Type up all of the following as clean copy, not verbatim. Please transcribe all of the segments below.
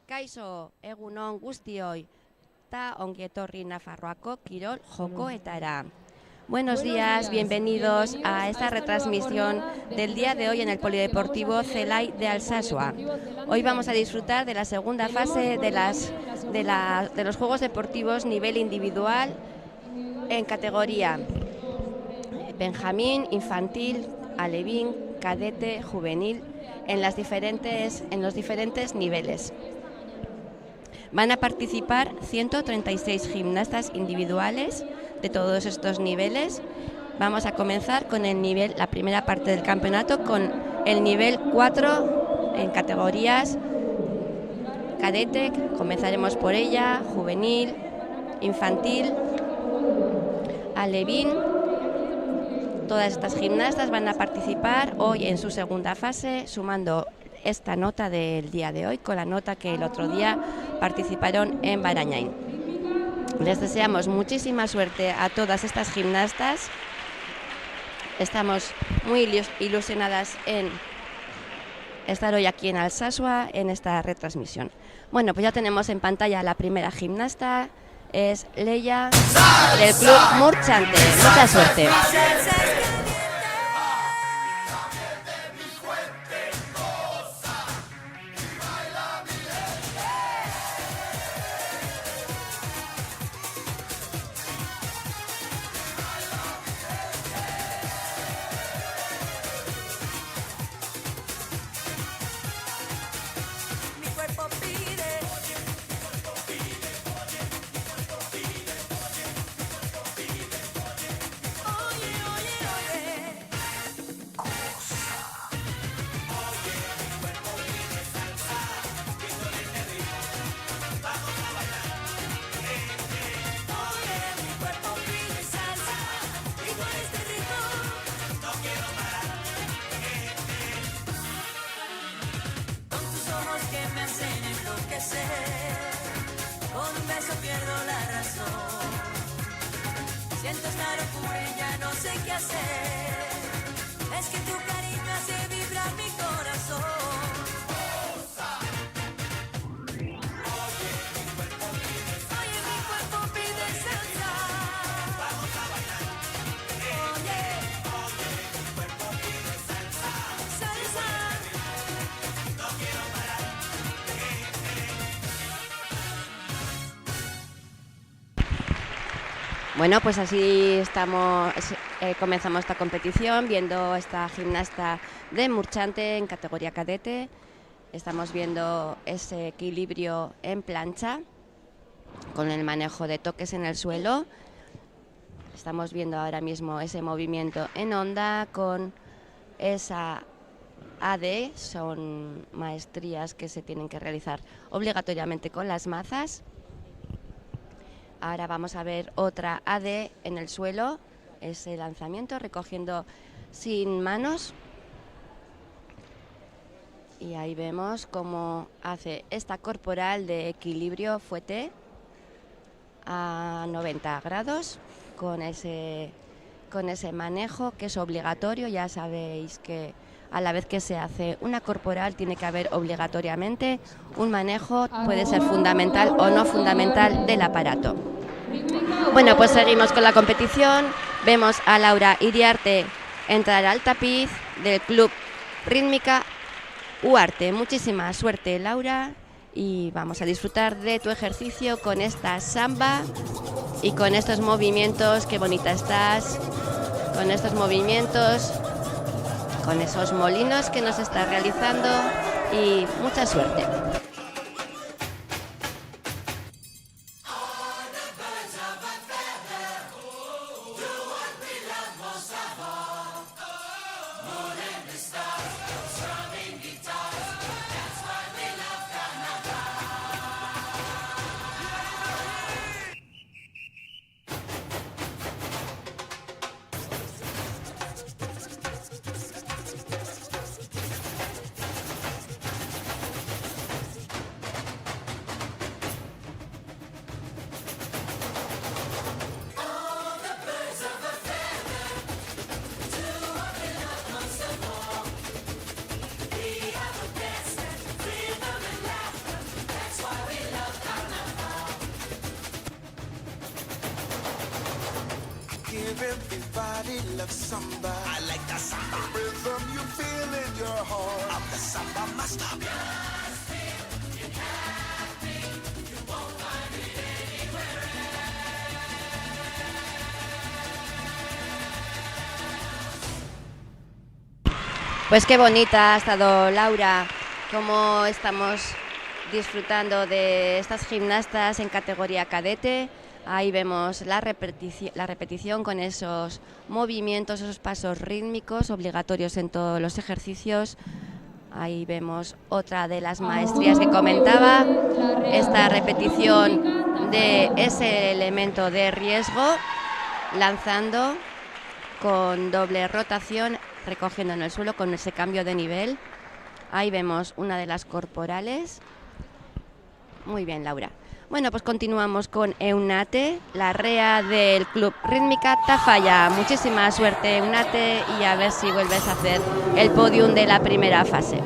Kaixo, egunon guztioi, ta ongi etorri Nafarroako kirol jokoetara. Buenos días, bienvenidos a esta retransmisión del día de hoy en el Polideportivo Zelai de Alsasua. Hoy vamos a disfrutar de la segunda fase de los Juegos Deportivos nivel individual en categoría Benjamín, infantil, alevín, cadete, juvenil, en los diferentes niveles. Van a participar 136 gimnastas individuales de todos estos niveles. Vamos a comenzar con la primera parte del campeonato con el nivel 4 en categorías cadete, comenzaremos por ella, juvenil, infantil, alevín, Todas estas gimnastas van a participar hoy en su segunda fase, sumando esta nota del día de hoy con la nota que el otro día participaron en Barañáin. Les deseamos muchísima suerte a todas estas gimnastas. Estamos muy ilusionadas en estar hoy aquí en Alsasua en esta retransmisión. Bueno, pues ya tenemos en pantalla la primera gimnasta, es Leia del Club Murchante. Mucha suerte. Con un beso pierdo la razón. Siento esta locura y ya no sé qué hacer. Es que tu cariño hace vibrar mi corazón. Oye, mi cuerpo pide salsa. Vamos a bailar. Oye, mi cuerpo pide salsa. Salsa. No quiero parar. Bueno, pues así comenzamos esta competición viendo esta gimnasta de Murchante en categoría cadete. Estamos viendo ese equilibrio en plancha con el manejo de toques en el suelo. Estamos viendo ahora mismo ese movimiento en onda con esa AD, son maestrías que se tienen que realizar obligatoriamente con las mazas. Ahora vamos a ver otra AD en el suelo, ese lanzamiento recogiendo sin manos. Y ahí vemos cómo hace esta corporal de equilibrio fuete a 90 grados con ese manejo que es obligatorio. Ya sabéis que a la vez que se hace una corporal tiene que haber obligatoriamente un manejo, puede ser fundamental o no fundamental, del aparato. Bueno, pues seguimos con la competición. Vemos a Laura Iriarte entrar al tapiz del Club Rítmica Uarte. Muchísima suerte, Laura, y vamos a disfrutar de tu ejercicio con esta samba y con estos movimientos. Qué bonita estás con estos movimientos, con esos molinos que nos estás realizando, y mucha suerte. Everybody loves samba. I like the samba rhythm you feel in your heart. I'm the samba master. Just feel you got me. You won't find me anywhere else. Pues qué bonita ha estado Laura, cómo estamos disfrutando de estas gimnastas en categoría cadete. Ahí vemos la repetición con esos movimientos, esos pasos rítmicos obligatorios en todos los ejercicios. Ahí vemos otra de las maestrías que comentaba, esta repetición de ese elemento de riesgo, lanzando con doble rotación, recogiendo en el suelo con ese cambio de nivel. Ahí vemos una de las corporales. Muy bien, Laura. Bueno, pues continuamos con Eunate, la rea del Club Rítmica Tafalla. Muchísima suerte, Eunate, y a ver si vuelves a hacer el podium de la primera fase.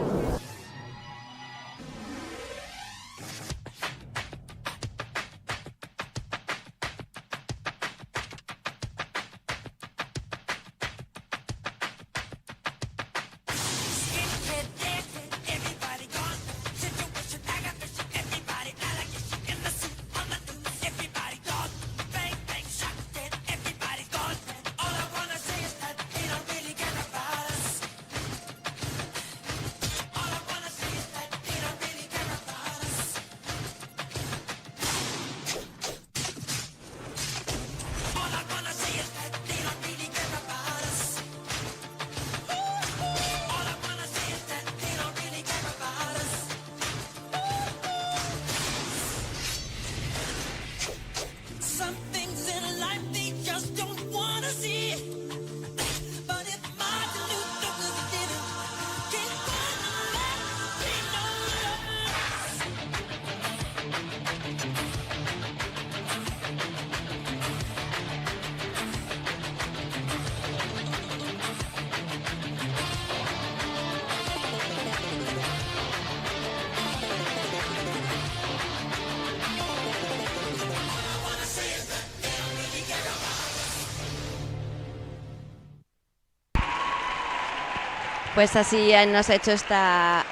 Pues así nos ha hecho esta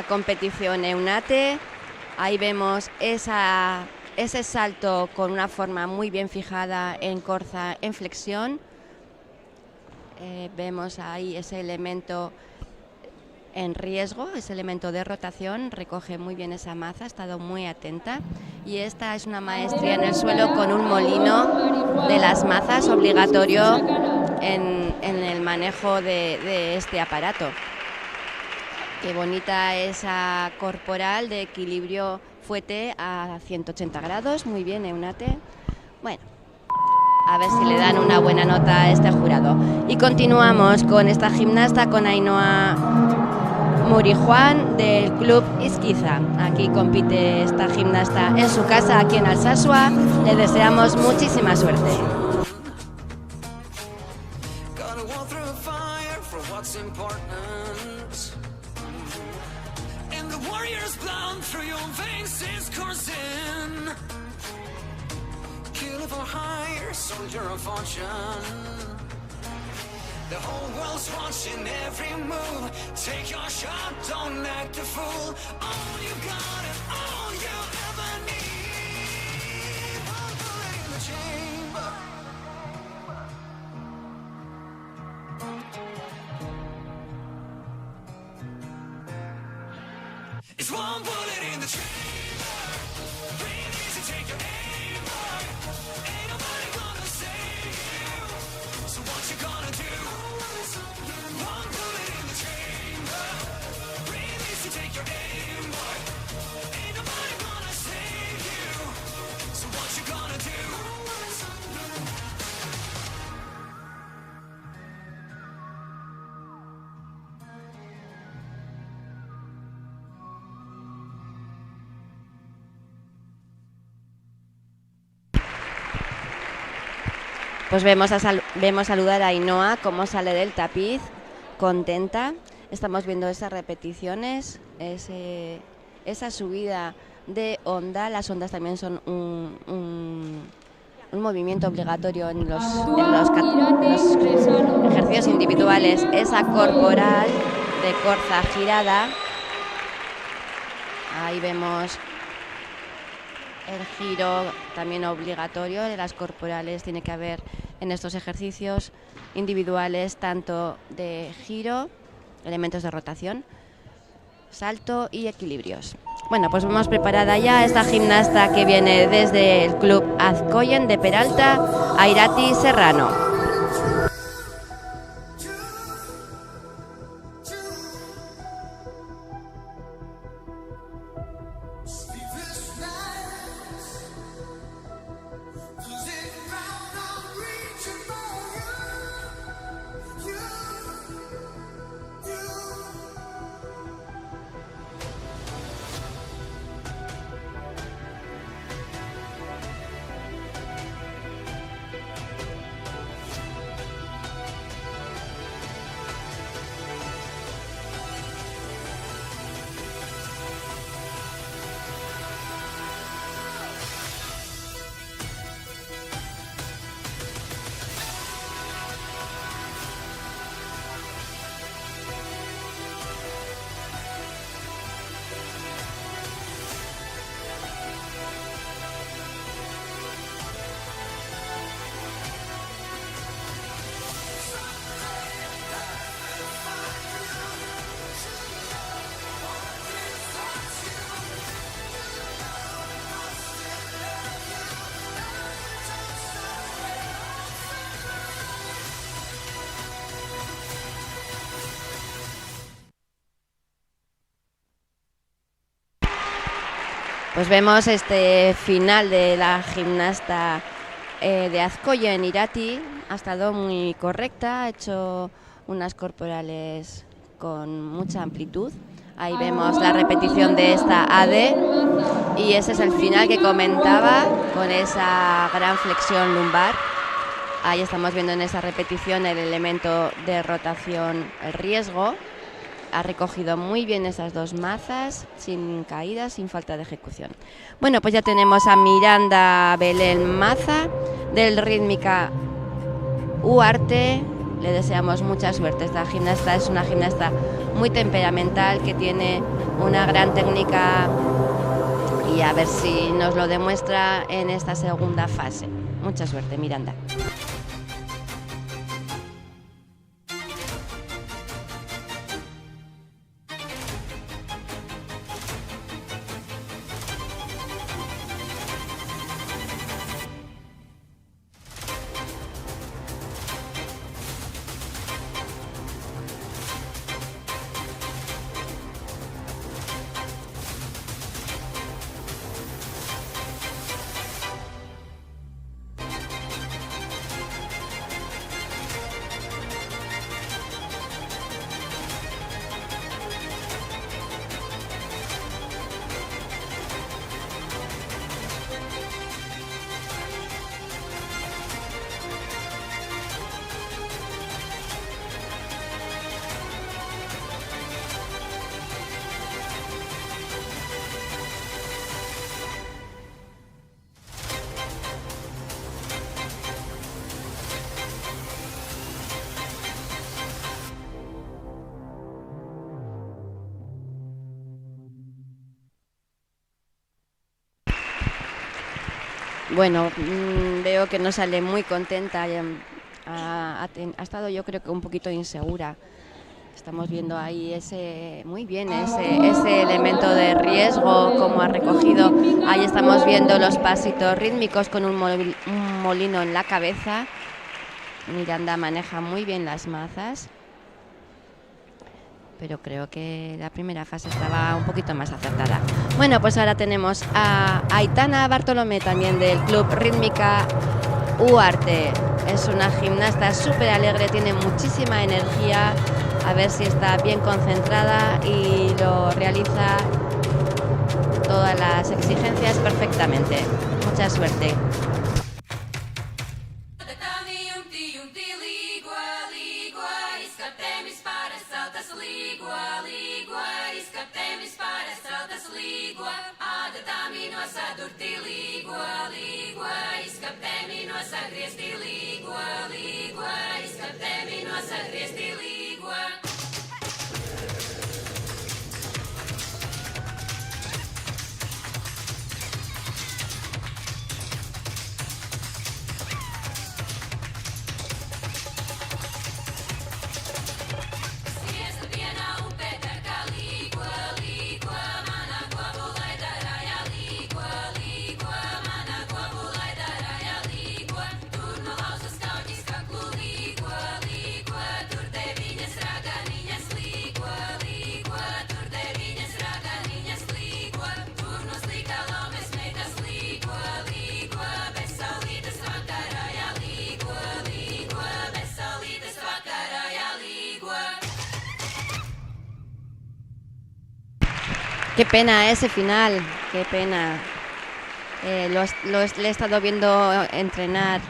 competición Eunate. Ahí vemos ese salto con una forma muy bien fijada en corza, en flexión. Vemos ahí ese elemento en riesgo, ese elemento de rotación. Recoge muy bien esa maza, ha estado muy atenta. Y esta es una maestría en el suelo con un molino de las mazas obligatorio en el manejo de este aparato. Qué bonita esa corporal de equilibrio fuete a 180 grados. Muy bien, Eunate. Bueno, a ver si le dan una buena nota a este jurado. Y continuamos con esta gimnasta, con Ainhoa Murijuan del Club Izquiza. Aquí compite esta gimnasta en su casa, aquí en Alsasua. Le deseamos muchísima suerte. The whole world's watching every move. Take your shot, don't act a fool. All you got and all you ever need. One bullet in the chamber. It's one bullet in the chamber. Breathe easy, take your aim, boy. Ain't nobody gonna save you. So what you gonna do? One bullet in the chamber. Breathe easy, take your aim, boy. Ain't nobody gonna save you. So what you gonna do? Pues vemos saludar a Ainhoa, cómo sale del tapiz, contenta. Estamos viendo esas repeticiones, esa subida de onda. Las ondas también son un movimiento obligatorio en los ejercicios individuales. Esa corporal de corza girada. Ahí vemos el giro también obligatorio de las corporales. Tiene que haber en estos ejercicios individuales tanto de giro, elementos de rotación, salto y equilibrios. Bueno, pues vamos preparada ya esta gimnasta que viene desde el Club Azcoyen de Peralta, Airati Serrano. Pues vemos este final de la gimnasta de Azkoyen Irati. Ha estado muy correcta, ha hecho unas corporales con mucha amplitud. Ahí vemos la repetición de esta AD y ese es el final que comentaba con esa gran flexión lumbar. Ahí estamos viendo en esa repetición el elemento de rotación, el riesgo. Ha recogido muy bien esas dos mazas, sin caídas, sin falta de ejecución. Bueno, pues ya tenemos a Miranda Belén Maza del Rítmica UARTE. Le deseamos mucha suerte. Esta gimnasta es una gimnasta muy temperamental que tiene una gran técnica y a ver si nos lo demuestra en esta segunda fase. Mucha suerte, Miranda. Bueno, veo que no sale muy contenta. Ha estado, yo creo que un poquito insegura. Estamos viendo ahí muy bien ese elemento de riesgo, como ha recogido. Ahí estamos viendo los pasitos rítmicos con un molino en la cabeza. Miranda maneja muy bien las mazas, pero creo que la primera fase estaba un poquito más acertada. Bueno, pues ahora tenemos a Aitana Bartolomé, también del Club Rítmica UARTE. Es una gimnasta súper alegre, tiene muchísima energía. A ver si está bien concentrada y lo realiza todas las exigencias perfectamente. Mucha suerte. Qué pena ese final, qué pena. Le he estado viendo entrenar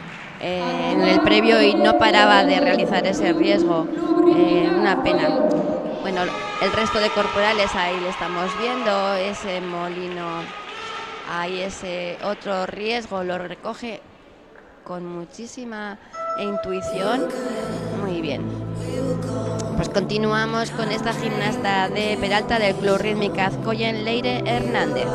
en el previo y no paraba de realizar ese riesgo. Una pena. Bueno, el resto de corporales ahí le estamos viendo, ese molino, ahí ese otro riesgo lo recoge con muchísima intuición. Muy bien. Pues continuamos con esta gimnasta de Peralta del Club Rítmica Azkoyen, Leire Hernández.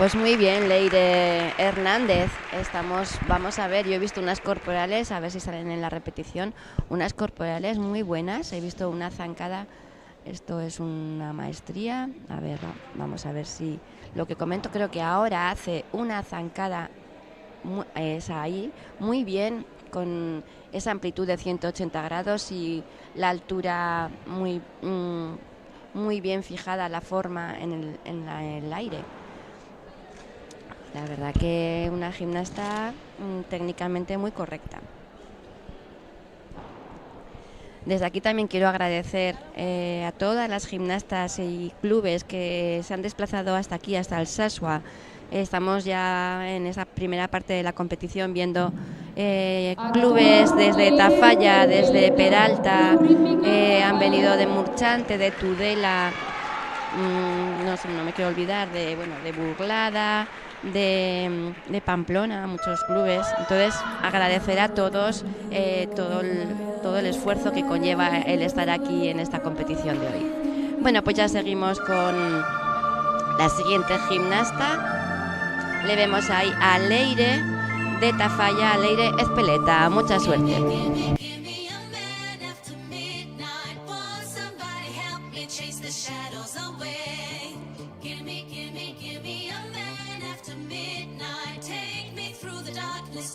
Pues muy bien, Leire Hernández. Vamos a ver, yo he visto unas corporales, a ver si salen en la repetición, unas corporales muy buenas. He visto una zancada, esto es una maestría. A ver, vamos a ver si lo que comento, creo que ahora hace una zancada es ahí, muy bien, con esa amplitud de 180 grados y la altura muy bien fijada, la forma en el aire. La verdad que una gimnasta técnicamente muy correcta. Desde aquí también quiero agradecer a todas las gimnastas y clubes que se han desplazado hasta aquí, hasta Alsasua. Estamos ya en esa primera parte de la competición viendo clubes desde Tafalla, desde Peralta, han venido de Murchante, de Tudela, no me quiero olvidar de Burlada, de Pamplona, muchos clubes. Entonces, agradecer a todos todo el esfuerzo que conlleva el estar aquí en esta competición de hoy. Bueno, pues ya seguimos con la siguiente gimnasta. Le vemos ahí a Leire de Tafalla, Leire Ezpeleta. Mucha suerte.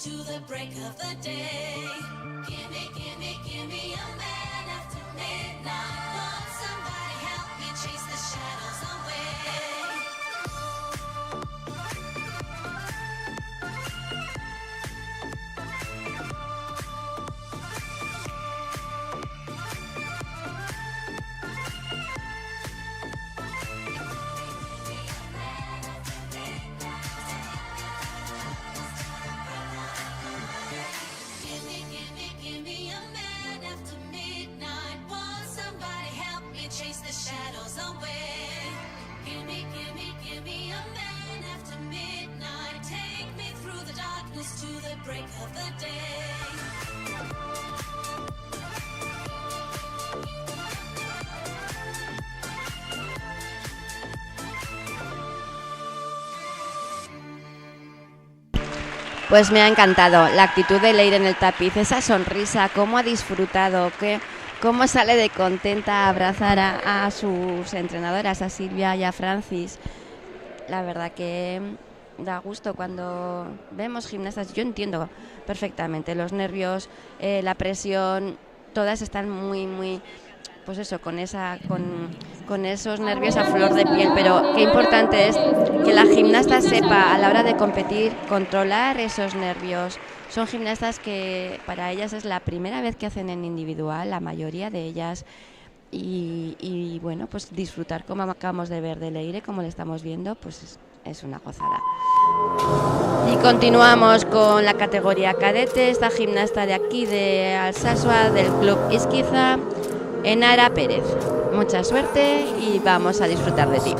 To the break of the day. Give me a man after midnight. Won't somebody help me chase the shadows away? Chase the shadows away. Give me a man after midnight. Take me through the darkness to the break of the day. Pues me ha encantado la actitud de Leire en el tapiz, esa sonrisa, cómo ha disfrutado, cómo sale de contenta a abrazar a sus entrenadoras, a Silvia y a Francis. La verdad que da gusto cuando vemos gimnastas. Yo entiendo perfectamente los nervios, la presión, todas están muy, pues eso, con esos nervios a flor de piel, pero qué importante es que la gimnasta sepa a la hora de competir controlar esos nervios. Son gimnastas que para ellas es la primera vez que hacen en individual, la mayoría de ellas, y bueno, pues disfrutar como acabamos de ver de Leire, como le estamos viendo, pues es una gozada. Y continuamos con la categoría cadete, esta gimnasta de aquí de Alsasua, del Club Izquiza, Enara Pérez. Mucha suerte y vamos a disfrutar de ti.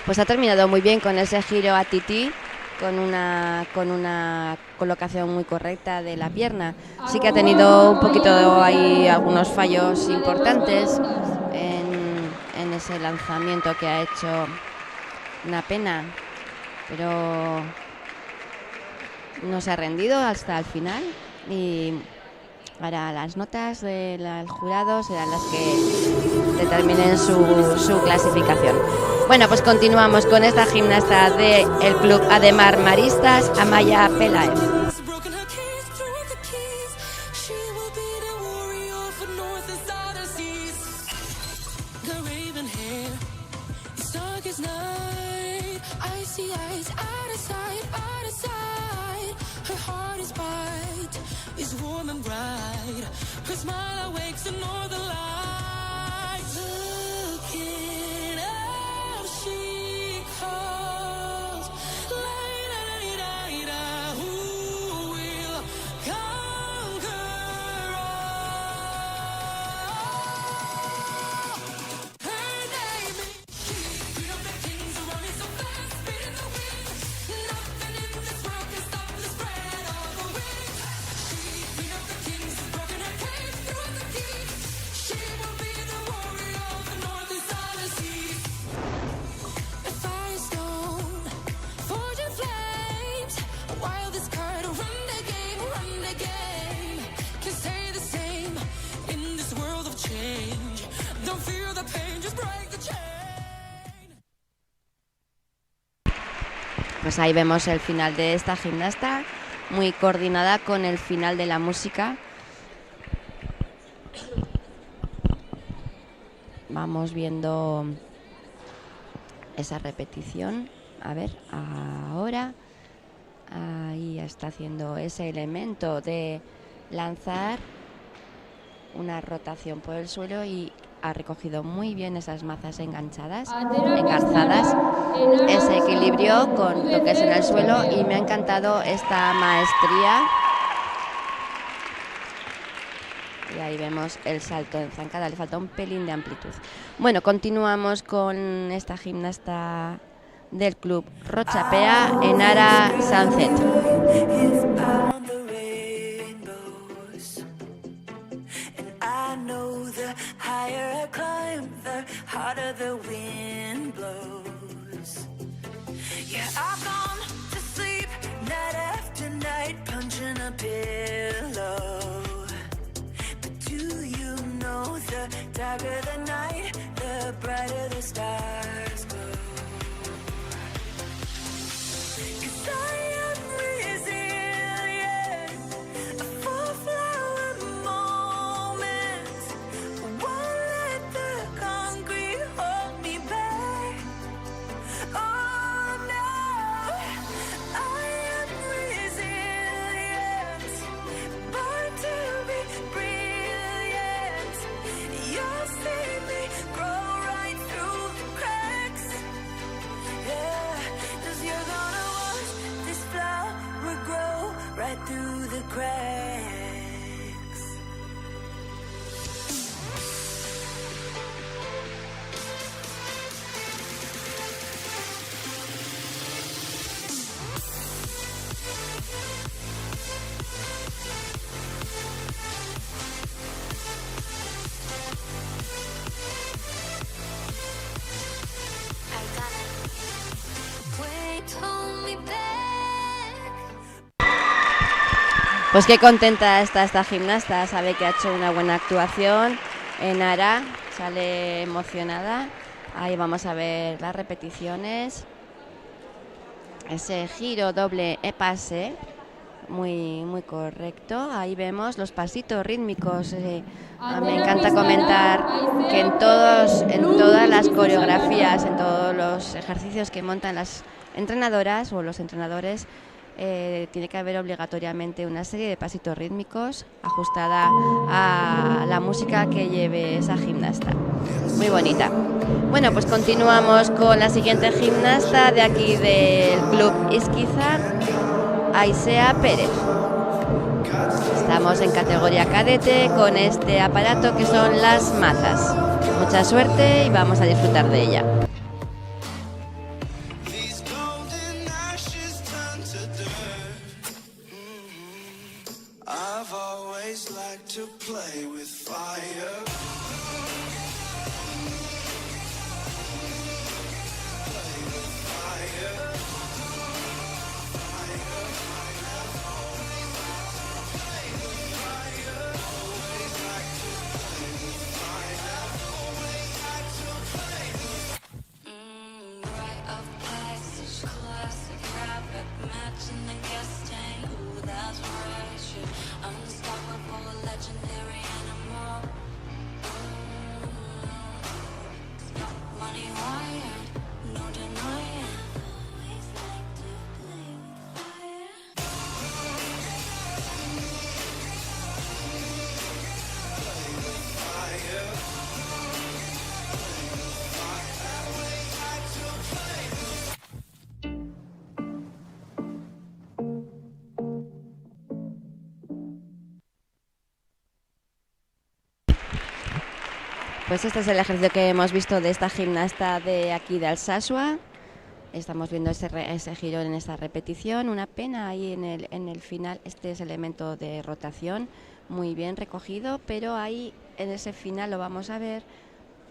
Pues ha terminado muy bien con ese giro a Tití con una colocación muy correcta de la pierna. Sí que ha tenido un poquito ahí algunos fallos importantes en ese lanzamiento que ha hecho. Una pena, pero no se ha rendido hasta el final y ahora las notas del jurado serán las que determinen su clasificación. Bueno, pues continuamos con esta gimnasta del Club Ademar Maristas, Amaya Pelaez. Her smile awakes in northern lights. Looking up, she calls. La-da-da-da-da, who will conquer all? Her name is she. You know the kings are running so fast, speed in the wind. Nothing in this world can stop the spread of the wind. She, you know the kings is broken her cage through the key. She will be the warrior of the north and southern seas. A firestone, forging flames. While this card run the game. Can stay the same in this world of change. Don't fear the pain, just break the chain. Pues ahí vemos el final de esta gimnasta, muy coordinada con el final de la música. Vamos viendo esa repetición. A ver, ahora ahí está haciendo ese elemento de lanzar una rotación por el suelo y ha recogido muy bien esas mazas enganchadas, engarzadas, ese equilibrio con toques en el suelo, y me ha encantado esta maestría. Y ahí vemos el salto en zancada, le falta un pelín de amplitud. Bueno, continuamos con esta gimnasta del Club Rochapea, Enara Sunset. I know the higher I climb, the harder the wind blows. Yeah, I've gone to sleep night after night, punching a pillow. But do you know the darker the night, the brighter the stars glow? 'Cause I am resilient, a full flower moment. Won't let the concrete hold me back. Oh no, I am resilient, born to be brilliant. You'll see me grow right through the cracks. Yeah, 'cause you're gonna watch this flower grow right through the cracks. Wait, hold me back. Pues qué contenta está esta gimnasta, sabe que ha hecho una buena actuación. Enara sale emocionada. Ahí vamos a ver las repeticiones. Ese giro doble pase, muy, muy correcto. Ahí vemos los pasitos rítmicos. Me encanta comentar que en todas las coreografías, en todos los ejercicios que montan las entrenadoras o los entrenadores, tiene que haber obligatoriamente una serie de pasitos rítmicos ajustada a la música que lleve esa gimnasta. Muy bonita. Bueno, pues continuamos con la siguiente gimnasta de aquí del Club Izquiza, Aisea Pérez. Estamos en categoría cadete con este aparato que son las mazas. Mucha suerte y vamos a disfrutar de ella. These golden ashes turn Pues este es el ejercicio que hemos visto de esta gimnasta de aquí de Alsasua. Estamos viendo ese giro en esta repetición. Una pena ahí en el final, este es el elemento de rotación, muy bien recogido, pero ahí en ese final lo vamos a ver,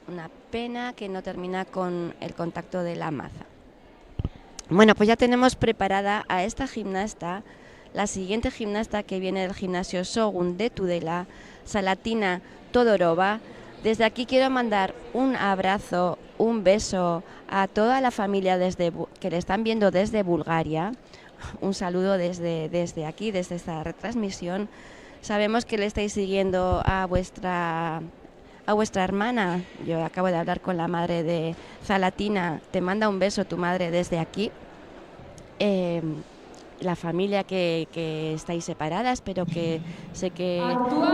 una pena que no termina con el contacto de la maza. Bueno, pues ya tenemos preparada a esta gimnasta, la siguiente gimnasta que viene del gimnasio Shogun de Tudela, Zalatina Todorova. Desde aquí quiero mandar un abrazo, un beso a toda la familia que le están viendo desde Bulgaria. Un saludo desde aquí, desde esta retransmisión. Sabemos que le estáis siguiendo a vuestra hermana. Yo acabo de hablar con la madre de Zalatina. Te manda un beso tu madre desde aquí. La familia que estáis separadas, pero que sé que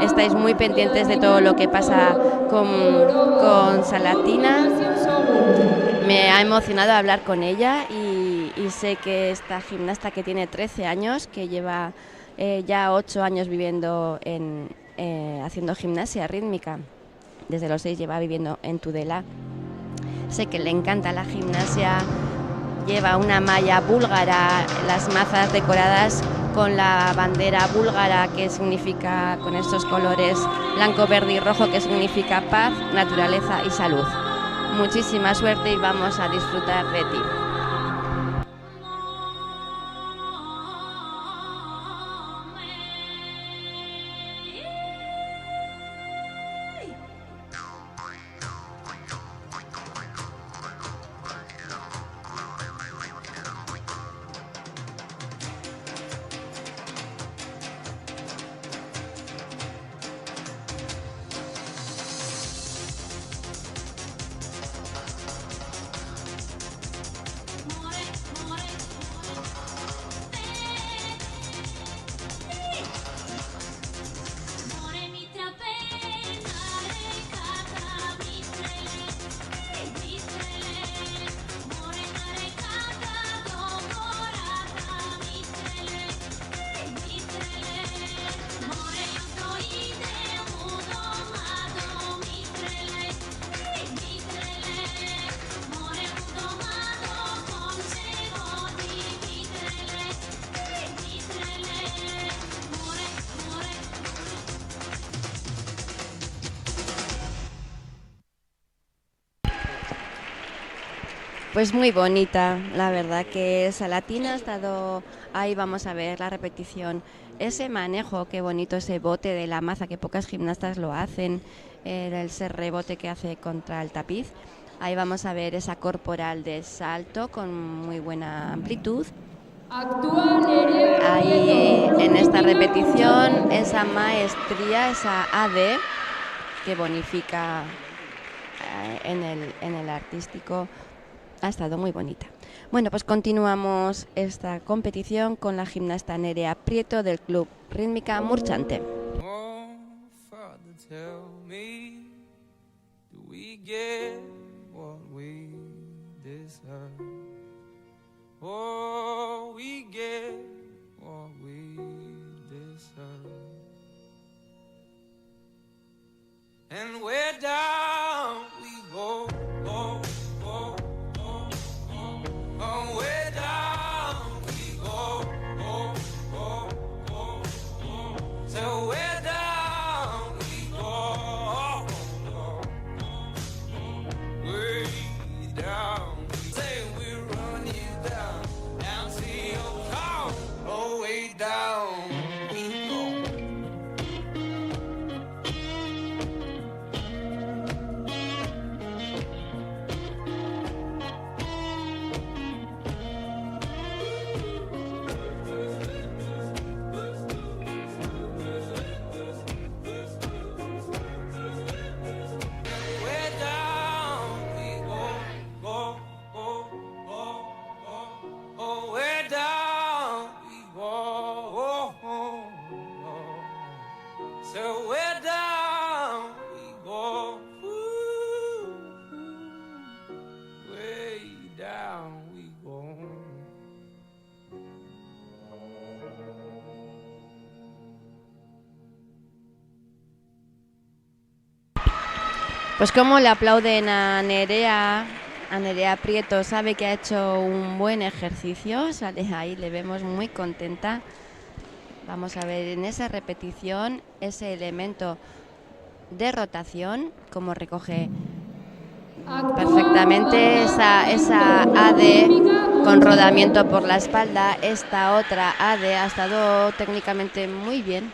estáis muy pendientes de todo lo que pasa con Zalatina. Me ha emocionado hablar con ella y sé que esta gimnasta que tiene 13 años, que lleva ya 8 años viviendo haciendo gimnasia rítmica, desde los 6 lleva viviendo en Tudela. Sé que le encanta la gimnasia. Lleva una malla búlgara, las mazas decoradas con la bandera búlgara, que significa, con estos colores blanco, verde y rojo, que significa paz, naturaleza y salud. Muchísima suerte y vamos a disfrutar de ti. Pues muy bonita, la verdad que Zalatina ha estado ahí, vamos a ver la repetición, ese manejo, qué bonito ese bote de la maza, que pocas gimnastas lo hacen, ese rebote que hace contra el tapiz. Ahí vamos a ver esa corporal de salto con muy buena amplitud. Ahí en esta repetición, esa maestría, esa AD que bonifica en el artístico. Ha estado muy bonita. Bueno, pues continuamos esta competición con la gimnasta Nerea Prieto del Club Rítmica Murchante. Oh, Father, tell me, do we get what we deserve? Oh, we get what we deserve. And we're down we go, oh, oh, oh, oh, oh, way down we go, oh, oh, oh, oh, so way down we go, oh, oh, oh. Pues como le aplauden a Nerea Prieto, sabe que ha hecho un buen ejercicio, sale ahí, le vemos muy contenta. Vamos a ver en esa repetición ese elemento de rotación, como recoge perfectamente esa AD con rodamiento por la espalda. Esta otra AD ha estado técnicamente muy bien.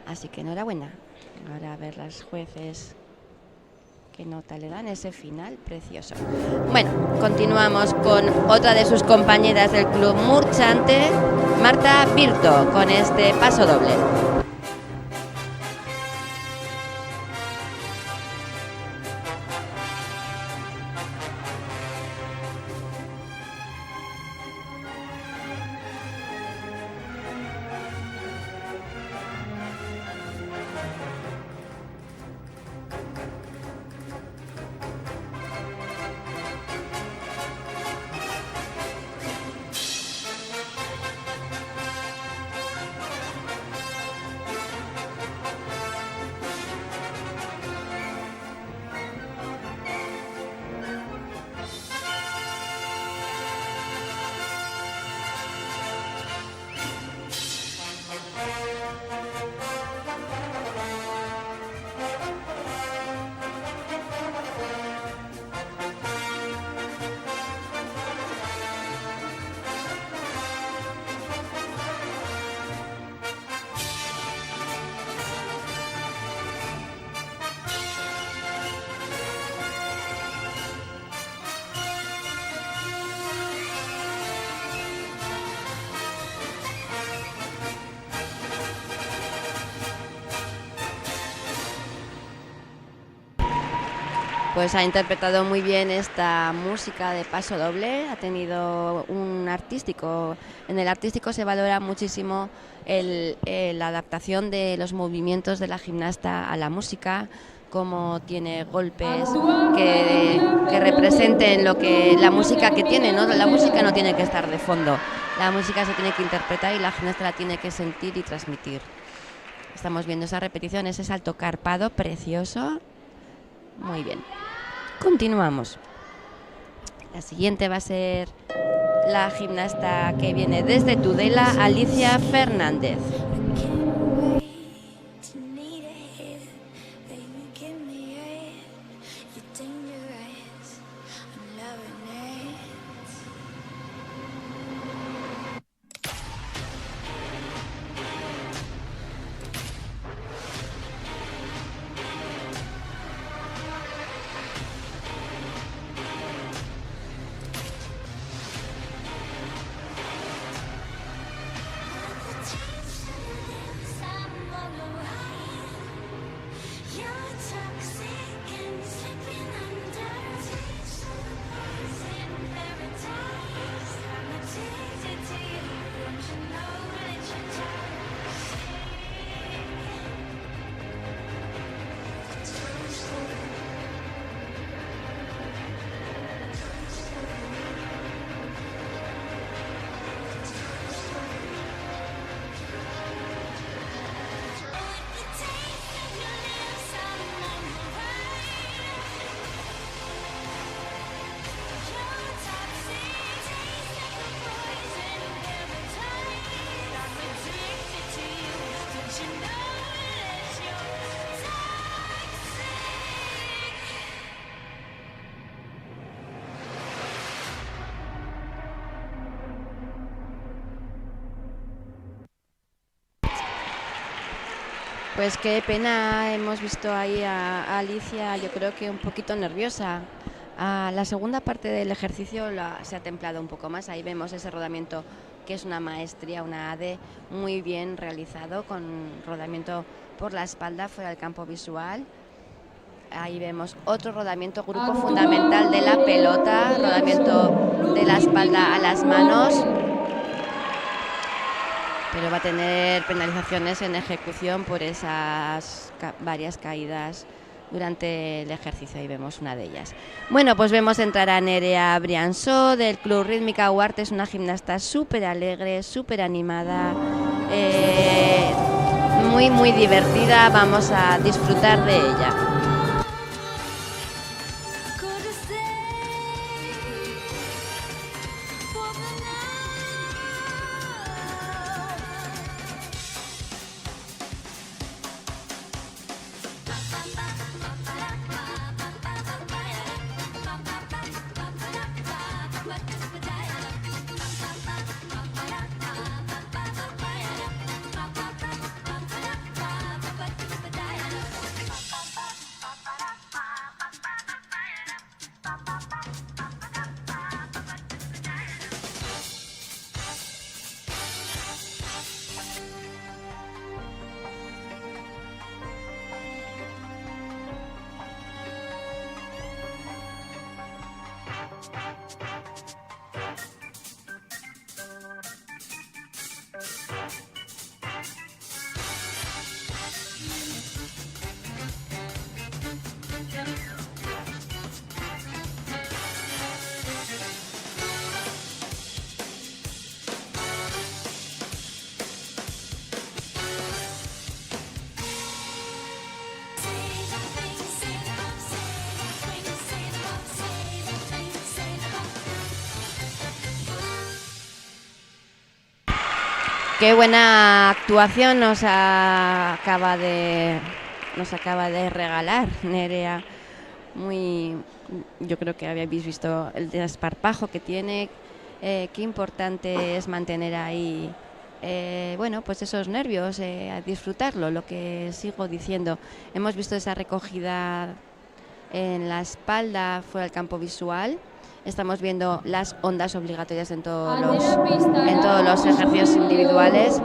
Así que enhorabuena. Ahora a ver las jueces qué nota le dan ese final precioso. Bueno, continuamos con otra de sus compañeras del club Murchante, Marta Virto, con este paso doble. Pues ha interpretado muy bien esta música de paso doble, ha tenido un artístico. En el artístico se valora muchísimo la adaptación de los movimientos de la gimnasta a la música, cómo tiene golpes que representen lo que la música que tiene, ¿no? La música no tiene que estar de fondo, la música se tiene que interpretar y la gimnasta la tiene que sentir y transmitir. Estamos viendo esa repetición, ese salto carpado precioso. Muy bien. Continuamos. La siguiente va a ser la gimnasta que viene desde Tudela, Alicia Fernández. Pues qué pena, hemos visto ahí a Alicia, yo creo que un poquito nerviosa. La segunda parte del ejercicio se ha templado un poco más, ahí vemos ese rodamiento que es una maestría, una AD muy bien realizado, con rodamiento por la espalda fuera del campo visual. Ahí vemos otro rodamiento, grupo fundamental de la pelota, rodamiento de la espalda a las manos. Pero va a tener penalizaciones en ejecución por esas varias caídas durante el ejercicio. Ahí vemos una de ellas. Bueno, pues vemos entrar a Nerea Briansó del Club Rítmica Huarte. Es una gimnasta súper alegre, súper animada, muy muy divertida, vamos a disfrutar de ella. Could stay for the Qué buena actuación nos acaba de regalar Nerea. Yo creo que habéis visto el desparpajo que tiene. Qué importante es mantener ahí, pues esos nervios, a disfrutarlo. Lo que sigo diciendo, hemos visto esa recogida en la espalda fuera del campo visual. Estamos viendo las ondas obligatorias en todos los ejercicios individuales.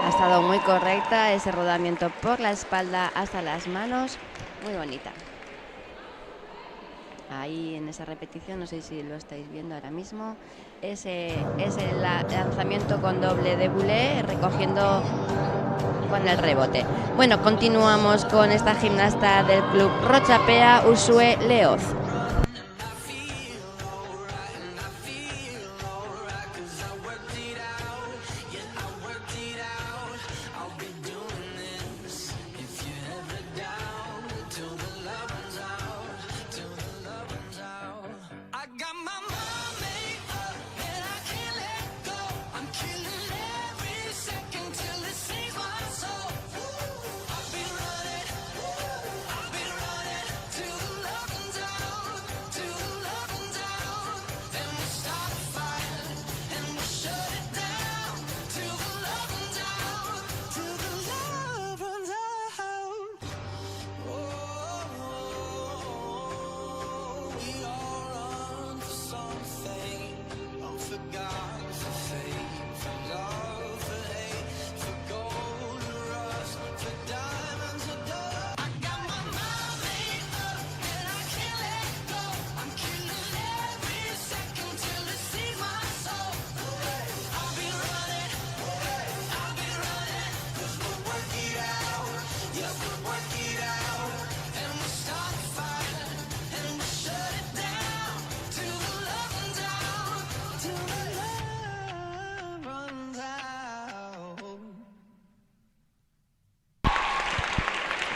Ha estado muy correcta ese rodamiento por la espalda hasta las manos, muy bonita. Ahí en esa repetición, no sé si lo estáis viendo ahora mismo, es el lanzamiento con doble de boulet, recogiendo con el rebote. Bueno, continuamos con esta gimnasta del club Rochapea, Uxue Leoz.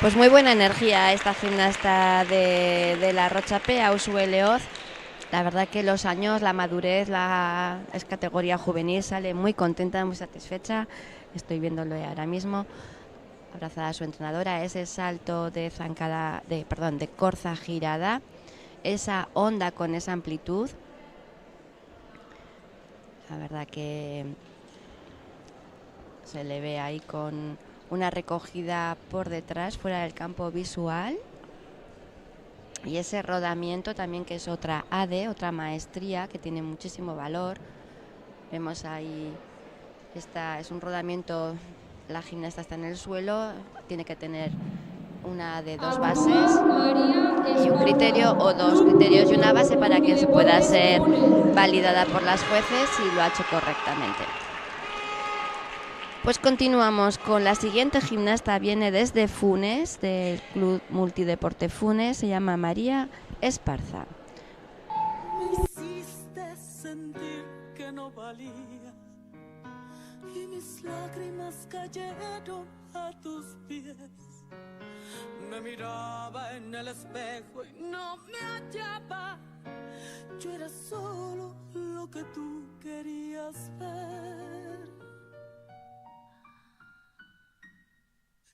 Pues muy buena energía esta gimnasta de la Rochapea, Uxue Leoz. La verdad que los años, la madurez, es categoría juvenil, sale muy contenta, muy satisfecha. Estoy viéndolo ahora mismo, abrazada a su entrenadora. Ese salto de corza girada, esa onda con esa amplitud. La verdad que se le ve ahí con una recogida por detrás, fuera del campo visual. Y ese rodamiento también, que es otra AD, otra maestría que tiene muchísimo valor. Vemos ahí, es un rodamiento, la gimnasta está en el suelo, tiene que tener una de dos bases y un criterio o dos criterios y una base para que se pueda ser validada por las jueces y lo ha hecho correctamente. Pues continuamos con la siguiente gimnasta, viene desde Funes, del Club Multideporte Funes, se llama María Esparza. Me hiciste sentir que no valía y me Mis lágrimas cayeron a tus pies. Me miraba en el espejo y no me hallaba. Yo era solo lo que tú querías ver.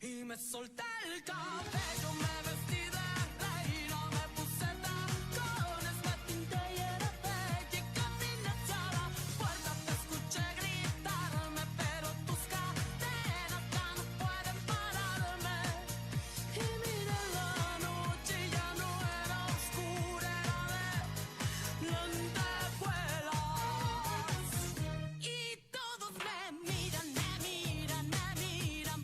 Y me solté el cabello, me vestí de reina, me puse tacones, me pinté y era bella y caminé hacia la puerta. Te escuché gritarme, pero tus cadenas ya no pueden pararme. Y miré la noche y ya no era oscura, era de lentejuelas. Y todos me miran,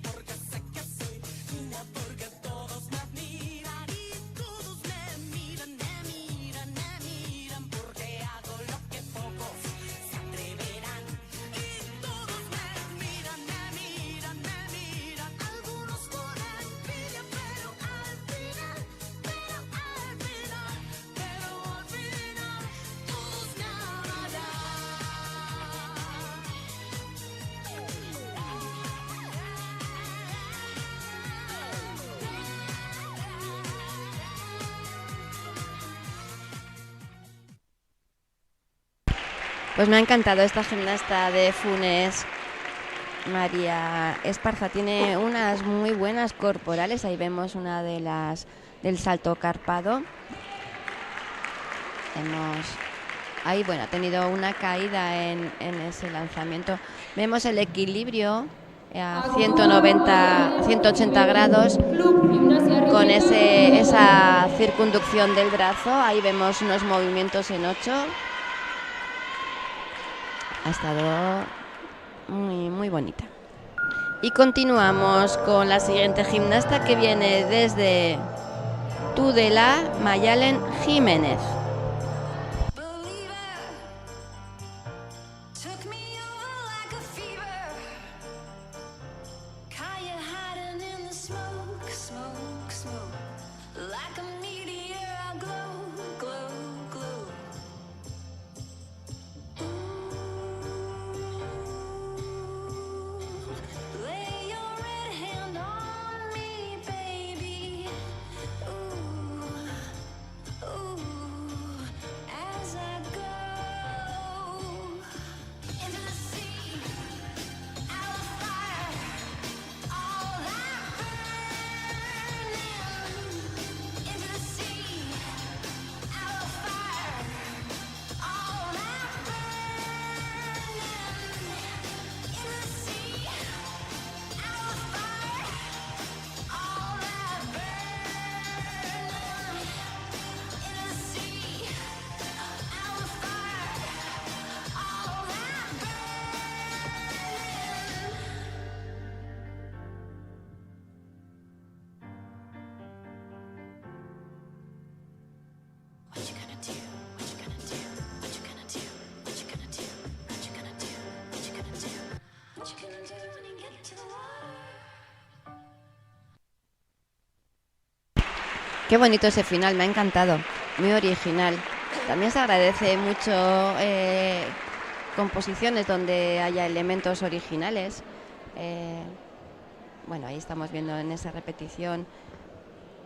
porque sé que soy linda, porque todos me admiran. Y todos me miran, porque hago lo que pocos se atreverán. Y todos me miran, algunos con envidia, pero al final, todos me amarán. Pues me ha encantado esta gimnasta de Funes, María Esparza. Tiene unas muy buenas corporales. Ahí vemos una de las del salto carpado. Ahí, bueno, ha tenido una caída en ese lanzamiento. Vemos el equilibrio a 180 grados con esa circunducción del brazo. Ahí vemos unos movimientos en 8. Ha estado muy, muy bonita. Y continuamos con la siguiente gimnasta, que viene desde Tudela, Mayalen Jiménez. Qué bonito ese final, me ha encantado, muy original. También se agradece mucho composiciones donde haya elementos originales. Bueno, ahí estamos viendo en esa repetición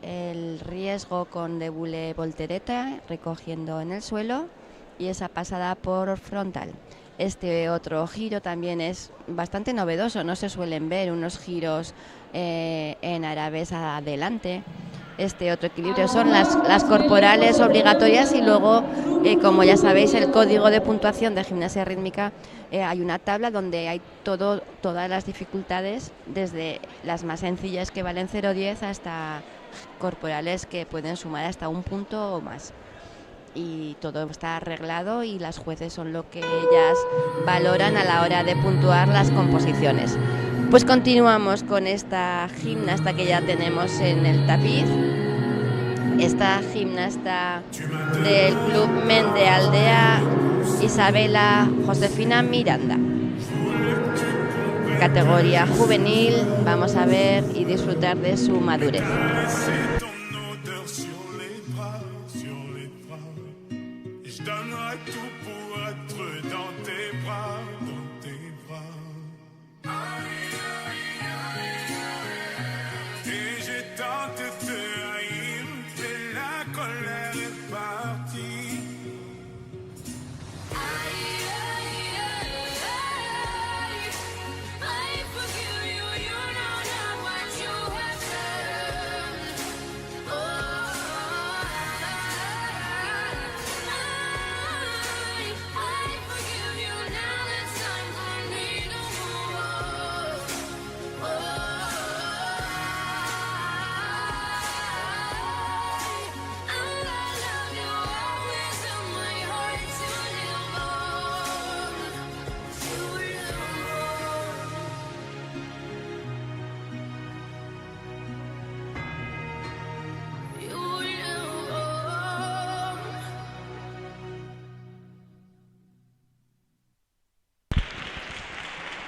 el riesgo con debule voltereta recogiendo en el suelo y esa pasada por frontal. Este otro giro también es bastante novedoso, no se suelen ver unos giros en árabes adelante. Este otro equilibrio son las corporales obligatorias y luego, como ya sabéis, el código de puntuación de gimnasia rítmica, hay una tabla donde hay todas las dificultades, desde las más sencillas que valen 0,10 hasta corporales que pueden sumar hasta 1 punto o más. Y todo está arreglado y las jueces son lo que ellas valoran a la hora de puntuar las composiciones. Pues continuamos con esta gimnasta que ya tenemos en el tapiz. Esta gimnasta del Club Mende Aldea, Isabela Josefina Miranda. Categoría juvenil, vamos a ver y disfrutar de su madurez. Donnerai tout pour être dans tes bras, dans tes bras.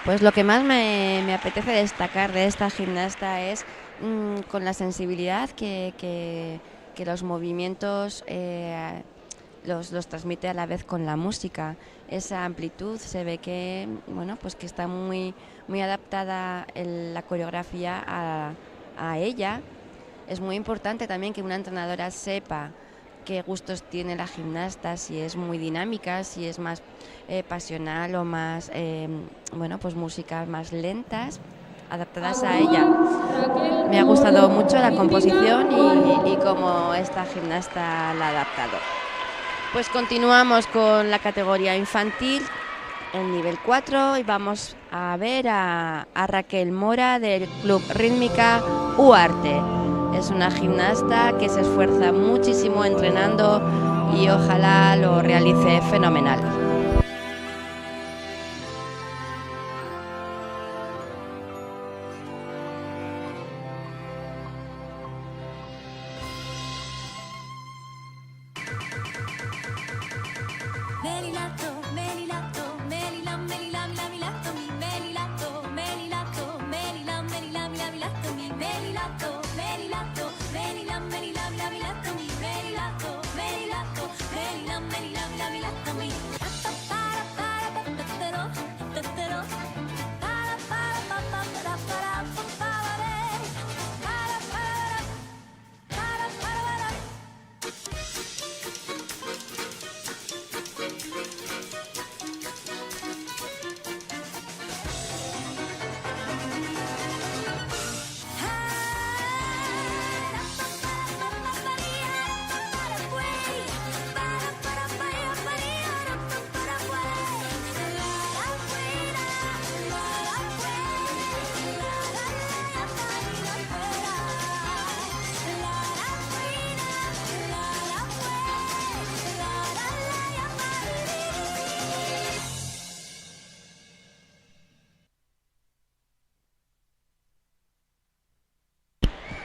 Pues lo que más me apetece destacar de esta gimnasta es con la sensibilidad que los movimientos los transmite a la vez con la música. Esa amplitud se ve que, bueno, pues que está muy adaptada la coreografía a ella. Es muy importante también que una entrenadora sepa qué gustos tiene la gimnasta, si es muy dinámica, si es más pasional o más, bueno, pues músicas más lentas, adaptadas a ella. Me ha gustado mucho la composición y cómo esta gimnasta la ha adaptado. Pues continuamos con la categoría infantil, el nivel 4, y vamos a ver a Raquel Mora del Club Rítmica UARTE. Es una gimnasta que se esfuerza muchísimo entrenando y ojalá lo realice fenomenal. Melilato, melilato, melilam, melilam, lamilato, mi melilato, melilato, melilam, melilam, lamilato, mi melilato, melilato, melilam, melilam, lamilato, mi melilato, melilato, melilam, melilam, lamilato, mi.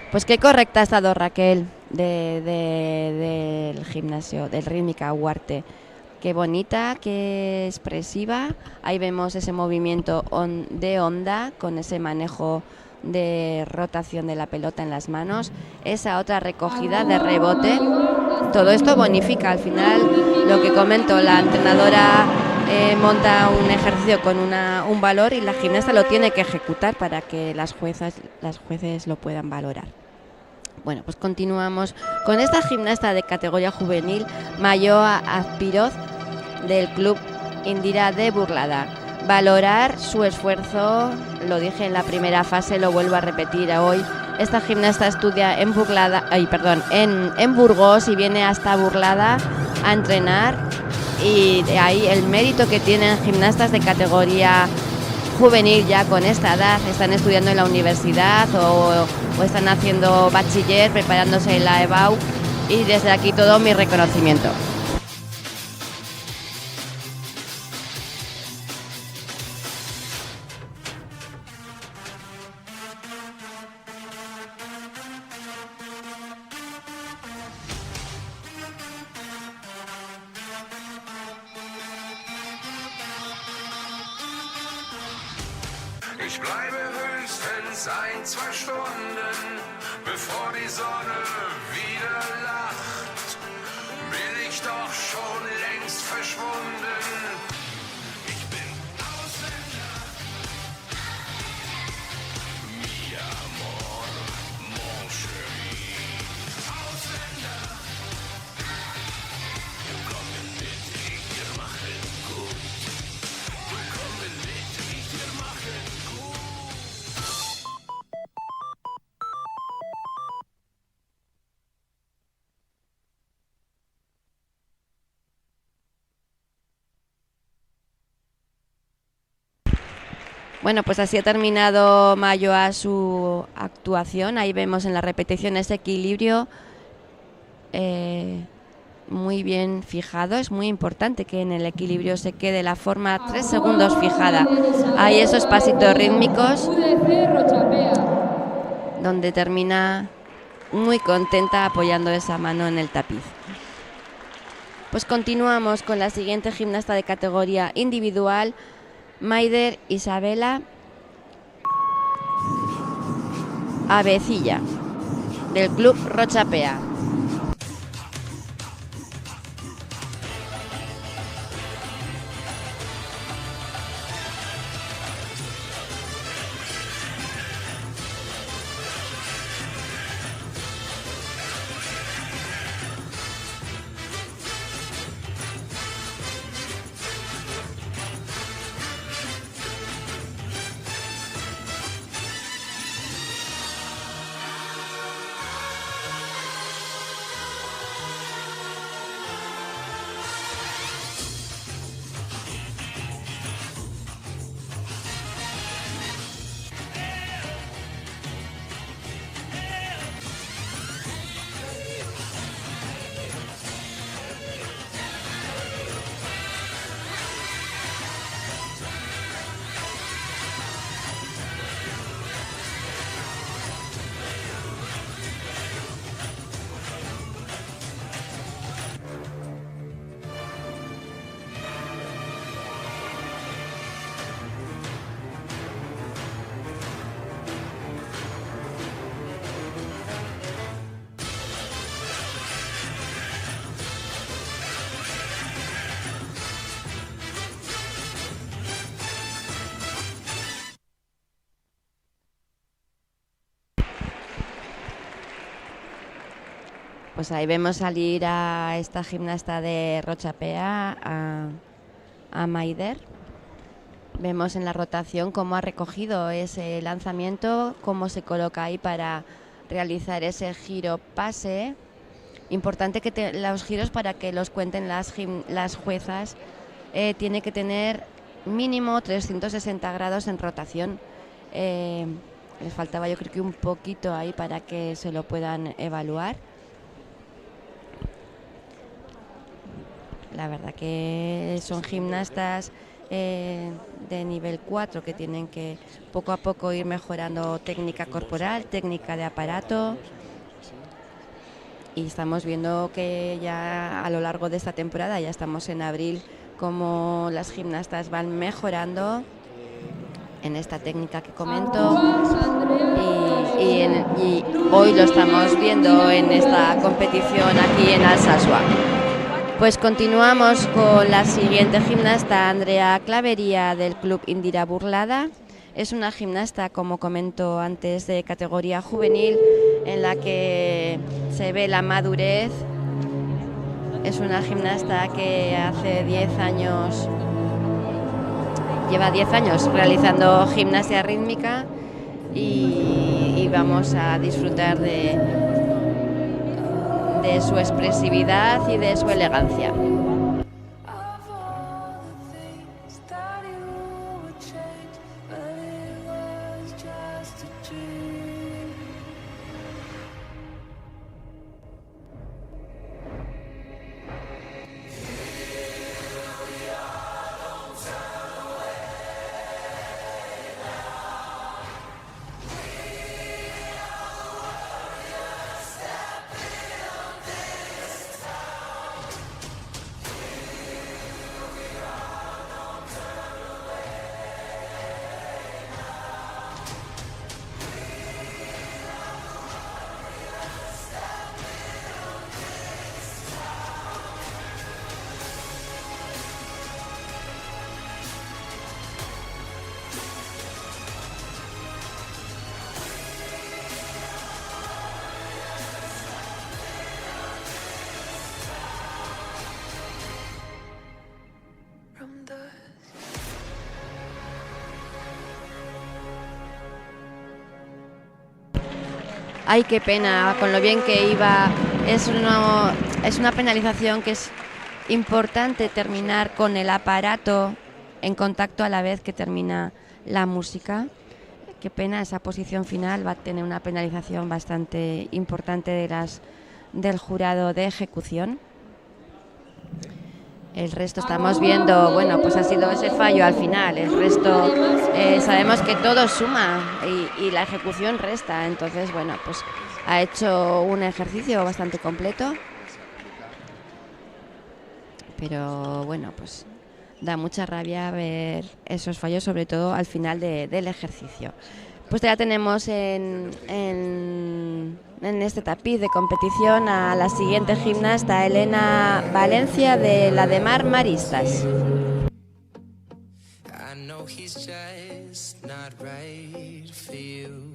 Pues qué correcta ha estado Raquel del gimnasio, del Rítmica UARTE. Qué bonita, qué expresiva. Ahí vemos ese movimiento de onda con ese manejo de rotación de la pelota en las manos. Esa otra recogida de rebote. Todo esto bonifica. Al final, lo que comento, la entrenadora monta un ejercicio con un valor y la gimnasta lo tiene que ejecutar para que las jueces lo puedan valorar. Bueno, pues continuamos con esta gimnasta de categoría juvenil, Mayoa Azpiroz, del Club Indira de Burlada. Valorar su esfuerzo, lo dije en la primera fase, lo vuelvo a repetir hoy. Esta gimnasta estudia en en Burgos y viene hasta Burlada a entrenar, y de ahí el mérito que tienen gimnastas de categoría juvenil ya con esta edad, están estudiando en la universidad o están haciendo bachiller, preparándose en la EBAU, y desde aquí todo mi reconocimiento. Ich bleibe höchstens 1-2 Stunden, bevor die Sonne wieder lacht. Bin ich doch schon längst verschwunden. Ich bin Ausländer. Mi amor, mon chéri. Ausländer. Willkommen mit, ich dir machen gut. Willkommen mit, ich dir machen gut. Bueno, pues así ha terminado Mayoa su actuación. Ahí vemos en la repetición ese equilibrio muy bien fijado. Es muy importante que en el equilibrio se quede la forma 3 segundos fijada. Hay esos pasitos rítmicos donde termina muy contenta apoyando esa mano en el tapiz. Pues continuamos con la siguiente gimnasta de categoría individual, Maider Isabela Avecilla, del Club Rochapea. Pues ahí vemos salir a esta gimnasta de Rochapea, a Maider. Vemos en la rotación cómo ha recogido ese lanzamiento, cómo se coloca ahí para realizar ese giro pase. Importante que los giros, para que los cuenten las juezas, tiene que tener mínimo 360 grados en rotación. Les faltaba, yo creo que un poquito ahí para que se lo puedan evaluar. La verdad que son gimnastas de nivel 4 que tienen que poco a poco ir mejorando técnica corporal, técnica de aparato. Y estamos viendo que ya a lo largo de esta temporada, ya estamos en abril, como las gimnastas van mejorando en esta técnica que comento. Y hoy lo estamos viendo en esta competición aquí en Alsasua. Pues continuamos con la siguiente gimnasta, Andrea Clavería, del Club Indira Burlada. Es una gimnasta, como comento antes, de categoría juvenil, en la que se ve la madurez. Es una gimnasta que hace 10 años, lleva 10 años realizando gimnasia rítmica, y vamos a disfrutar de su expresividad y de su elegancia. Ay, qué pena, con lo bien que iba. Es una penalización que es importante terminar con el aparato en contacto a la vez que termina la música. Qué pena, esa posición final va a tener una penalización bastante importante del jurado de ejecución. El resto estamos viendo, bueno, pues ha sido ese fallo al final. El resto sabemos que todo suma y la ejecución resta. Entonces, bueno, pues ha hecho un ejercicio bastante completo. Pero bueno, pues da mucha rabia ver esos fallos, sobre todo al final del ejercicio. Pues ya tenemos en este tapiz de competición a la siguiente gimnasta, Elena Valencia, de la de Mar Maristas. I know he's just not right for you.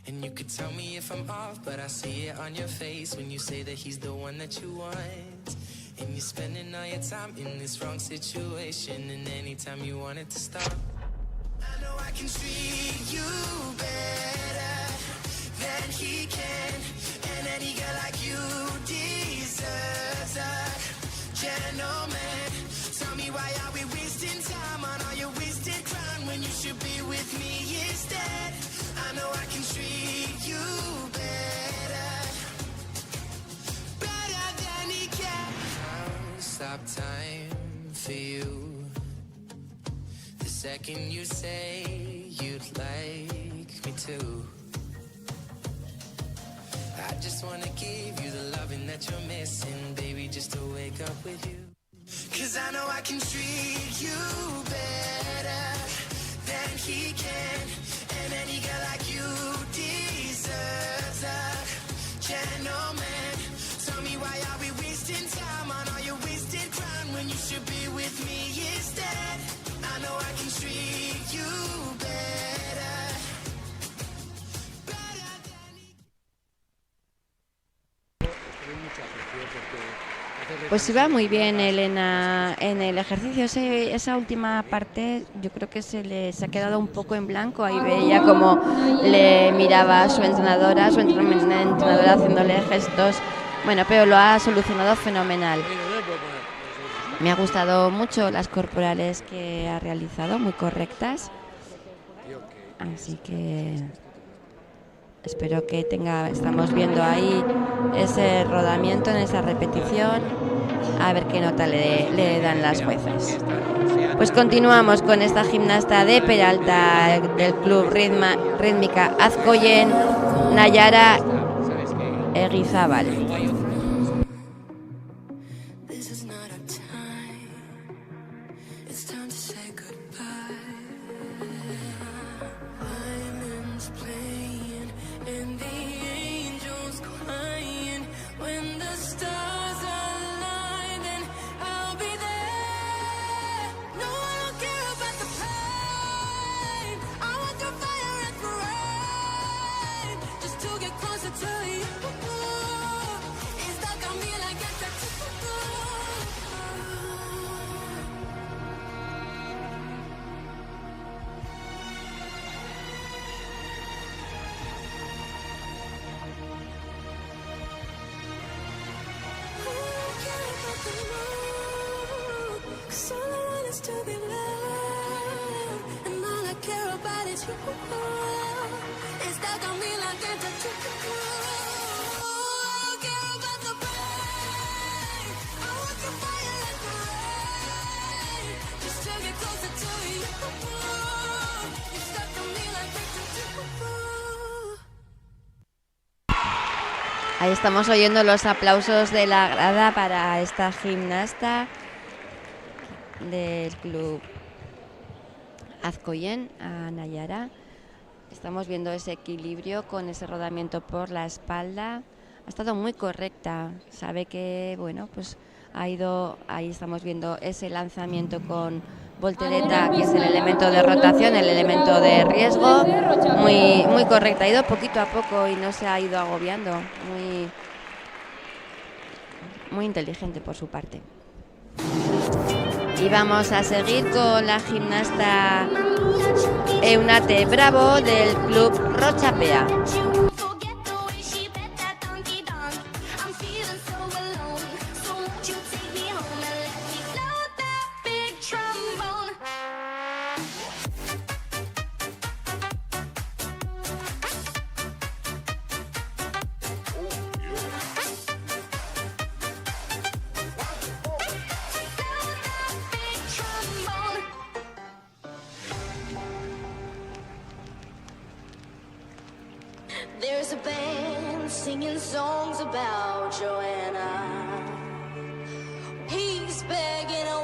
And you could tell me if I'm off, but I see it on your face when you say that he's the one that you want. And you're spending all your time in this wrong situation, and anytime you want it to stop. I know I can treat you better than he can, and any girl like you deserves a gentleman. Tell me why are we wasting time on all your wasted crown when you should be with me instead. I know I can treat you better, better than he can. I'll stop time for you the second you say you'd like me to. I just wanna give you the loving that you're missing, baby, just to wake up with you. 'Cause I know I can treat you better than he can, and any girl like you deserves a gentleman. Tell me why are we wasting time on all your wasted crown when you should be with me instead. I know I can treat you better, better than he. Pues iba muy bien Elena en el ejercicio. Esa última parte yo creo que se ha quedado un poco en blanco. Ahí veía como le miraba a su entrenadora haciéndole gestos. Bueno, pero lo ha solucionado fenomenal. Me ha gustado mucho las corporales que ha realizado, muy correctas. Así que espero que estamos viendo ahí ese rodamiento en esa repetición, a ver qué nota le dan las juezas. Pues continuamos con esta gimnasta de Peralta del Club Rítmica Azcoyen, Nayara Eguizábal. This is not our time. It's time to say goodbye. Violins playing and the angels crying. When the stars align, then I'll be there. No, I don't care about the pain. I want the fire and the rain, just to get closer to you. It's stuck on me like a tattoo. Cause all I want is to be loved, and all I care about is you. It's stuck on me like a tattoo. I don't care about the pain. I want the fire and the rain, just to get closer to you. It's stuck on me like a tattoo. Ahí estamos oyendo los aplausos de la grada para esta gimnasta del Club Azcoyen, a Nayara. Estamos viendo ese equilibrio con ese rodamiento por la espalda. Ha estado muy correcta. Sabe que, bueno, pues ahí estamos viendo ese lanzamiento con voltereta, que es el elemento de rotación, el elemento de riesgo. Muy, muy correcta. Ha ido poquito a poco y no se ha ido agobiando. Muy inteligente por su parte. Y vamos a seguir con la gimnasta Eunate Bravo del Club Rochapea. Forget the way she bet that donkey donk. I'm feeling so alone. So won't you take me home and let me float that big trombone? Big trombone. There's a band singing songs about Joanna. He's begging a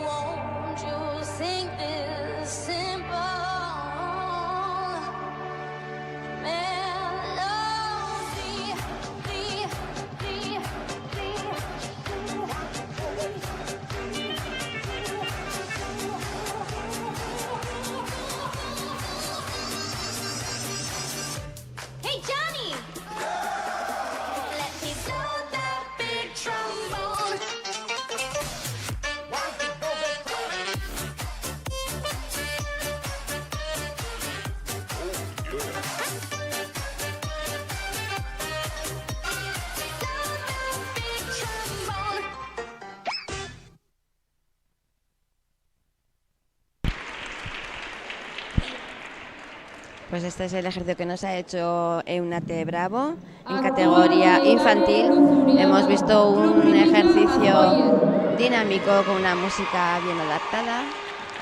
Pues este es el ejercicio que nos ha hecho Eunate Bravo en categoría infantil. Hemos visto un ejercicio dinámico con una música bien adaptada.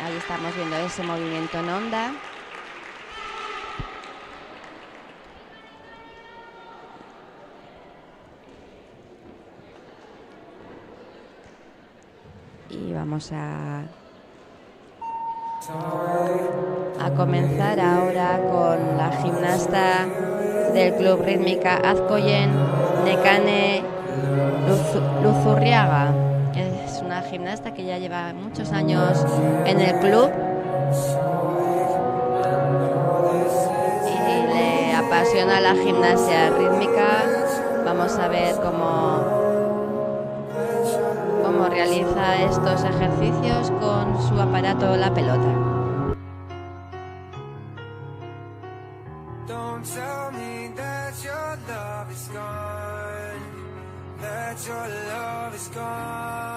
Ahí estamos viendo ese movimiento en onda. Y vamos a comenzar ahora con la gimnasta del Club Rítmica Azcoyen, Nekane Luzurriaga. Es una gimnasta que ya lleva muchos años en el club y le apasiona la gimnasia rítmica. Vamos a ver cómo realiza estos ejercicios con su aparato La Pelota. Don't tell me that your love is gone, that your love is gone.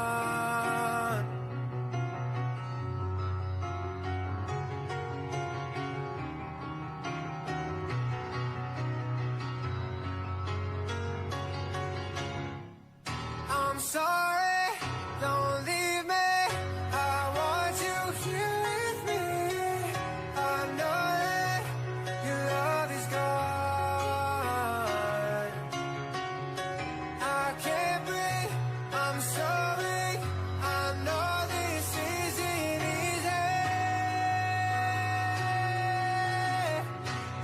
I'm sorry, don't leave me. I want you here with me. I know that your love is gone. I can't breathe, I'm sorry. I know this isn't easy.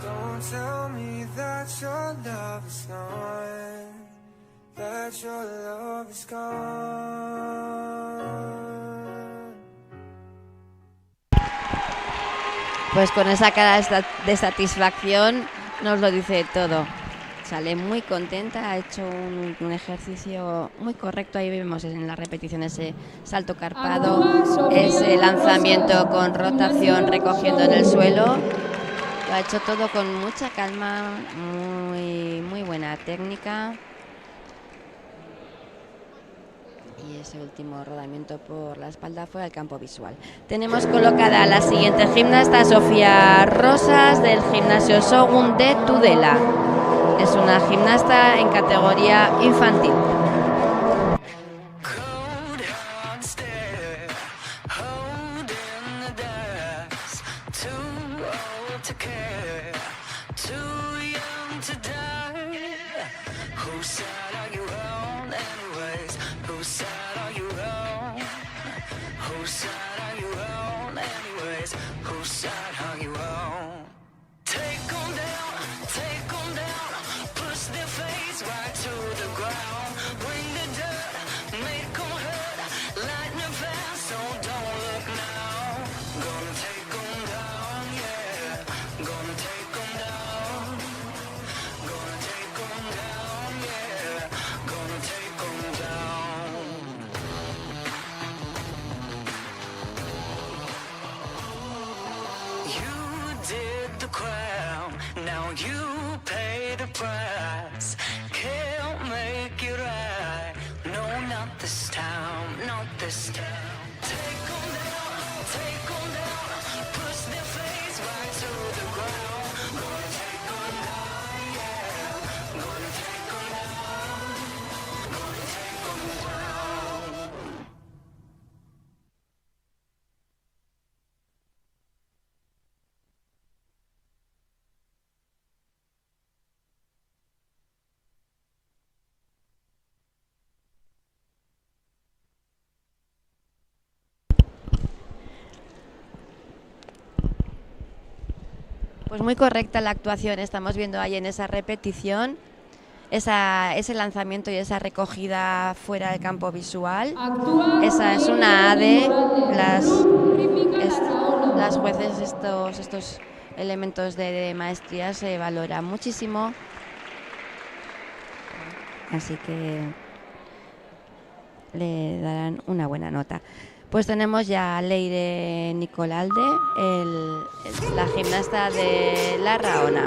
Don't tell me that your love is gone, that your love is gone. Pues con esa cara de satisfacción nos lo dice todo. Sale muy contenta, ha hecho un ejercicio muy correcto. Ahí vemos en la repetición ese salto carpado, ese lanzamiento con rotación recogiendo en el suelo. Lo ha hecho todo con mucha calma, muy buena técnica. Y ese último rodamiento por la espalda fue al campo visual. Tenemos colocada a la siguiente gimnasta, Sofía Rosas, del gimnasio Shogun de Tudela. Es una gimnasta en categoría infantil. Cold hard stare, holding the dice, too old to care, too young to die. Whose side are you on anyways? Whose side are you on? Whose side are you on anyways? Whose side are you on? Take 'em down, push their face right to the ground. Bring the dirt, make 'em hurt, lightning fast, so don't look now. Gonna take 'em down, yeah. Gonna take 'em down. Gonna take 'em down, yeah. Gonna take 'em down. You did the crown, now you pay the price. Can't make it right, no, not this time, not this time. Take 'em down, push their face right to the ground. Gonna take 'em down, yeah. Gonna take 'em down. Gonna take 'em down. Pues muy correcta la actuación. Estamos viendo ahí en esa repetición ese lanzamiento y esa recogida fuera del campo visual. Esa es una AD. Las jueces estos elementos de maestría se valoran muchísimo. Así que le darán una buena nota. Pues tenemos ya a Leire Nicolalde, la gimnasta de La Raona.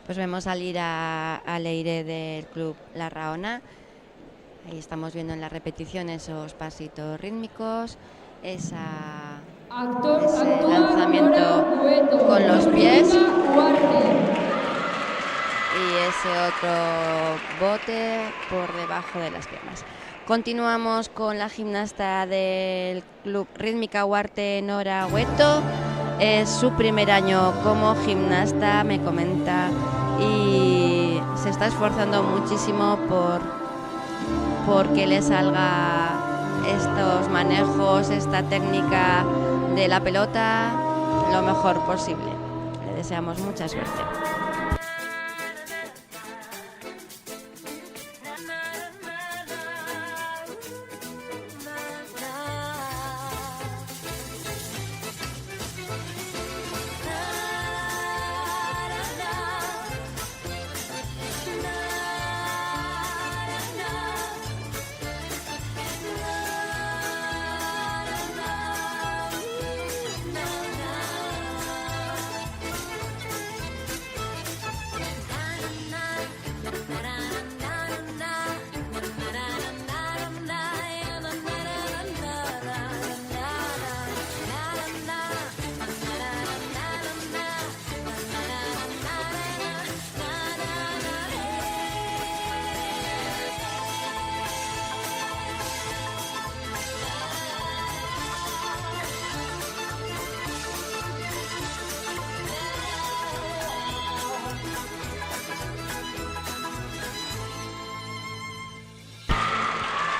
Pues vemos salir a Leire del club La Raona. Ahí estamos viendo en la repetición esos pasitos rítmicos, ese lanzamiento con los pies y ese otro bote por debajo de las piernas. Continuamos con la gimnasta del club Rítmica Huarte, Nora Hueto. Es su primer año como gimnasta, me comenta, y se está esforzando muchísimo por que le salga estos manejos, esta técnica de la pelota lo mejor posible. Le deseamos mucha suerte.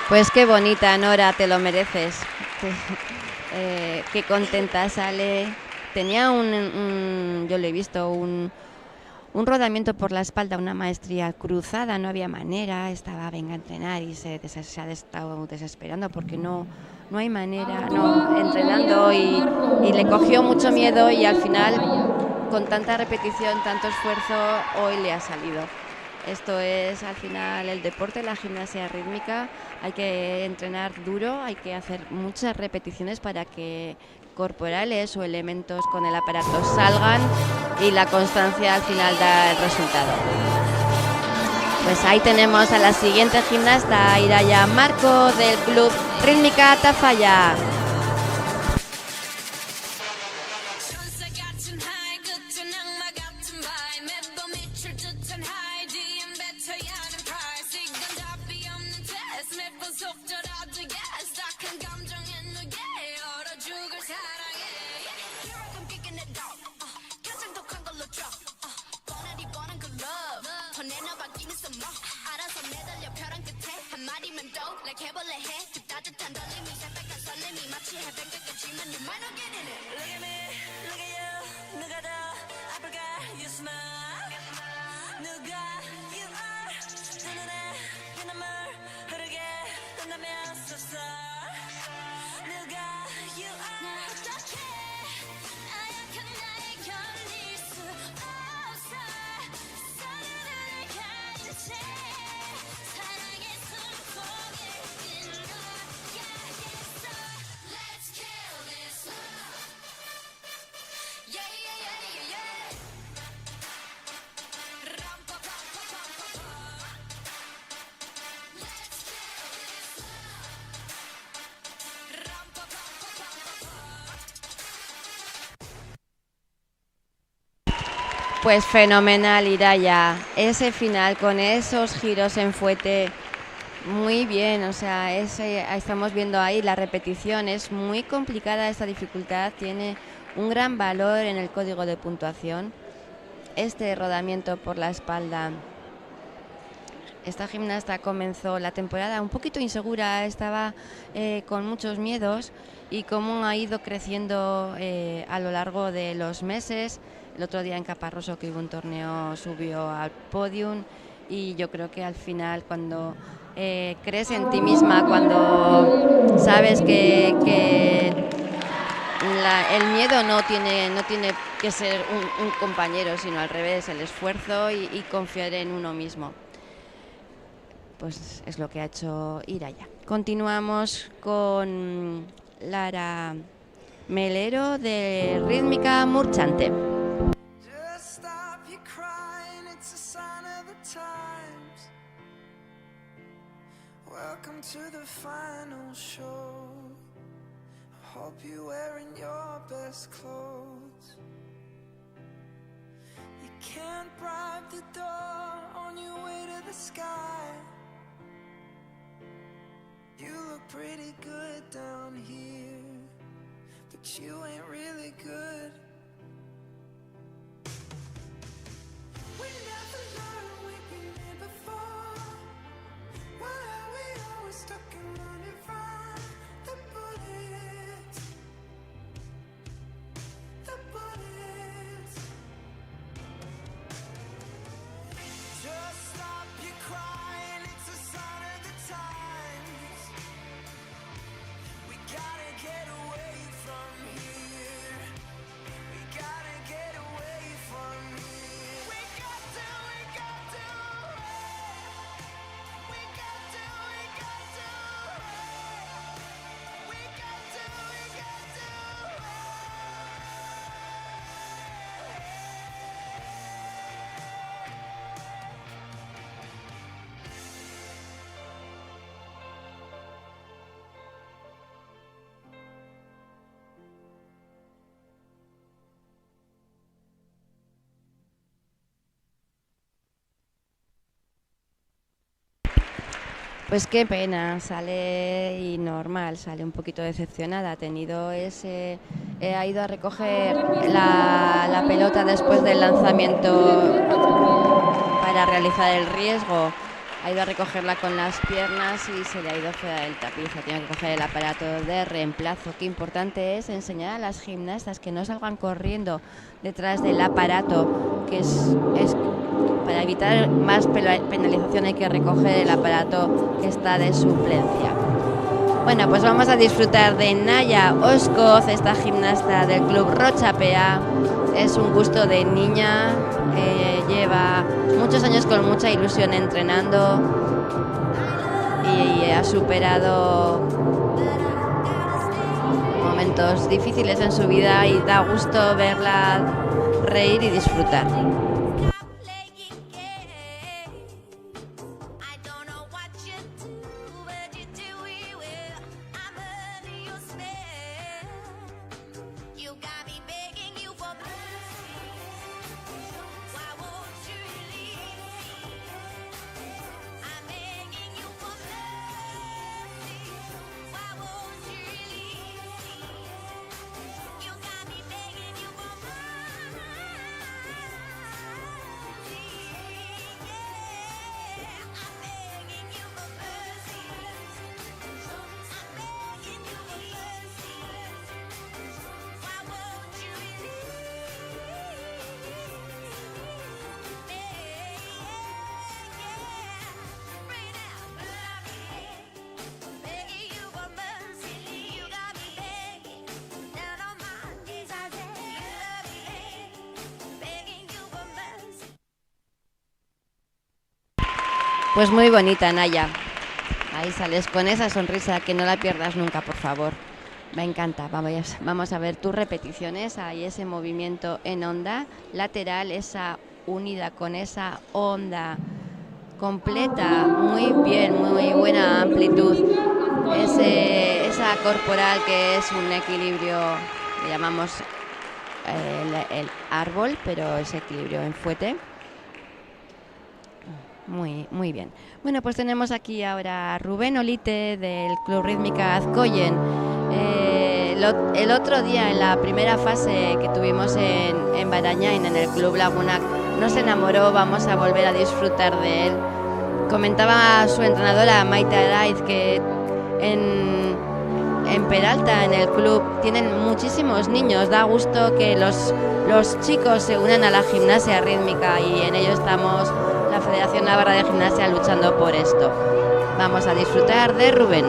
Pues qué bonita, Nora, te lo mereces. Qué contenta sale. Tenía yo le he visto un rodamiento por la espalda, una maestría cruzada, no había manera, estaba venga a entrenar y se ha estado desesperando porque no hay manera, entrenando y le cogió mucho miedo y al final, con tanta repetición, tanto esfuerzo, hoy le ha salido. Esto es al final el deporte, la gimnasia rítmica. Hay que entrenar duro, hay que hacer muchas repeticiones para que corporales o elementos con el aparato salgan y la constancia al final da el resultado. Pues ahí tenemos a la siguiente gimnasta, Iraya Marco del club Rítmica Tafalla. Pues fenomenal, Iraya. Ese final con esos giros en fuete, muy bien. O sea, estamos viendo ahí la repetición. Es muy complicada esta dificultad. Tiene un gran valor en el código de puntuación. Este rodamiento por la espalda. Esta gimnasta comenzó la temporada un poquito insegura, estaba con muchos miedos y cómo ha ido creciendo a lo largo de los meses. El otro día en Caparroso, que hubo un torneo, subió al podium y yo creo que al final cuando crees en ti misma, cuando sabes que el miedo no tiene que ser un compañero, sino al revés, el esfuerzo y confiar en uno mismo. Pues es lo que ha hecho Iraya. Continuamos con Lara Melero de Rítmica Murchante. Just stop your crying, it's a sign of the times. Welcome to the final show. I hope you're wearing your best clothes. You can't bribe the door on your way to the sky. You look pretty good down here, but you ain't really good. We never learned we've been here before. Why are we always stuck in running from the bullets? The bullets. Just stop your crying, it's a sign of the times. We gotta get away from here. We gotta get away from here. We got to. We got to. Pues qué pena, sale y normal, sale un poquito decepcionada. Ha ido a recoger la pelota después del lanzamiento para realizar el riesgo. Ha ido a recogerla con las piernas y se le ha ido fuera del tapiz. Ha tenido que coger el aparato de reemplazo. Qué importante es enseñar a las gimnastas que no salgan corriendo detrás del aparato, que es para evitar más penalización hay que recoger el aparato que está de suplencia. Bueno, pues vamos a disfrutar de Naya Oscoz, esta gimnasta del Club Rocha PA. Es un gusto de niña, lleva muchos años con mucha ilusión entrenando y ha superado momentos difíciles en su vida y da gusto verla reír y disfrutar. Pues muy bonita, Naya. Ahí sales con esa sonrisa, que no la pierdas nunca, por favor. Me encanta. Vamos a ver tus repeticiones. Ahí ese movimiento en onda lateral, esa unida con esa onda completa. Muy bien, muy buena amplitud. Esa corporal que es un equilibrio, le llamamos el árbol, pero es equilibrio en fuete. Muy bien. Bueno, pues tenemos aquí ahora a Rubén Olite del Club Rítmica Azcoyen. El otro día, en la primera fase que tuvimos en Barañain, en el Club Laguna, nos enamoró. Vamos a volver a disfrutar de él. Comentaba su entrenadora Maite Araiz que en Peralta, en el club, tienen muchísimos niños. Da gusto que los chicos se unan a la gimnasia rítmica y en ello estamos la Federación Navarra de Gimnasia luchando por esto. Vamos a disfrutar de Rubén.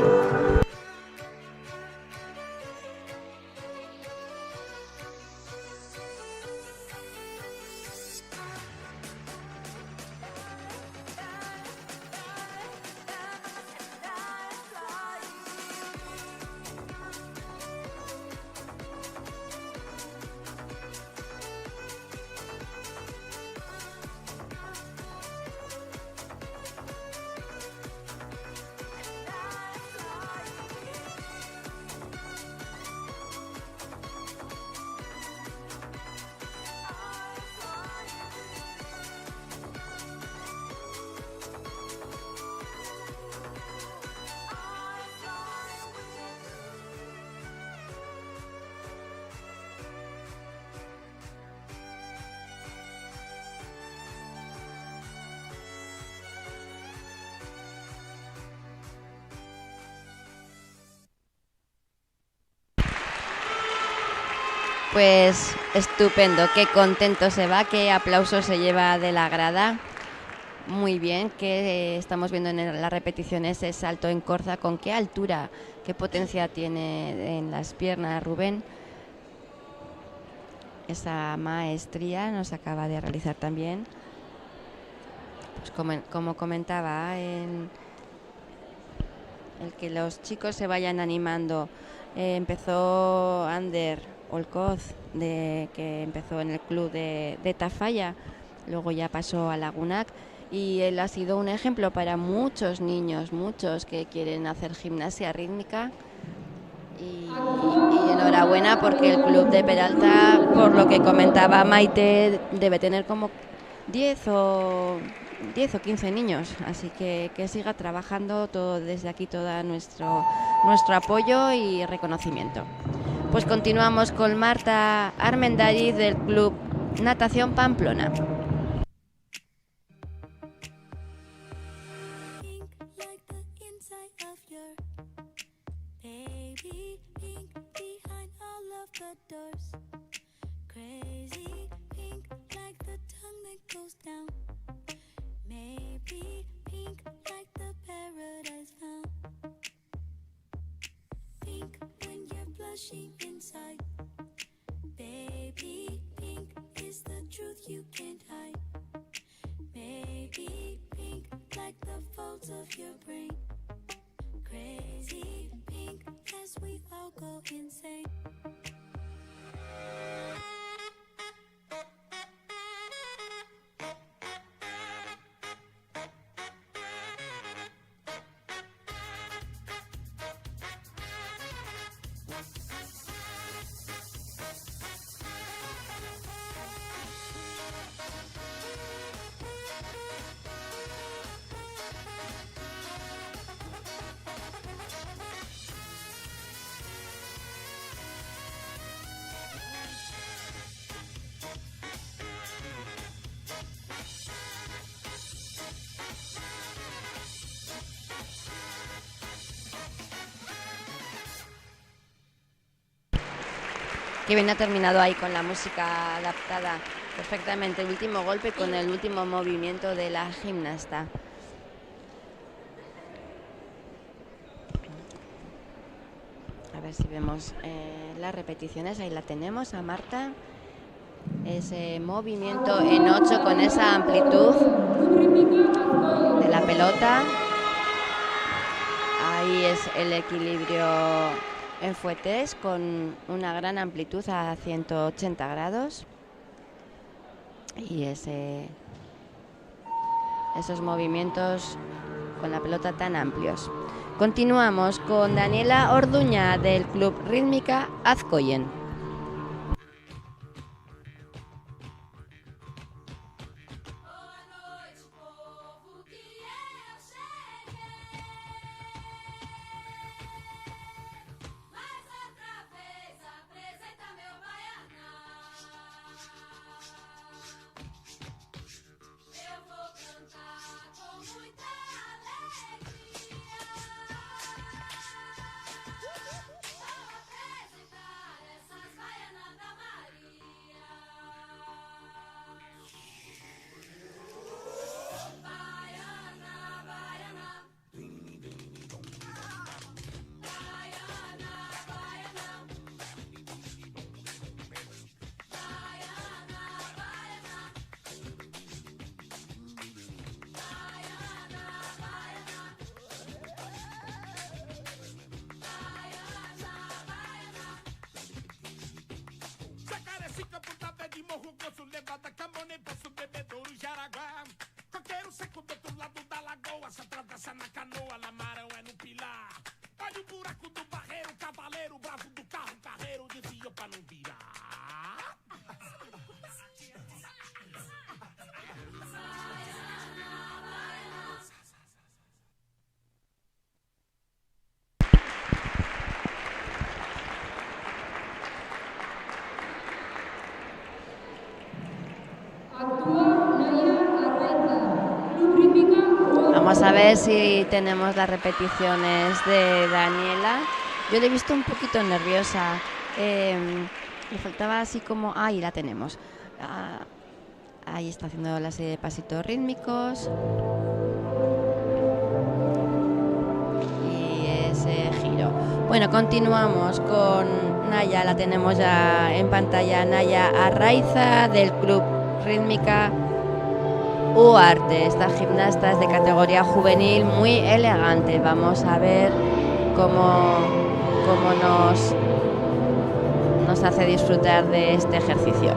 Pues estupendo, qué contento se va, qué aplauso se lleva de la grada. Muy bien, que estamos viendo en la repetición ese salto en corza, con qué altura, qué potencia tiene en las piernas Rubén. Esa maestría nos acaba de realizar también. Pues como comentaba, el que los chicos se vayan animando. Empezó Ander Olcoz, que empezó en el club de Tafalla, luego ya pasó a Lagunac, y él ha sido un ejemplo para muchos niños, muchos que quieren hacer gimnasia rítmica. Y enhorabuena, porque el club de Peralta, por lo que comentaba Maite, debe tener como 10 o 15 niños, así que siga trabajando, todo desde aquí, todo nuestro apoyo y reconocimiento. Pues continuamos con Marta Armendariz del Club Natación Pamplona. Maybe pink like the paradise found. Pink when you're blushing inside. Baby pink is the truth you can't hide. Maybe pink like the folds of your brain. Crazy pink as we all go insane. Que bien ha terminado ahí con la música adaptada perfectamente, el último golpe con el último movimiento de la gimnasta. A ver si vemos las repeticiones, ahí la tenemos a Marta. Ese movimiento en 8 con esa amplitud de la pelota. Ahí es el equilibrio en fuetes con una gran amplitud a 180 grados y esos movimientos con la pelota tan amplios. Continuamos con Daniela Orduña del Club Rítmica Azcoyen. Vamos a ver si tenemos las repeticiones de Daniela. Yo le he visto un poquito nerviosa. Le faltaba así como... Ahí la tenemos. Ahí está haciendo la serie de pasitos rítmicos. Y ese giro. Bueno, continuamos con Naya. La tenemos ya en pantalla. Naya Arraiza, del Club Rítmica UARTE. Esta gimnasta es de categoría juvenil, muy elegante. Vamos a ver cómo nos hace disfrutar de este ejercicio.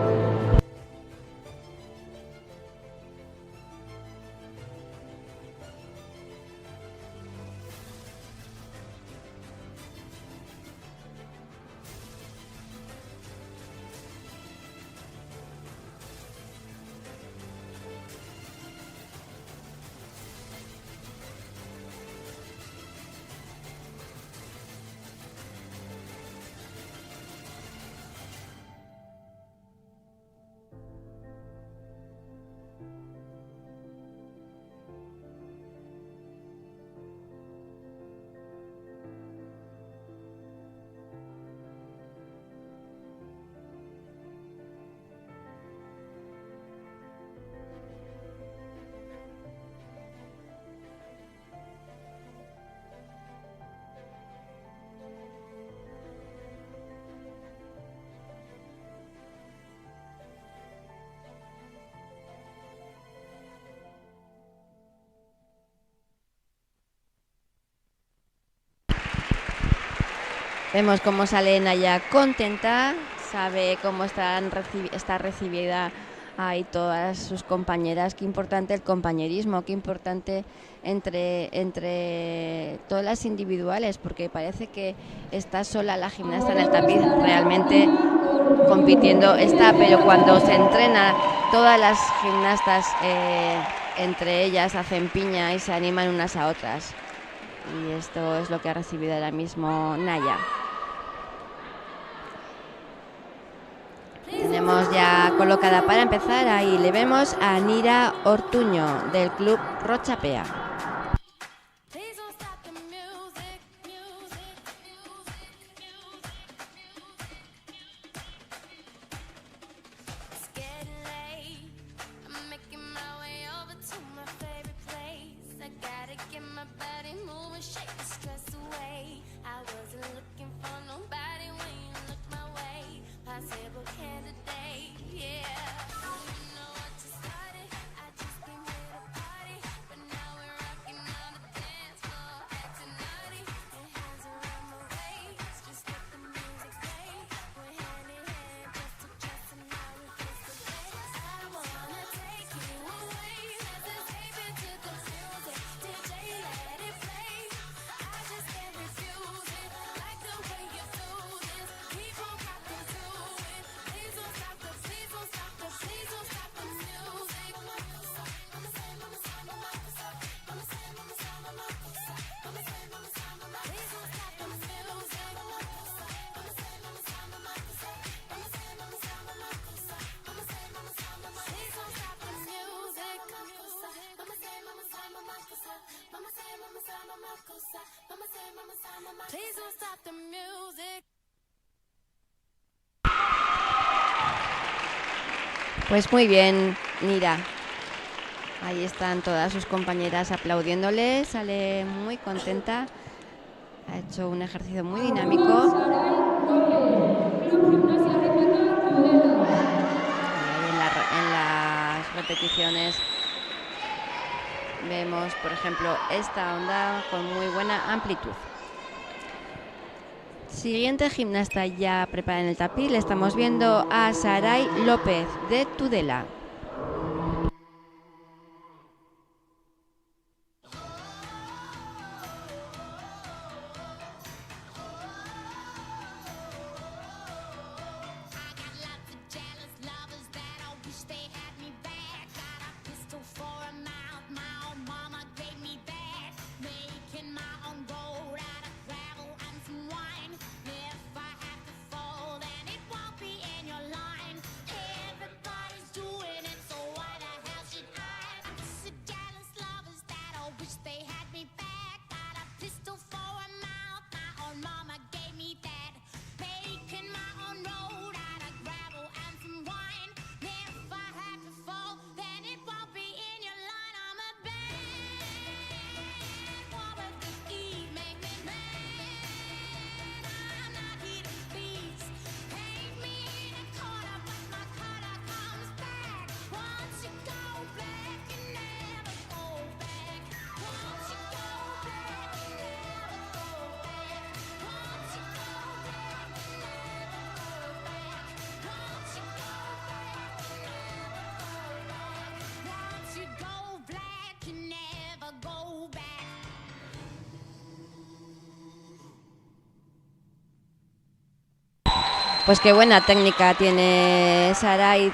Vemos cómo sale Naya contenta, sabe cómo está recibida ahí todas sus compañeras. Qué importante el compañerismo, qué importante entre todas las individuales, porque parece que está sola la gimnasta en el tapiz, realmente compitiendo está, pero cuando se entrena, todas las gimnastas entre ellas hacen piña y se animan unas a otras. Y esto es lo que ha recibido ahora mismo Naya. Tenemos ya colocada para empezar, ahí le vemos a Nira Ortuño, del Club Rochapea. Please don't stop the music, music, music, music. It's getting late. I'm making my way over to my favorite place. I gotta get my body moving, shake the stress away. I wasn't looking for nobody when you look my way. Possible candidate, yeah. You know what you started. I just came here to party, but now we're rocking on the dance floor, acting naughty. And hands around my waist, just let the music play. We're hand in hand, just to trust, and now we face to face. I wanna take you away, let's escape into the music. DJ, let it play. I just can't refuse it. Like the way you do this, keep on rocking to it. Please don't stop the, please don't stop the, please don't stop the music. Please don't stop the music. Pues muy bien, Nira. Ahí están todas sus compañeras aplaudiéndole, sale muy contenta. Ha hecho un ejercicio muy dinámico. En las repeticiones vemos, por ejemplo, esta onda con muy buena amplitud. Siguiente gimnasta ya preparada en el tapiz, le estamos viendo a Saray López, de Tudela. Do it. Pues qué buena técnica tiene Sarai.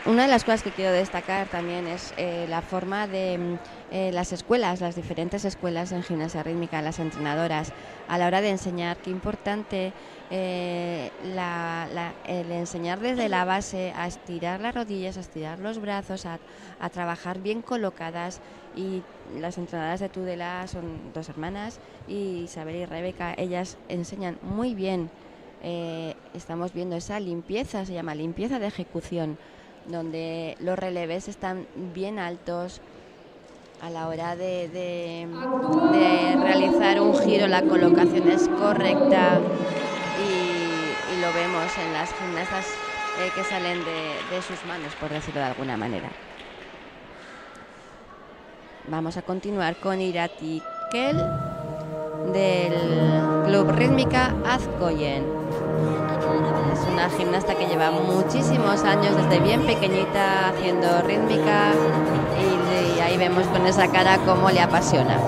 Una de las cosas que quiero destacar también es la forma de las escuelas, las diferentes escuelas en gimnasia rítmica, las entrenadoras, a la hora de enseñar. Qué importante el enseñar desde la base a estirar las rodillas, a estirar los brazos, a trabajar bien colocadas. Y las entrenadoras de Tudela son 2 hermanas, y Isabel y Rebeca, ellas enseñan muy bien. Estamos viendo esa limpieza, se llama limpieza de ejecución, donde los releves están bien altos a la hora de realizar un giro. La colocación es correcta y lo vemos en las gimnastas que salen de sus manos, por decirlo de alguna manera. Vamos a continuar con Irati Kel del Club Rítmica Azkoyen. Es una gimnasta que lleva muchísimos años, desde bien pequeñita, haciendo rítmica, y ahí vemos con esa cara cómo le apasiona.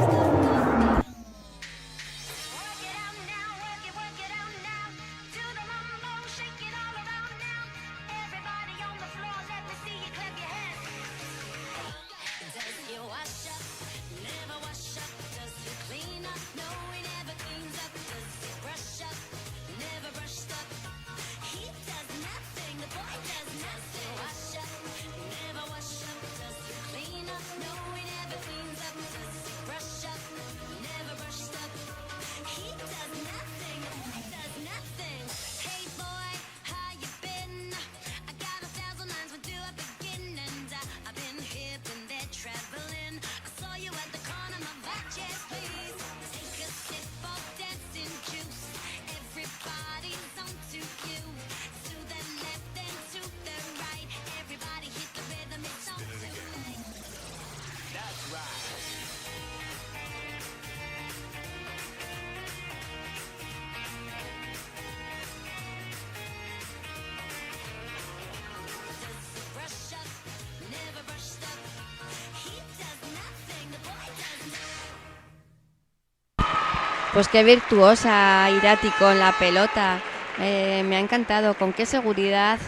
Pues qué virtuosa Irati con la pelota. Me ha encantado con qué seguridad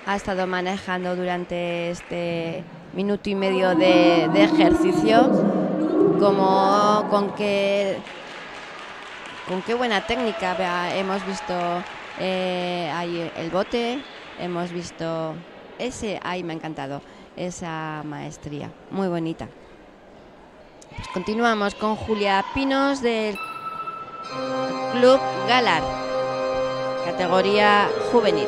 ha estado manejando durante este minuto y medio de ejercicio, como con qué buena técnica. Hemos visto ahí el bote, hemos visto ahí me ha encantado esa maestría, muy bonita. Pues continuamos con Julia Pinos del Club Galar, categoría juvenil.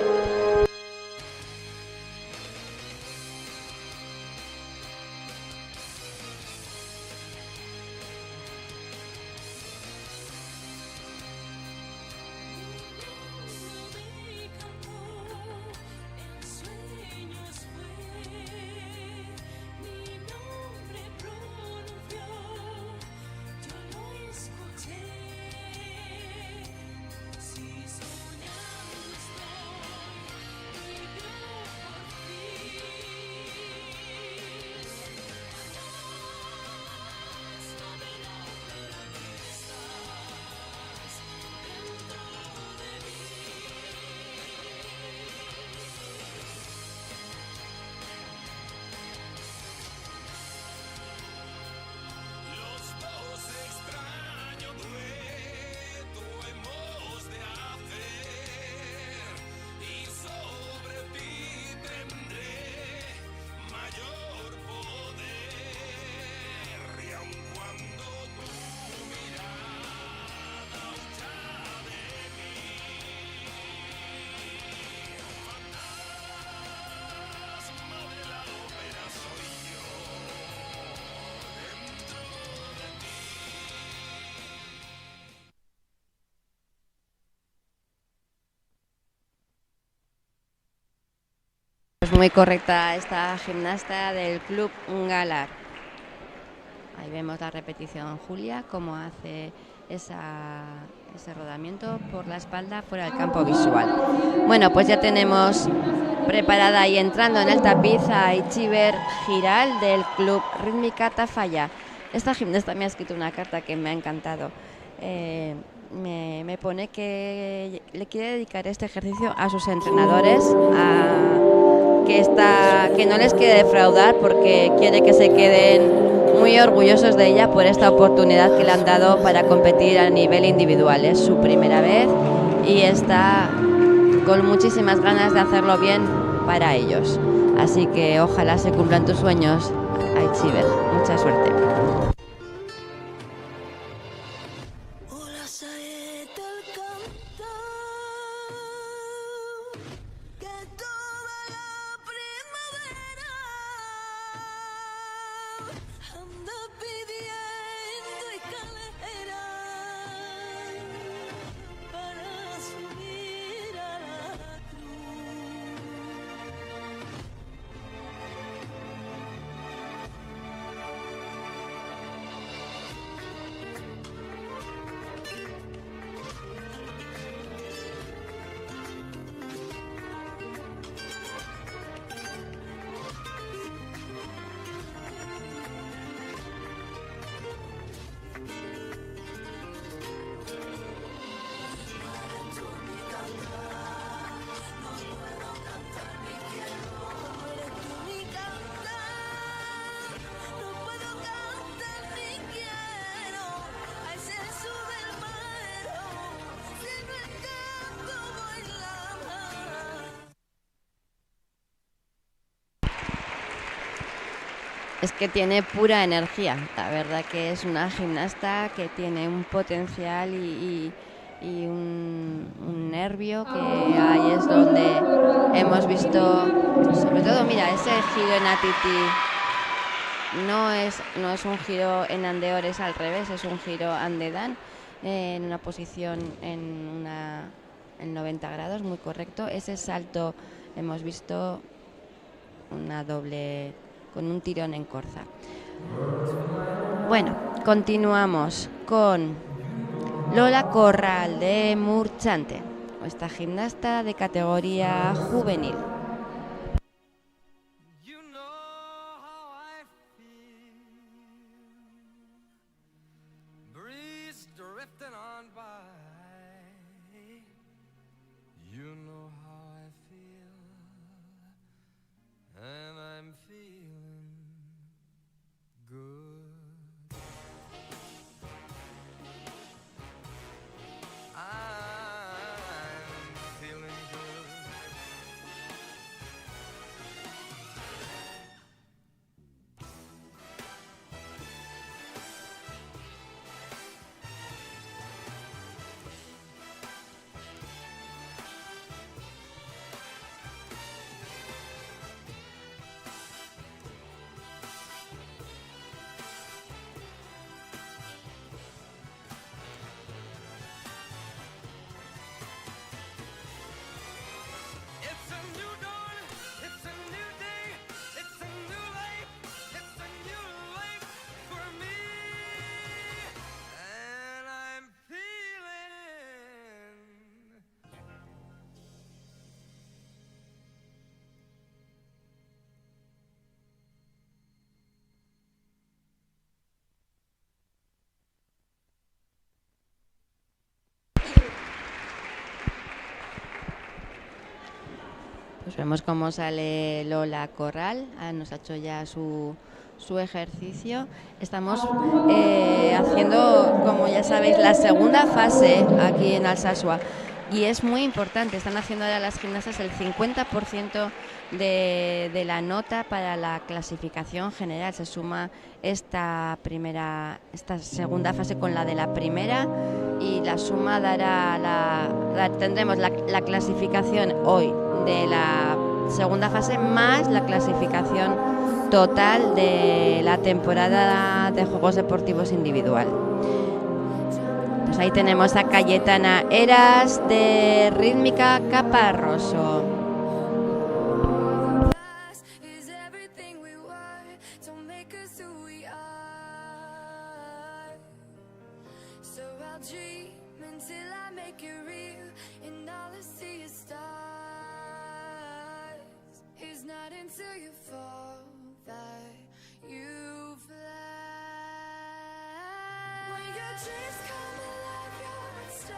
Pues muy correcta esta gimnasta del Club Galar. Ahí vemos la repetición, Julia, cómo hace ese rodamiento por la espalda fuera del campo visual. Bueno, pues ya tenemos preparada y entrando en el tapiz a Itziber Giral del Club Rítmica Tafalla. Esta gimnasta me ha escrito una carta que me ha encantado. me pone que le quiere dedicar este ejercicio a sus entrenadores, que no les quiere defraudar porque quiere que se queden muy orgullosos de ella por esta oportunidad que le han dado para competir a nivel individual. Es su primera vez y está con muchísimas ganas de hacerlo bien para ellos. Así que ojalá se cumplan tus sueños, Aitziber. Mucha suerte. Hola, saeta al cantar, que toda la primavera anda pidiendo escalera para subir a la cruz. Es que tiene pura energía. La verdad que es una gimnasta que tiene un potencial y un nervio que ahí es donde hemos visto, sobre todo, mira, ese giro en ATT no es un giro en andeor, es al revés, es un giro andedan en una posición en 90 grados, muy correcto. Ese salto hemos visto una doble con un tirón en corza. Bueno, continuamos con Lola Corral de Murchante, esta gimnasta de categoría juvenil. You know how I feel. Breeze drifting on by. You know how I feel. And I'm feeling good. I'm feeling good. It's a new dawn, it's a new day, it's a new life, it's a new life for me. And I'm feeling Pues vemos cómo sale Lola Corral. Nos ha hecho ya su ejercicio. Estamos haciendo, como ya sabéis, la segunda fase aquí en Alsasua. Y es muy importante. Están haciendo ahora las gimnastas el 50% de la nota para la clasificación general. Se suma esta segunda fase con la de la primera. Y la suma dará tendremos la clasificación hoy de la segunda fase más la clasificación total de la temporada de Juegos Deportivos individual. Pues ahí tenemos a Cayetana Eras de Rítmica Caparroso. Is everything we were, don't make us who we are. So I'll dream until I make it real, and all I see is stars. It's not until you fall that you fly. When your dreams come alive, you're unstoppable.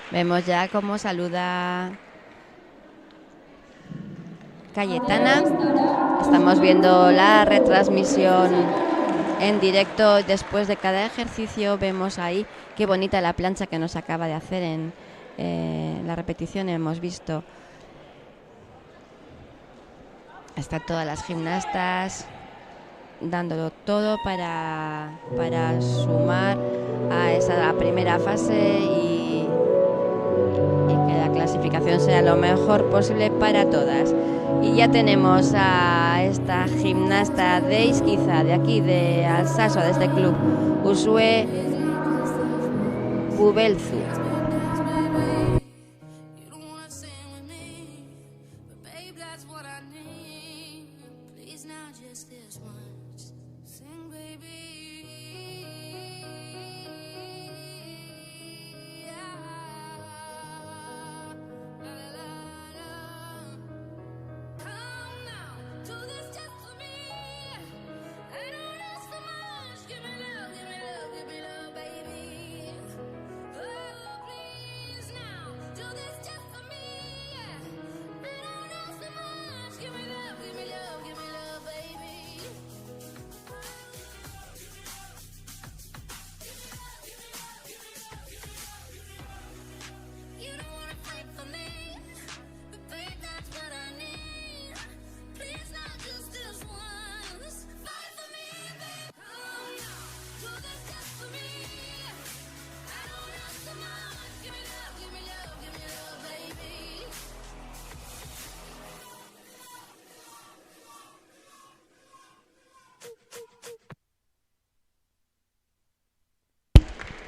Vemos ya cómo saluda Cayetana. Estamos viendo la retransmisión en directo. Después de cada ejercicio vemos ahí qué bonita la plancha que nos acaba de hacer en la repetición. Hemos visto, están todas las gimnastas dándolo todo para sumar a esa primera fase y que la clasificación sea lo mejor posible para todas. Y ya tenemos a esta gimnasta de Izquiza, de aquí, de Alsaso, de este club, Usue Bubelzu.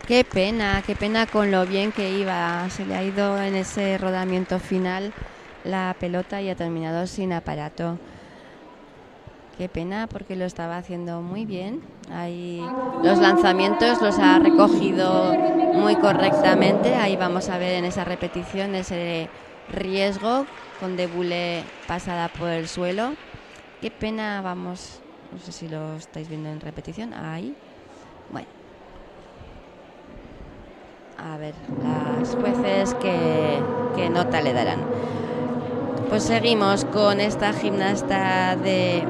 Qué pena con lo bien que iba. Se le ha ido en ese rodamiento final la pelota y ha terminado sin aparato. Qué pena, porque lo estaba haciendo muy bien. Ahí los lanzamientos los ha recogido muy correctamente. Ahí vamos a ver en esa repetición ese riesgo con Debule pasada por el suelo. Qué pena, vamos, no sé si lo estáis viendo en repetición. Ahí, bueno. A ver, las jueces qué nota le darán. Pues seguimos con esta gimnasta de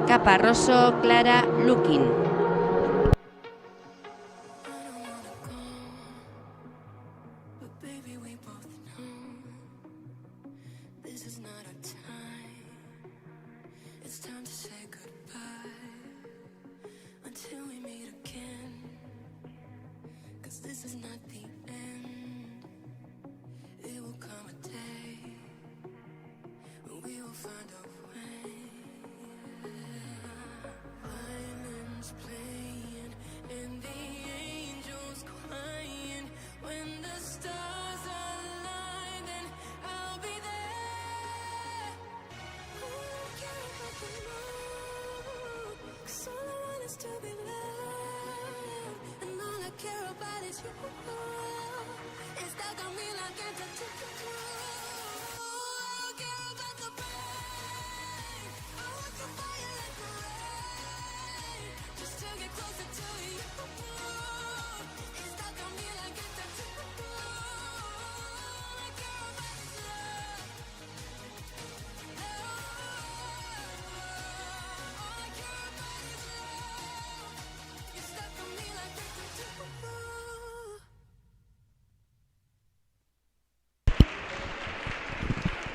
Caparroso, Clara Lukin.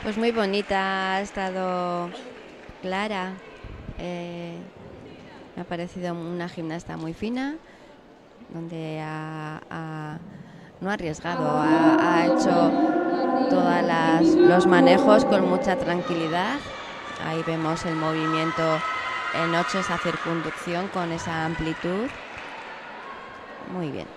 Pues muy bonita ha estado Clara. Me ha parecido una gimnasta muy fina, donde no ha arriesgado, ha hecho todos los manejos con mucha tranquilidad. Ahí vemos el movimiento en 8, esa circunducción con esa amplitud. Muy bien.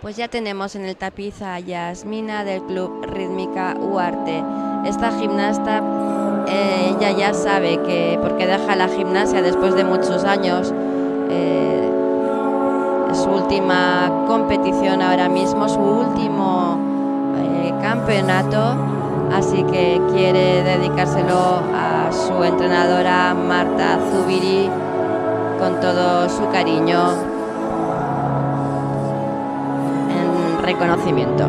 Pues ya tenemos en el tapiz a Yasmina del Club Rítmica Uarte. Esta gimnasta ella ya sabe que porque deja la gimnasia después de muchos años, su última competición ahora mismo, su último campeonato, así que quiere dedicárselo a su entrenadora Marta Zubiri con todo su cariño en reconocimiento.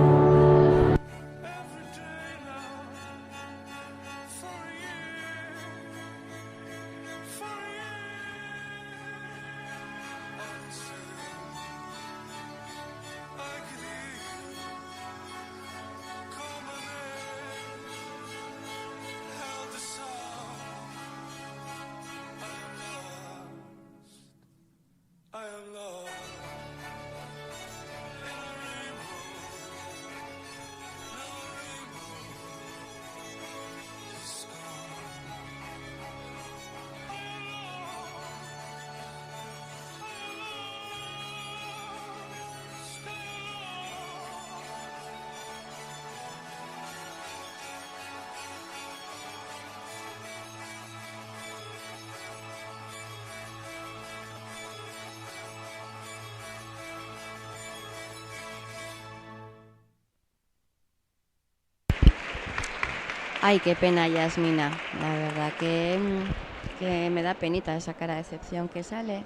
Ay, qué pena, Yasmina. La verdad que me da penita esa cara de decepción que sale.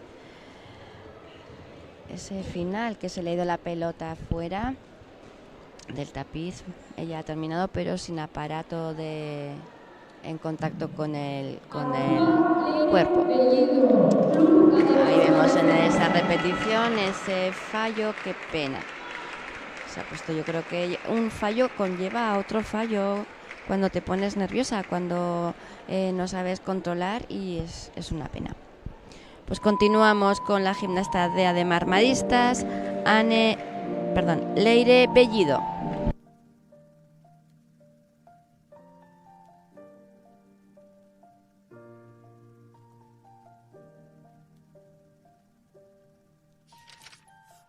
Ese final, que se le ha ido la pelota afuera del tapiz. Ella ha terminado, pero sin aparato en contacto con el cuerpo. Ahí vemos en esa repetición ese fallo, qué pena. Se ha puesto, yo creo que un fallo conlleva a otro fallo cuando te pones nerviosa, cuando no sabes controlar, y es una pena. Pues continuamos con la gimnasta de Ademar Maristas, Leire Bellido.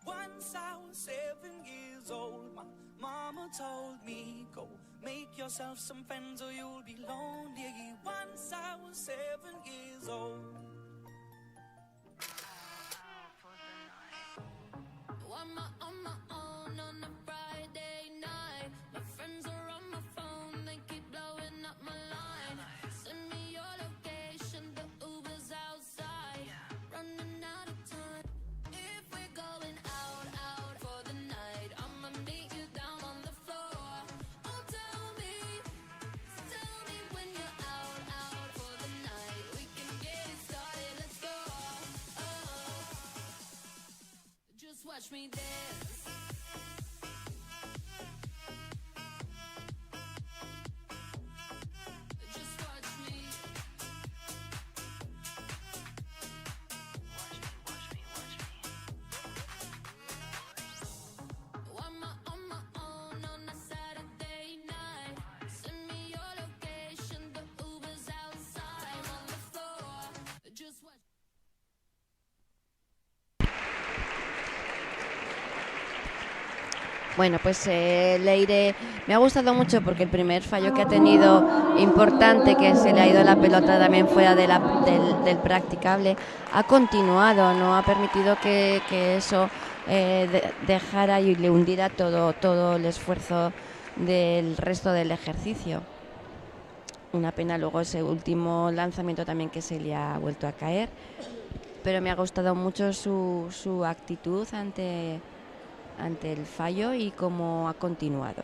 Once I was 7 years old, my mama told me, go make yourself some friends or you'll be lonely. Once I was 7 years old. On my own on a Friday night. My friends are on my phone, they keep blowing up my line. Send me your location, the Uber's outside. Running out of time. If we're going out for the night, I'ma meet you down on the floor. Oh, tell me when you're out for the night. We can get it started, let's go. Oh, just watch me dance. Just watch me. On my own on a Saturday night. Send me your location, the Uber's outside on the floor. Just watch. Bueno, pues Leire me ha gustado mucho porque el primer fallo que ha tenido importante, que se le ha ido la pelota también fuera del practicable, ha continuado, no ha permitido que eso dejara y le hundiera todo el esfuerzo del resto del ejercicio. Una pena luego ese último lanzamiento también, que se le ha vuelto a caer, pero me ha gustado mucho su actitud ante el fallo y cómo ha continuado.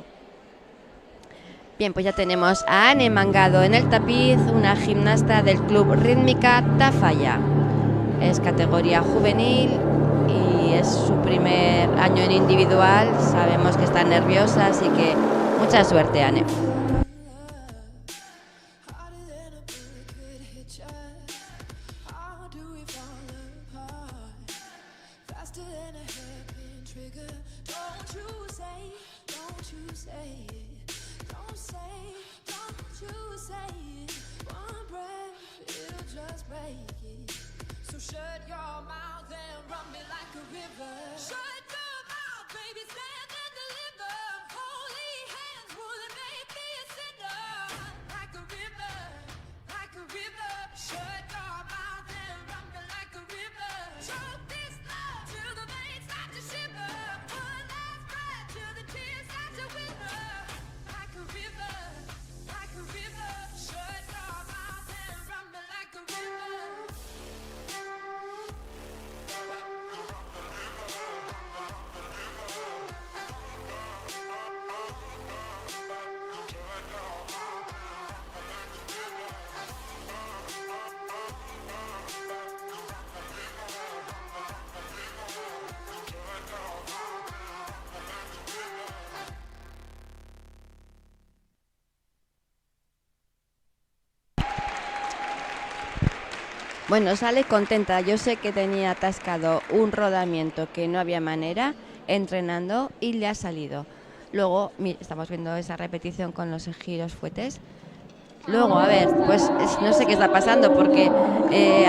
Bien, pues ya tenemos a Anne Mangado en el tapiz, una gimnasta del Club Rítmica Tafalla. Es categoría juvenil y es su primer año en individual. Sabemos que está nerviosa, así que mucha suerte, Anne. Shut your mouth and run me like a river. Shut your mouth, baby, say Bueno, sale contenta. Yo sé que tenía atascado un rodamiento que no había manera entrenando y le ha salido. Luego, estamos viendo esa repetición con los giros fuetes. Luego, a ver, pues no sé qué está pasando porque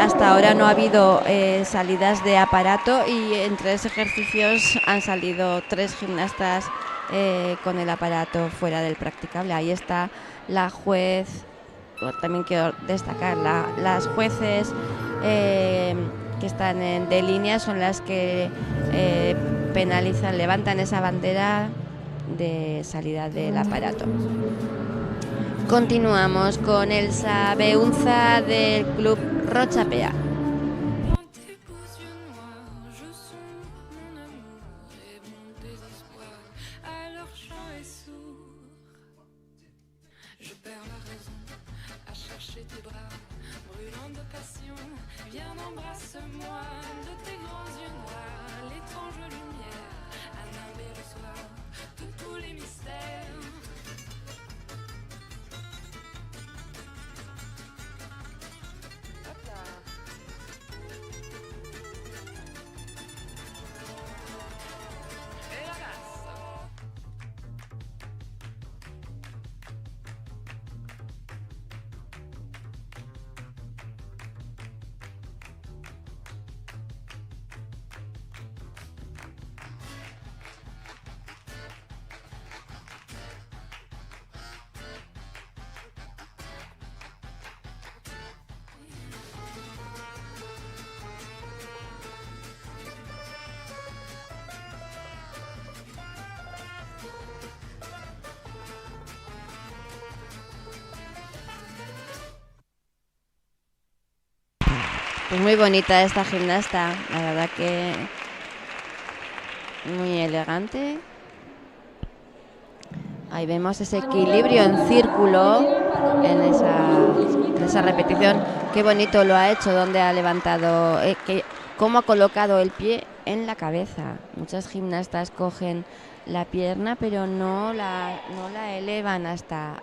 hasta ahora no ha habido salidas de aparato y en 3 ejercicios han salido 3 gimnastas con el aparato fuera del practicable. Ahí está la juez. También quiero destacar, las jueces que están de línea son las que penalizan, levantan esa bandera de salida del aparato. Continuamos con Elsa Beunza del Club Rochapea. Dans tes beaux yeux noirs, je sonde mon amour et mon désespoir. À leur chant est sourd. Je perds la raison à chercher tes bras, brûlant de passion. Viens, embrasse-moi de tes grands yeux noirs, l'étrange lumière à nimber le soir de tous les mystères. Pues muy bonita esta gimnasta, la verdad que muy elegante. Ahí vemos ese equilibrio en círculo en esa repetición. Qué bonito lo ha hecho, donde ha levantado, cómo ha colocado el pie en la cabeza. Muchas gimnastas cogen la pierna, pero no la elevan hasta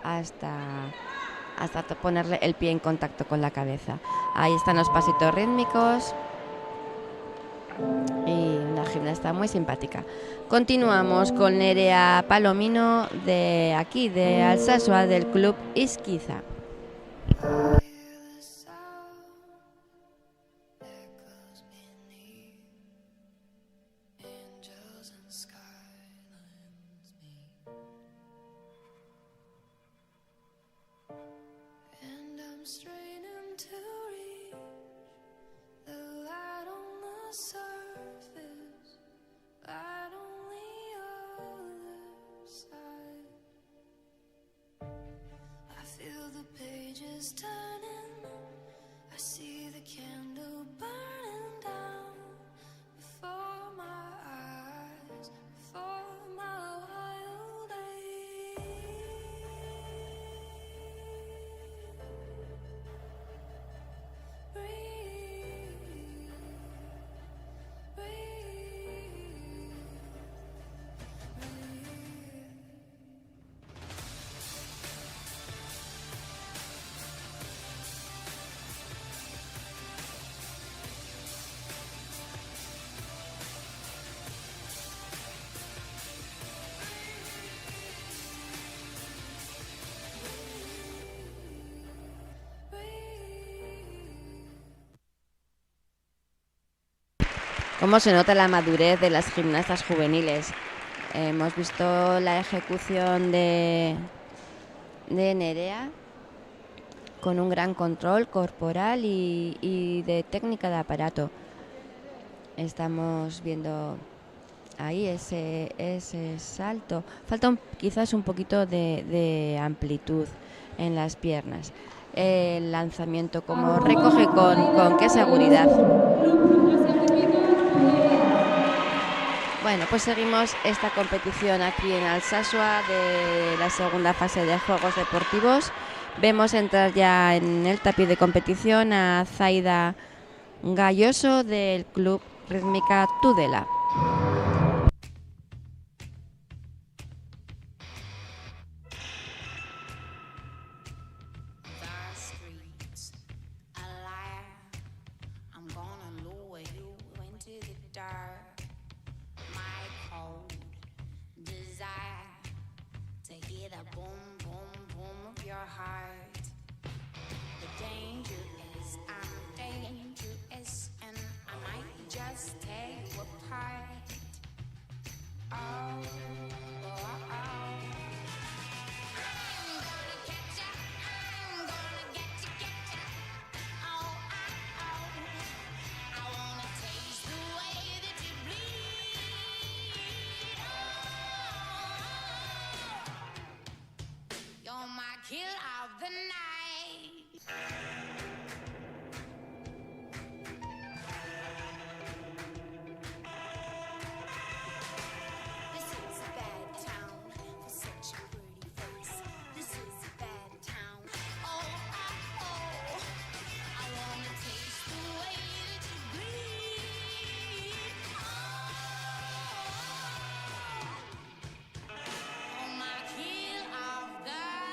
ponerle el pie en contacto con la cabeza. Ahí están los pasitos rítmicos y una gimnasta muy simpática. Continuamos con Nerea Palomino de aquí, de Alsasua, del Club Isquiza. Straining to reach the light on the surface, light on the other side. I feel the pages turning, I see the candle burning down before my eyes, before my wild eyes. Cómo se nota la madurez de las gimnastas juveniles. Hemos visto la ejecución de Nerea con un gran control corporal y de técnica de aparato. Estamos viendo ahí ese salto. Falta quizás un poquito de amplitud en las piernas. El lanzamiento, como recoge con qué seguridad. Bueno, pues seguimos esta competición aquí en Alsasua de la segunda fase de Juegos Deportivos. Vemos entrar ya en el tapiz de competición a Zaida Galloso del Club Rítmica Tudela. hear the boom, boom, boom of your heart. The danger is I'm dangerous and I might just tear you apart. Oh, oh, oh. I'm gonna catch ya, I'm gonna get ya. Oh, oh, oh. I wanna taste the way that you bleed. Oh, you're my kill of the night. This is a bad town for such a pretty face. This is a bad town. Oh, oh, oh. I wanna taste the way that you bleed. Oh, my kill of the night.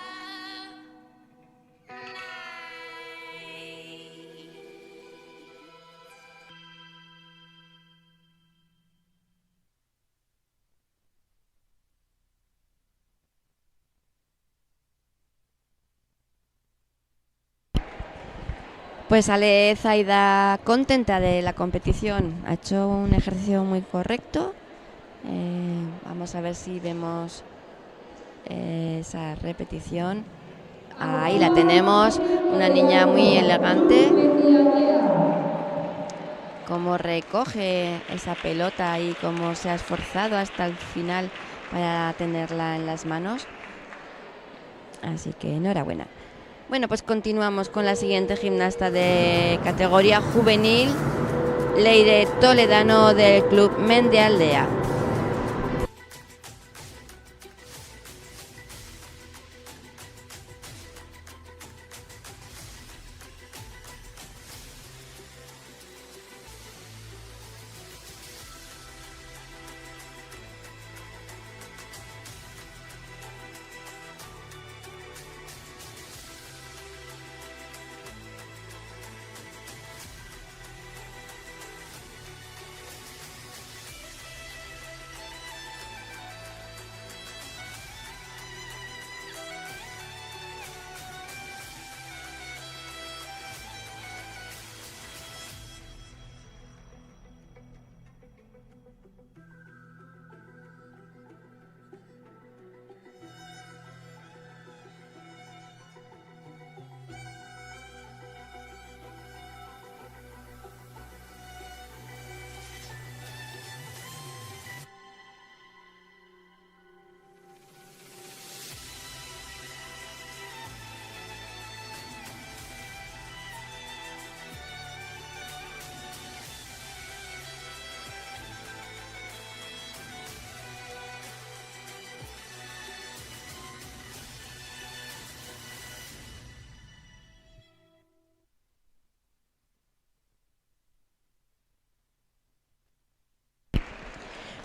Pues sale Zaida contenta de la competición. Ha hecho un ejercicio muy correcto. Vamos a ver si vemos esa repetición. Ahí la tenemos, una niña muy elegante. Cómo recoge esa pelota y cómo se ha esforzado hasta el final para tenerla en las manos. Así que enhorabuena. Bueno, pues continuamos con la siguiente gimnasta de categoría juvenil, Leire Toledano del Club Mende Aldea.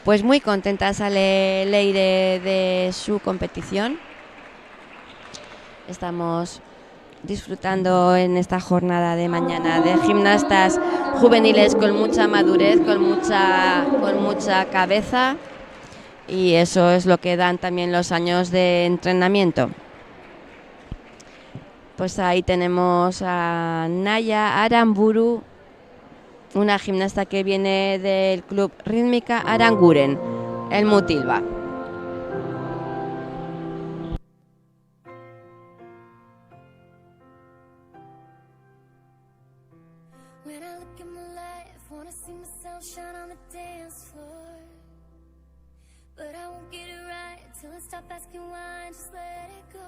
Pues muy contenta sale Leire de su competición. Estamos disfrutando en esta jornada de mañana de gimnastas juveniles con mucha madurez, con mucha cabeza, y eso es lo que dan también los años de entrenamiento. Pues ahí tenemos a Naya Aramburu, una gimnasta que viene del club Rítmica Aranguren, el Mutilva. When I look at my life, wanna see myself shine on the dance floor. But I won't get it right till I stop asking why and just let it go.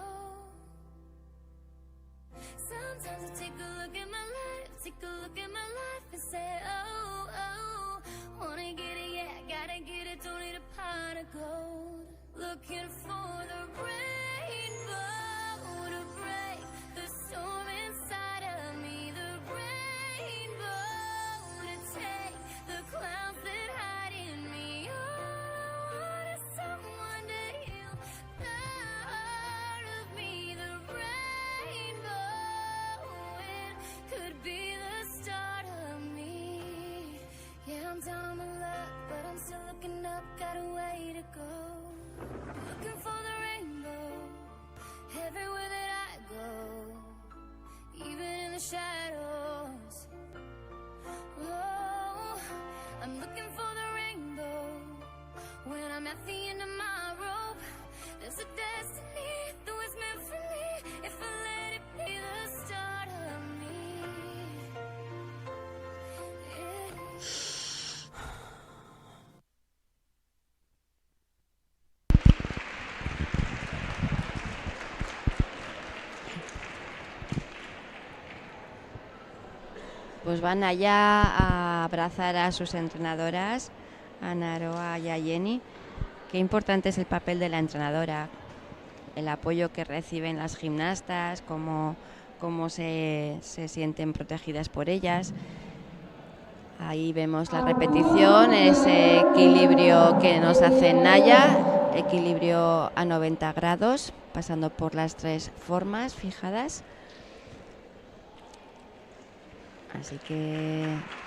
Sometimes I take a look at my life and say, oh, oh, wanna get it, yeah, gotta get it, don't need a pot of gold. Looking for the rainbow to break the storm inside of me, the rainbow to take the clouds that hide in me. All I want is someone to heal the heart of me, the rainbow. It could be the start of me. Yeah, I'm down on my luck, but I'm still looking up, got a way to go. Looking for the rainbow. pues van allá a abrazar a sus entrenadoras, a Naroa y a Jenny. Qué importante es el papel de la entrenadora, el apoyo que reciben las gimnastas, cómo se sienten protegidas por ellas. Ahí vemos la repetición, ese equilibrio que nos hace Naya, equilibrio a 90 grados, pasando por las 3 formas fijadas. Así que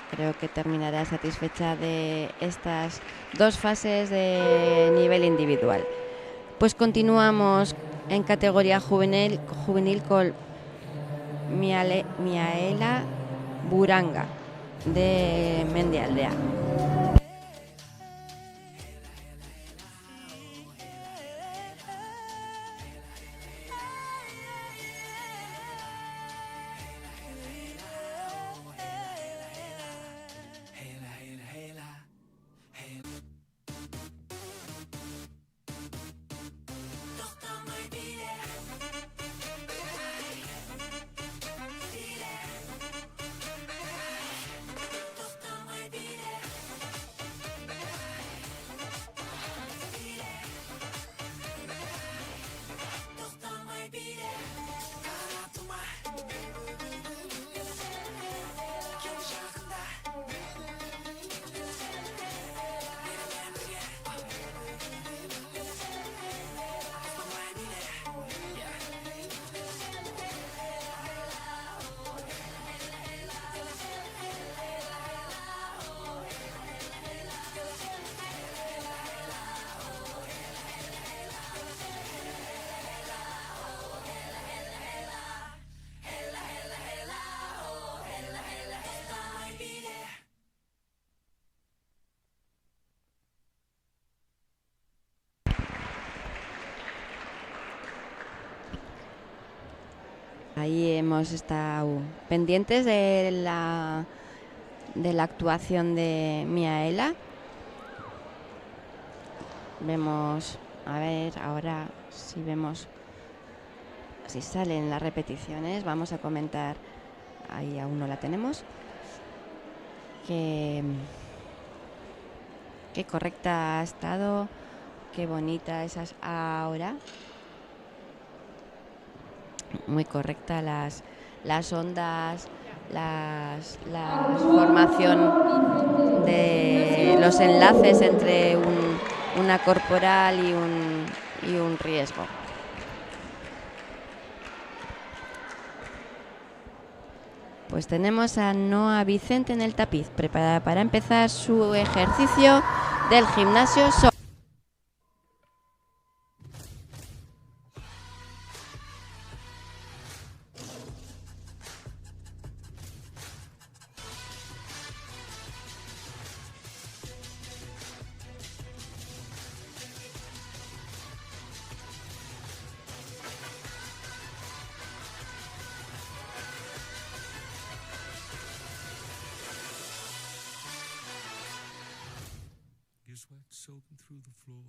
creo que terminará satisfecha de estas 2 fases de nivel individual. Pues continuamos en categoría juvenil con Miaela Buranga de Mendialdea. Ahí hemos estado pendientes de la actuación de Miaela. Vemos, a ver, ahora si salen las repeticiones, vamos a comentar, ahí aún no la tenemos, qué correcta ha estado, qué bonita esas ahora. Muy correcta las ondas, la formación de los enlaces entre una corporal y un riesgo. Pues tenemos a Noa Vicente en el tapiz, preparada para empezar su ejercicio del gimnasio. Your sweat soaking through the floor.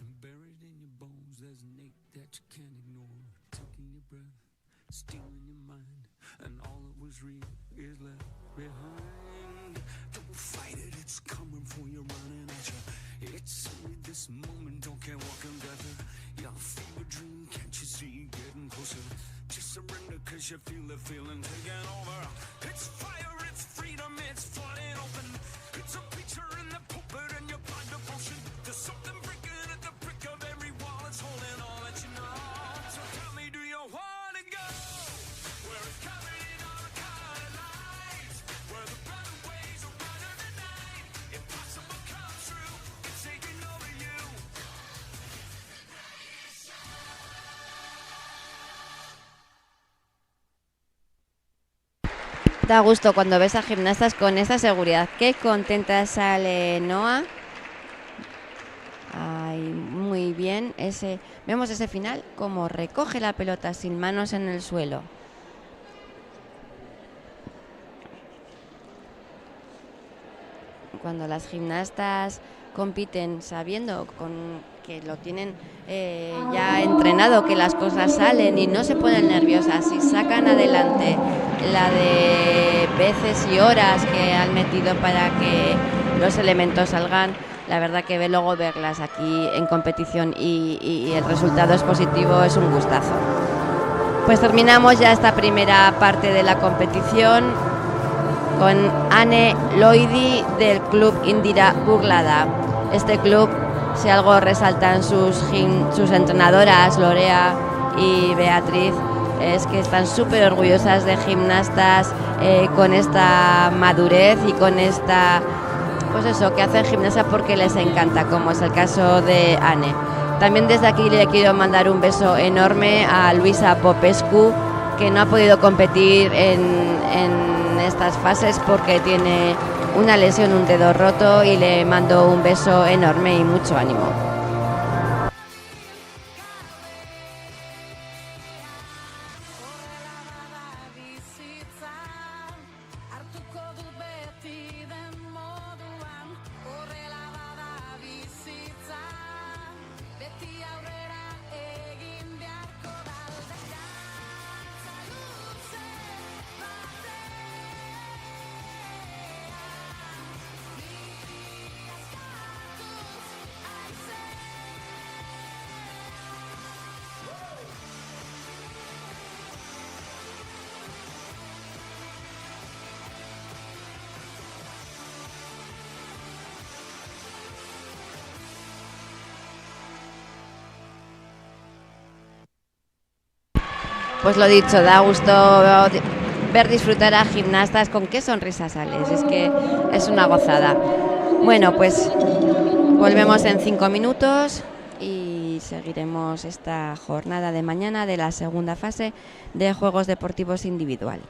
And buried in your bones, there's an ache that you can't ignore. Taking your breath, stealing your mind, and all that was real is left behind. Don't fight it, it's coming for you, running at you. It's only this moment, don't care what can gather. Your fever dream, can't you see, getting closer? Just surrender, cause you feel the feeling taking over. It's fire, it's freedom, it's flooding open. It's a picture in the pulpit and your blind devotion. There's something breaking at the brick of every wall. It's holding all that you know. So tell me, do you want to go? Where it's covered in all the colored lights, where the blood waves are brighter than night. Impossible comes true, it's taking over you. Da gusto cuando ves a gimnastas con esta seguridad. Qué contenta sale Noa. Ay, muy bien. Vemos ese final, como recoge la pelota sin manos en el suelo. Cuando las gimnastas compiten sabiendo que lo tienen ya entrenado, que las cosas salen y no se ponen nerviosas y sacan adelante la de veces y horas que han metido para que los elementos salgan, la verdad que luego verlas aquí en competición y el resultado es positivo, es un gustazo. Pues terminamos ya esta primera parte de la competición con Anne Loidi del Club Indira Burlada. Este club, si algo resaltan sus entrenadoras, Lorea y Beatriz, es que están súper orgullosas de gimnastas con esta madurez y con esta, pues eso, que hacen gimnasia porque les encanta, como es el caso de Anne. También desde aquí le quiero mandar un beso enorme a Luisa Popescu, que no ha podido competir en estas fases porque tiene una lesión, un dedo roto, y le mando un beso enorme y mucho ánimo. Pues lo dicho, da gusto ver disfrutar a gimnastas con qué sonrisa sales, es que es una gozada. Bueno, pues volvemos en 5 minutos y seguiremos esta jornada de mañana de la segunda fase de Juegos Deportivos Individual.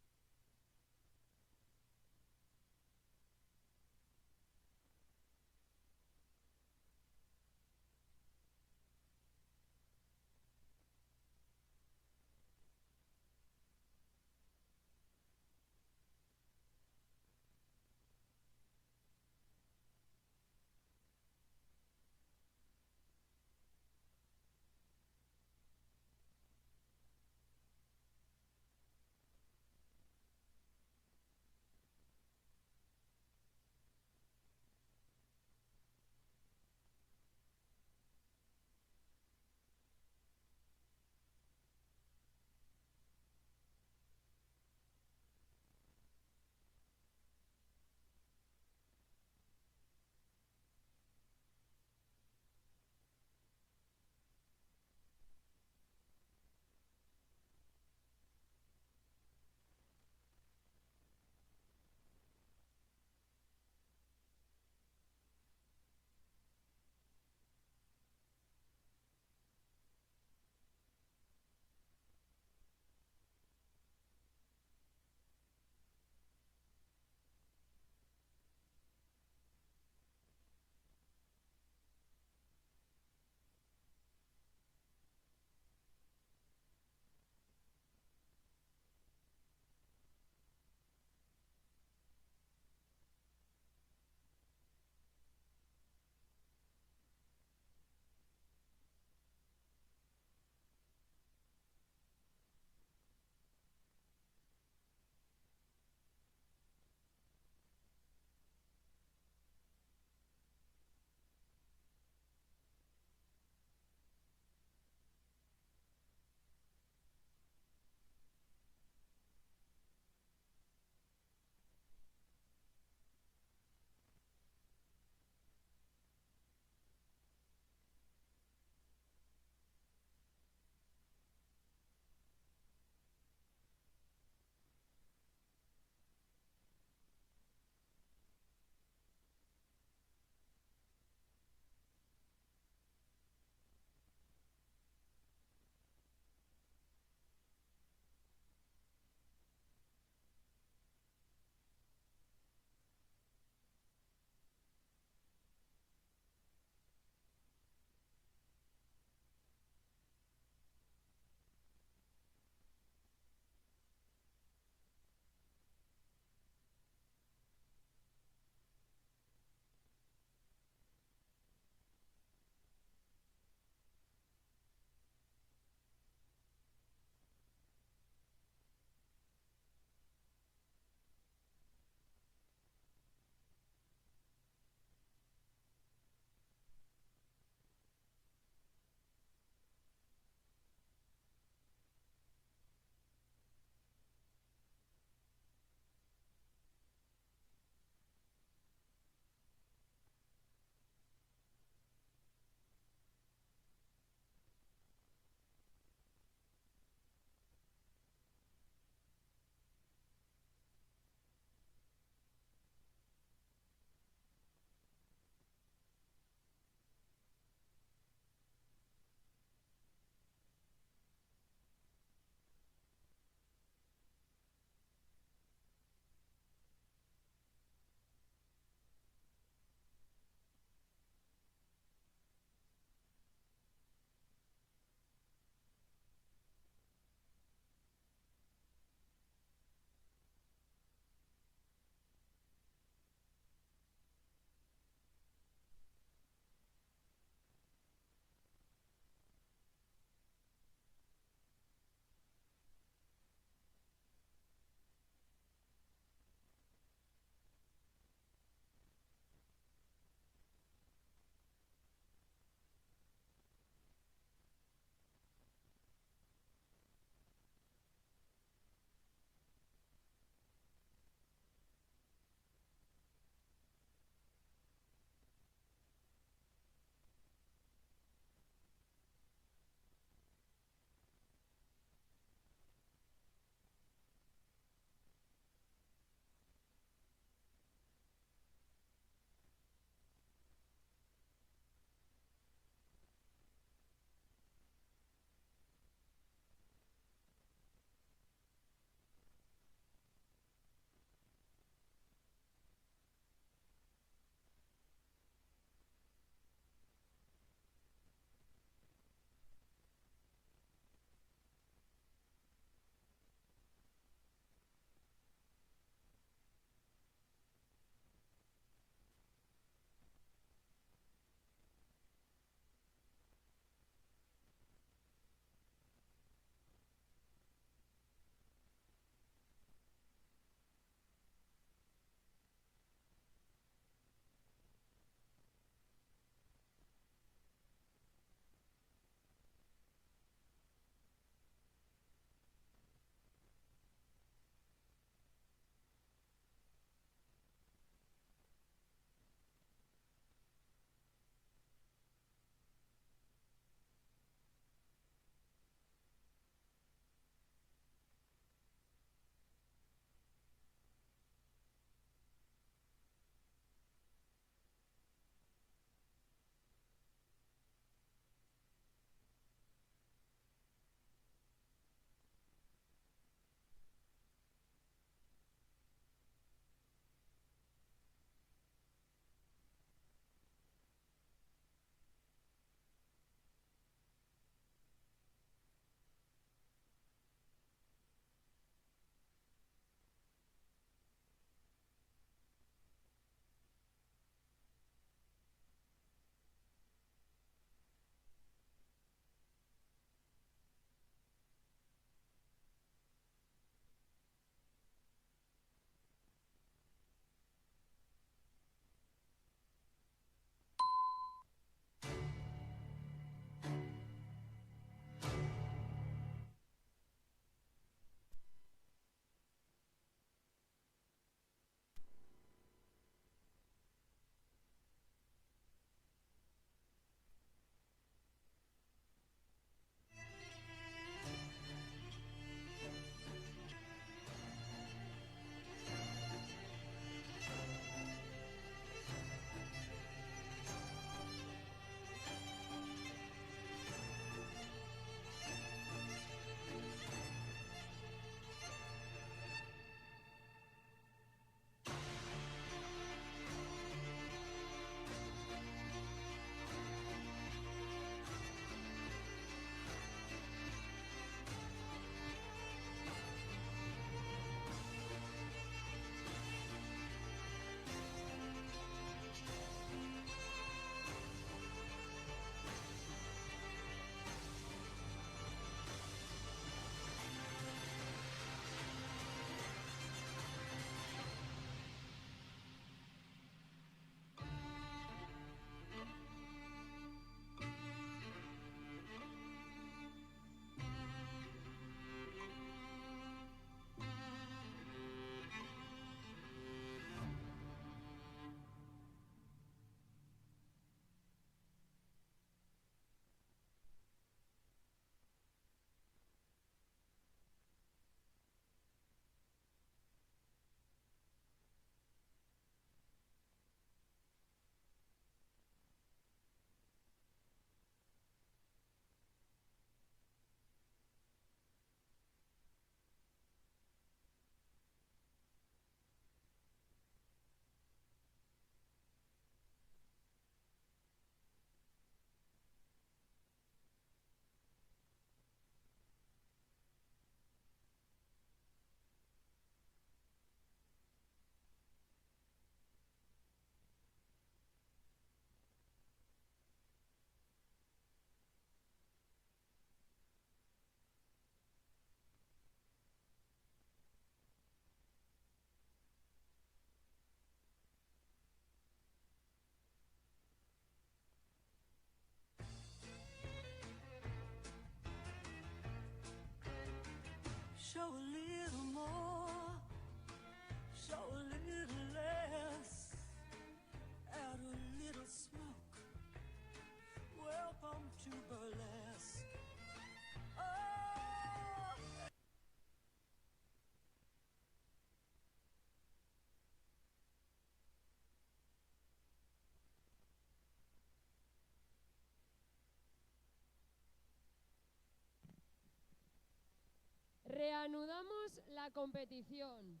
Reanudamos la competición.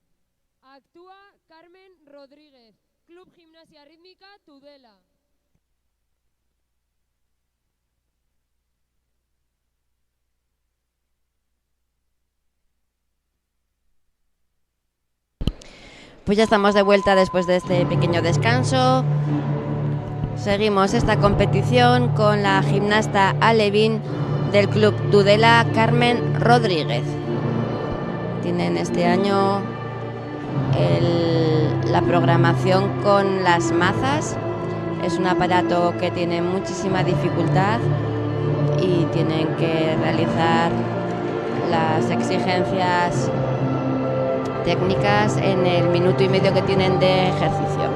Actúa Carmen Rodríguez, Club Gimnasia Rítmica Tudela. Pues ya estamos de vuelta después de este pequeño descanso. Seguimos esta competición con la gimnasta alevín del Club Tudela, Carmen Rodríguez. Tienen este año la programación con las mazas. Es un aparato que tiene muchísima dificultad y tienen que realizar las exigencias técnicas en el minuto y medio que tienen de ejercicio.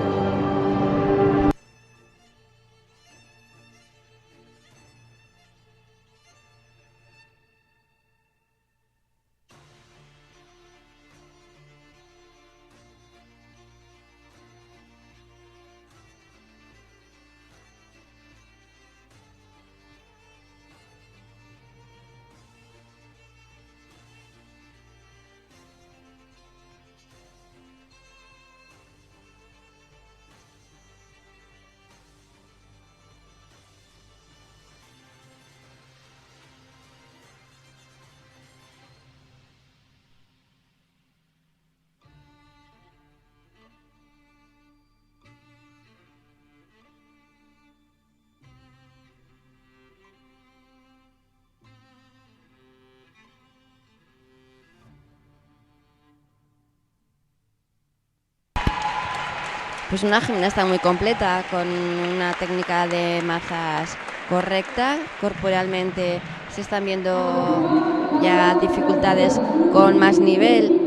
Pues una gimnasta muy completa, con una técnica de mazas correcta. Corporalmente se están viendo ya dificultades con más nivel.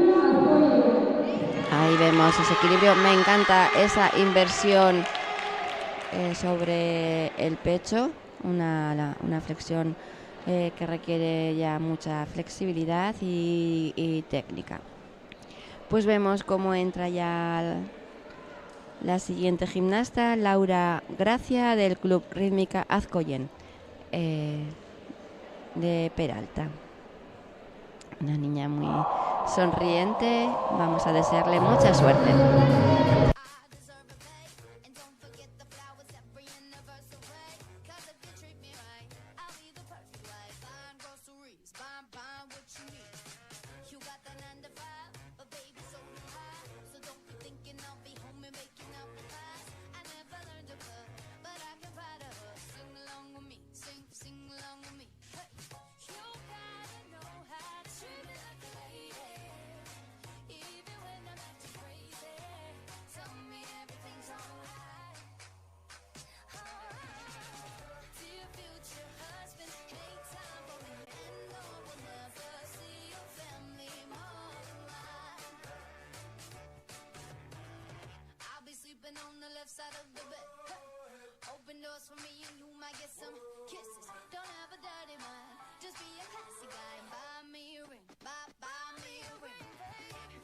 Ahí vemos ese equilibrio. Me encanta esa inversión sobre el pecho, una flexión que requiere ya mucha flexibilidad y técnica. Pues vemos cómo entra ya la siguiente gimnasta, Laura Gracia, del Club Rítmica Azcoyen, de Peralta. Una niña muy sonriente. Vamos a desearle mucha suerte. On the left side of the bed, open doors for me and you might get some kisses. Don't have a dirty mind, just be a classy guy and buy me a ring, buy me a ring.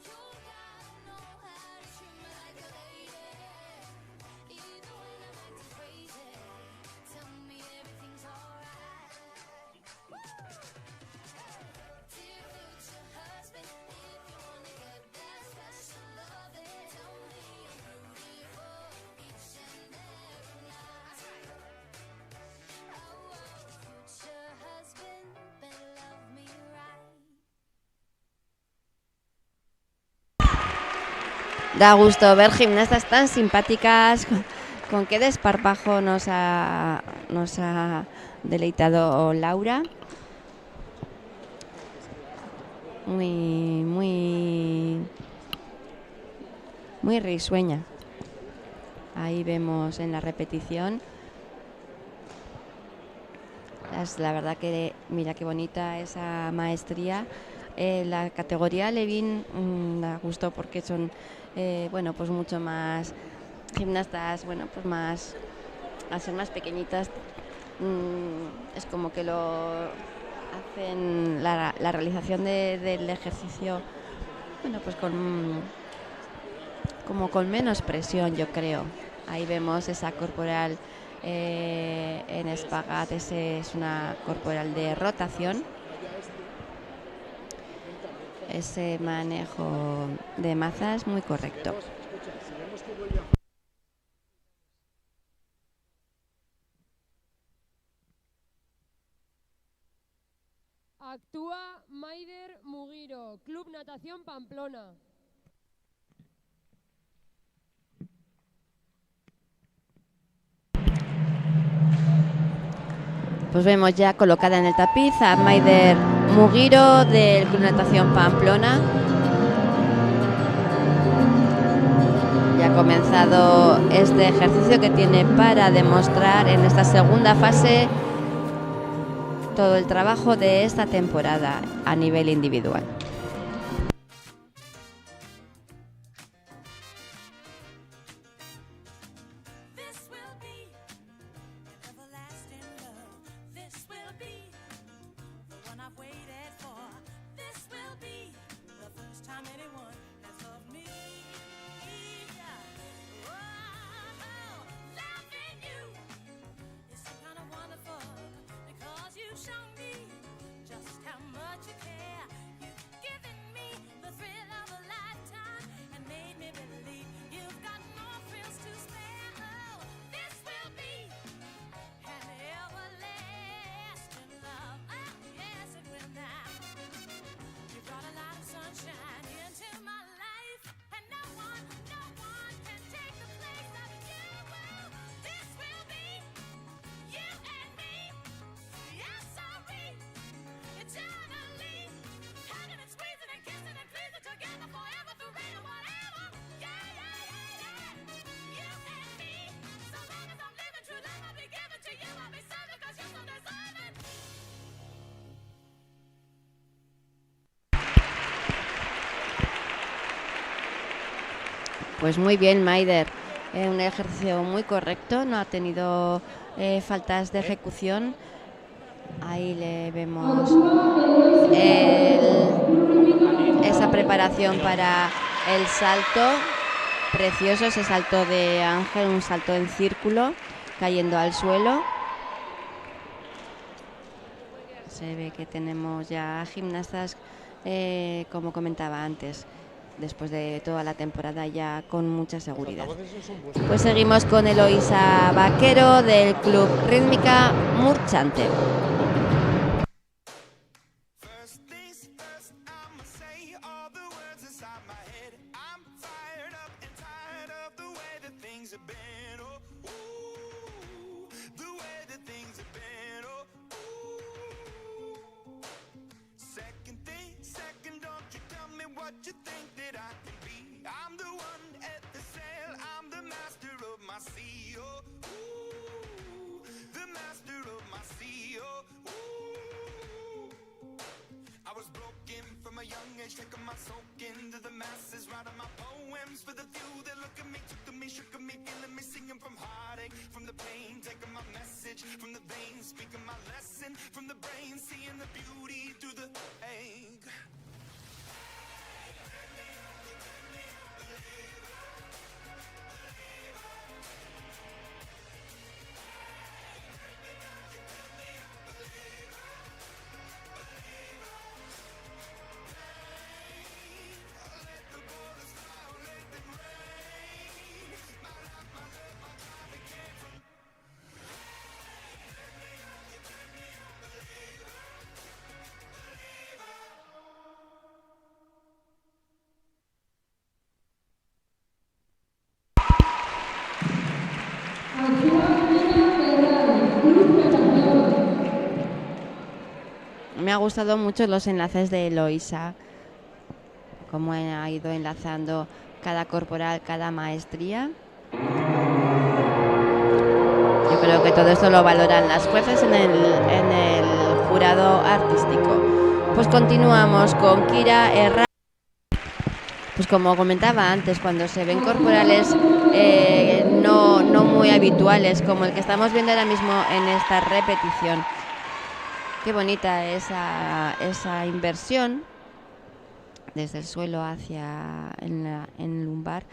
You gotta know how to treat me like a lady, even when I'm acting crazy. Tell me everything's alright. Dear future husband, if you wanna get that special loving, tell me I'm beautiful each and every night. Oh, future husband, better love me right. Da gusto ver gimnastas tan simpáticas. Con qué desparpajo nos ha deleitado Laura. Muy risueña. Ahí vemos en la repetición. La verdad que mira qué bonita esa maestría. La categoría alevín da gusto porque son pues mucho más gimnastas, pues más, al ser más pequeñitas, es como que lo hacen la realización del ejercicio, pues como con menos presión, yo creo. Ahí vemos esa corporal en espagat, es una corporal de rotación. ese manejo de mazas muy correcto. Actúa Maider Mugiro, Club Natación Pamplona. Pues vemos ya colocada en el tapiz a Maider Mugiro del Club Natación Pamplona. Ya ha comenzado este ejercicio que tiene para demostrar en esta segunda fase todo el trabajo de esta temporada a nivel individual. This will be an everlasting love. This will be the one I've waited for. This will be the first time anyone has loved me. Oh, loving you is so kind of wonderful because you've shown me just how much you care. You've given me the thrill of a lifetime and made me believe you've got no thrills to spare. Oh, this will be an everlasting love. Oh, yes, it will now. You brought a lot of sunshine into my life, and no one can take the place of you. Oh, this will be you and me. Yes, sorry, eternally. Hugging and squeezing and kissing and pleasing together forever, through rain or whatever. Yeah, yeah, yeah, yeah. You and me. So long as I'm living, true love I'll be giving to you. I'll be serving 'cause you're so deserving. Pues muy bien, Maider. Un ejercicio muy correcto, no ha tenido faltas de ejecución. Ahí le vemos esa preparación para el salto. Precioso ese salto de Ángel, un salto en círculo, cayendo al suelo. Se ve que tenemos ya gimnastas, como comentaba antes, después de toda la temporada ya con mucha seguridad. Pues seguimos con Eloisa Vaquero del Club Rítmica Murchante. First things first, I'ma say all the words inside my head. I'm fired up and tired of the way that things have been. Oh, ooh, the way that things have been. Oh, ooh. Second thing, second, don't you tell me what you think that I can be. I'm the one at the sail, I'm the master of my sea. Oh, ooh, the master of my sea. Oh, ooh. I was broken from a young age, taking my soak into the masses, writing my poems for the few that look at me, took to me, shook at me, feeling me, singing from heartache, from the pain, taking my message from the veins, speaking my lesson from the brain, seeing the beauty through the ache. Me ha gustado mucho los enlaces de Eloisa, cómo ha ido enlazando cada corporal, cada maestría. Yo creo que todo esto lo valoran las jueces en el jurado artístico. Pues continuamos con Kira Herrera. Pues como comentaba antes, cuando se ven corporales no muy habituales, como el que estamos viendo ahora mismo en esta repetición. Qué bonita esa inversión desde el suelo hacia en lumbar,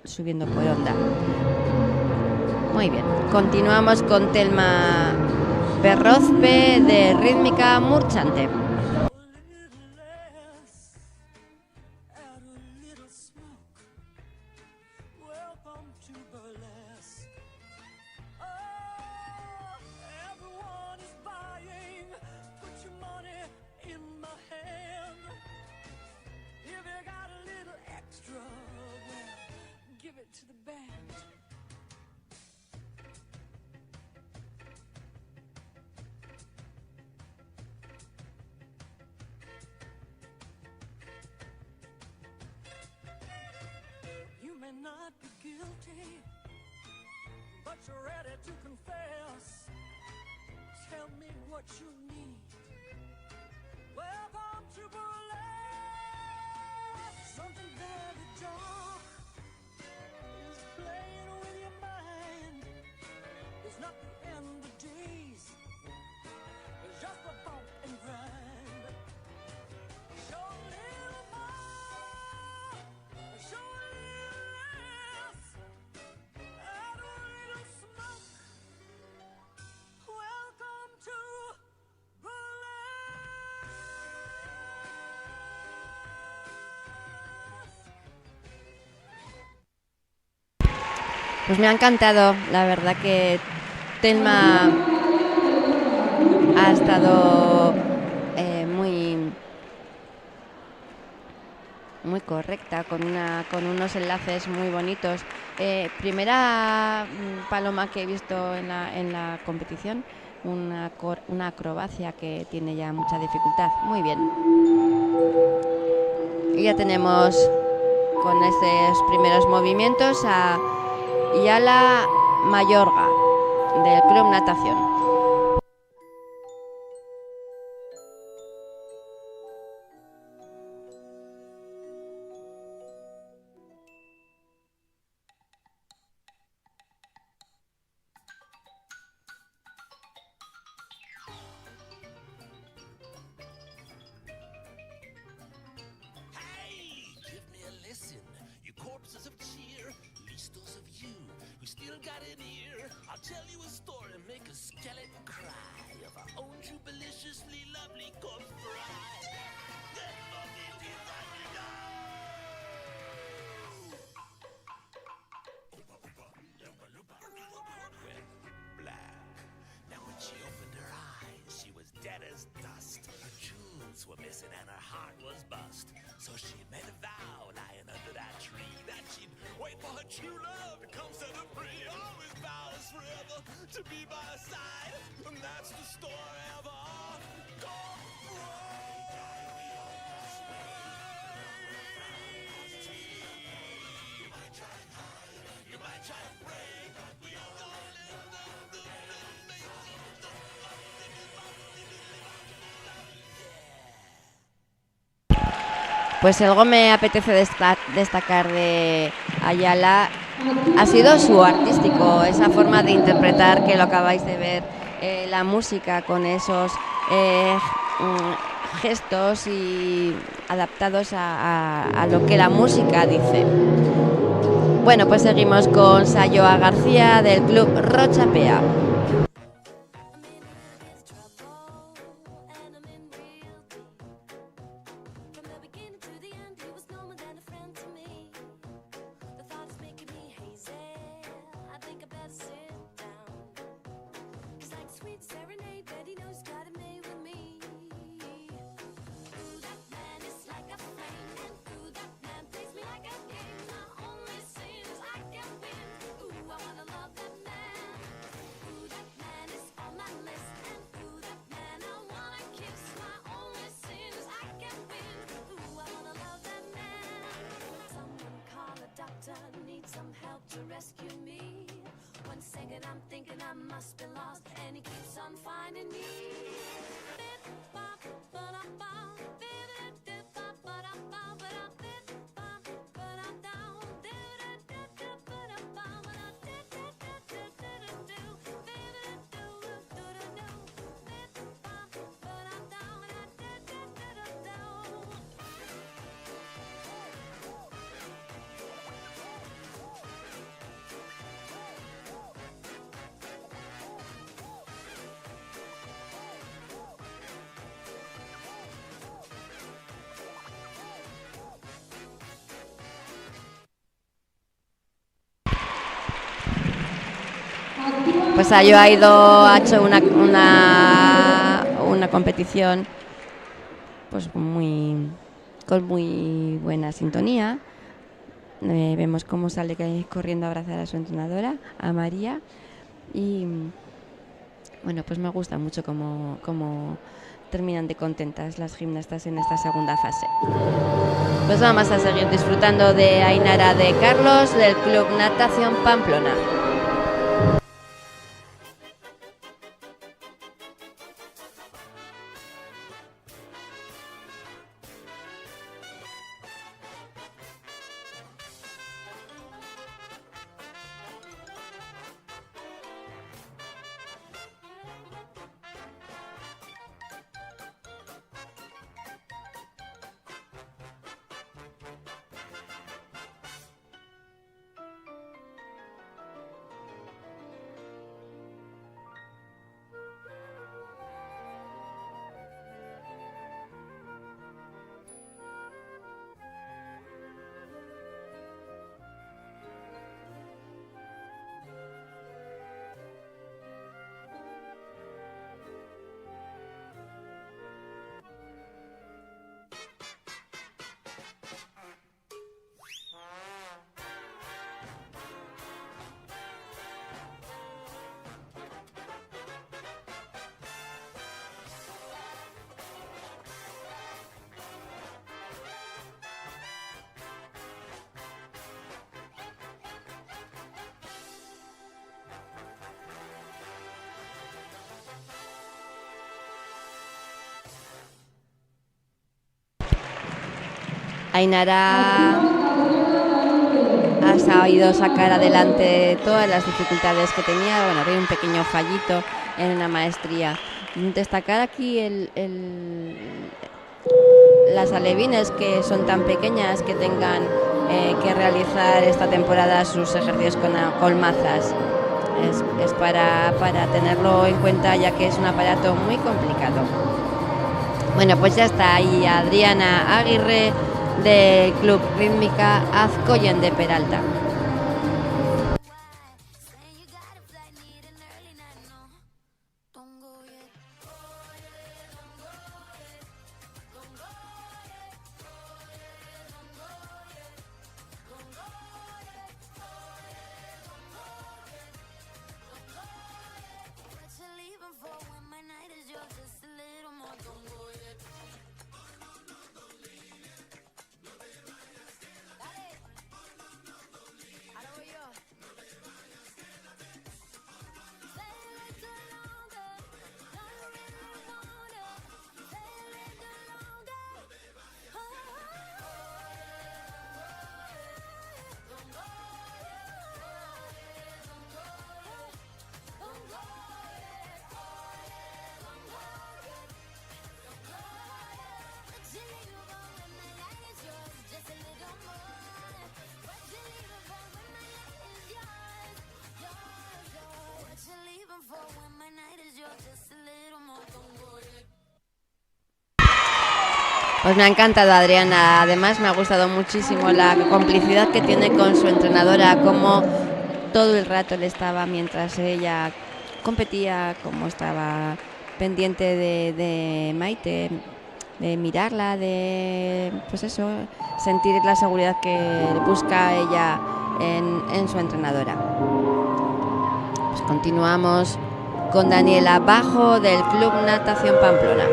subiendo por onda. Muy bien, continuamos con Telma Perrozpe de Rítmica Murchante. may not be guilty, but you're ready to confess. Tell me what you need. Welcome to burlesque. Something very dark is playing with your mind. It's not the end of days, it's just a bump and grind. Show a little more, show a little less, add a little smoke. Welcome to Pues me ha encantado, la verdad que Thelma ha estado muy correcta, con unos enlaces muy bonitos. Primera paloma que he visto en la competición, una acrobacia que tiene ya mucha dificultad. Muy bien. Y ya tenemos con estos primeros movimientos a Yala Mayorga del Club Natación. Pues algo me apetece destacar de Ayala ha sido su artístico, esa forma de interpretar que lo acabáis de ver, la música con esos gestos y adaptados a lo que la música dice. Bueno, pues seguimos con Sayoa García del Club Rochapea. Pues ha hecho una competición pues con muy buena sintonía. Vemos cómo sale corriendo a abrazar a su entrenadora, a María, y bueno, pues me gusta mucho cómo terminan de contentas las gimnastas en esta segunda fase. Pues vamos a seguir disfrutando de Ainara de Carlos del Club Natación Pamplona. Ainara ha sabido sacar adelante todas las dificultades que tenía. Bueno, había un pequeño fallito en una maestría. Destacar aquí las alevines, que son tan pequeñas, que tengan que realizar esta temporada sus ejercicios con mazas. Es para tenerlo en cuenta, ya que es un aparato muy complicado. Bueno, pues ya está ahí Adriana Aguirre del Club Rítmica Azcoyen de Peralta. Pues me ha encantado Adriana, además me ha gustado muchísimo la complicidad que tiene con su entrenadora, como todo el rato le estaba, mientras ella competía, como estaba pendiente de Maite, de mirarla, de pues eso, sentir la seguridad que busca ella en su entrenadora. Pues continuamos con Daniela Bajo del Club Natación Pamplona.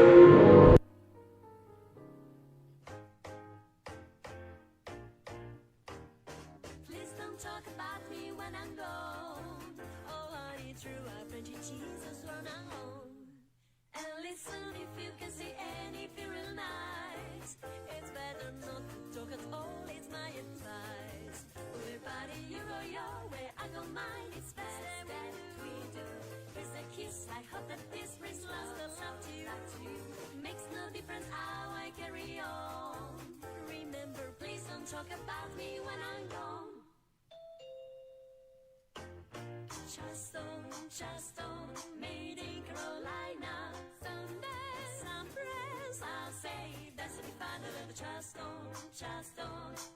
Talk about me when I'm gone. Charleston, made in Carolina. Someday, some friends I'll say that's the final of the Charleston.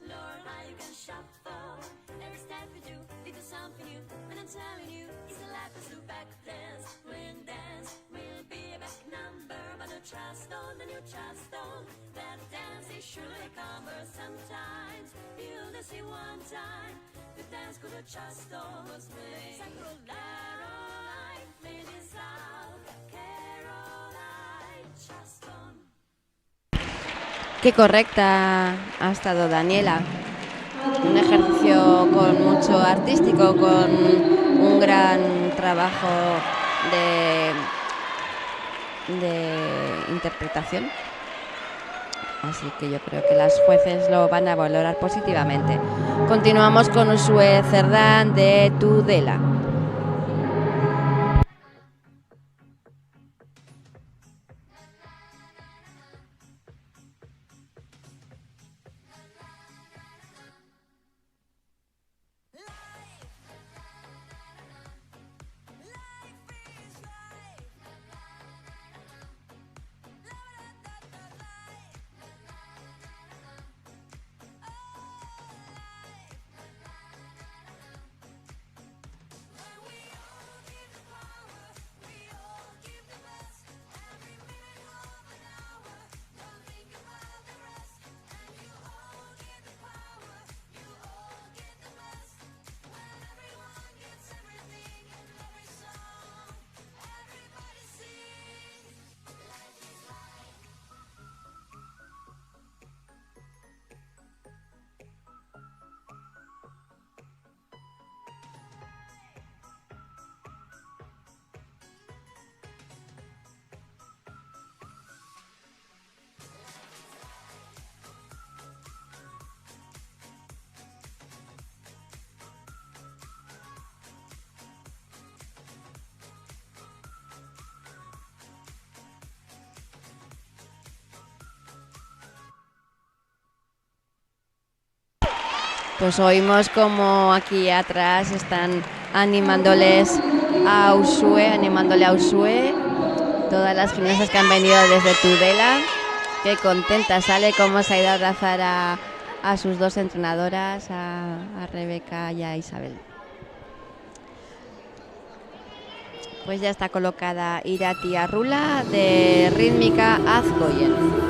Lord, how you can shuffle every step you do, little something new. When I'm telling you, it's a life to back dance. When dance will be a back number, but the new Charleston, that dance is surely a cover sometimes. You'll just see one time, the dance could have Charleston was made. Caroline, made in South Caroline, Charleston. Qué correcta ha estado Daniela. Un ejercicio con mucho artístico, con un gran trabajo de interpretación. Así que yo creo que las jueces lo van a valorar positivamente. Continuamos con Usue Cerdán de Tudela. Pues oímos como aquí atrás están animándole a Usue, todas las gimnastas que han venido desde Tudela. Qué contenta sale, cómo se ha ido a abrazar a sus dos entrenadoras, a Rebeca y a Isabel. Pues ya está colocada Irati Arrula de Rítmica Azgoyen.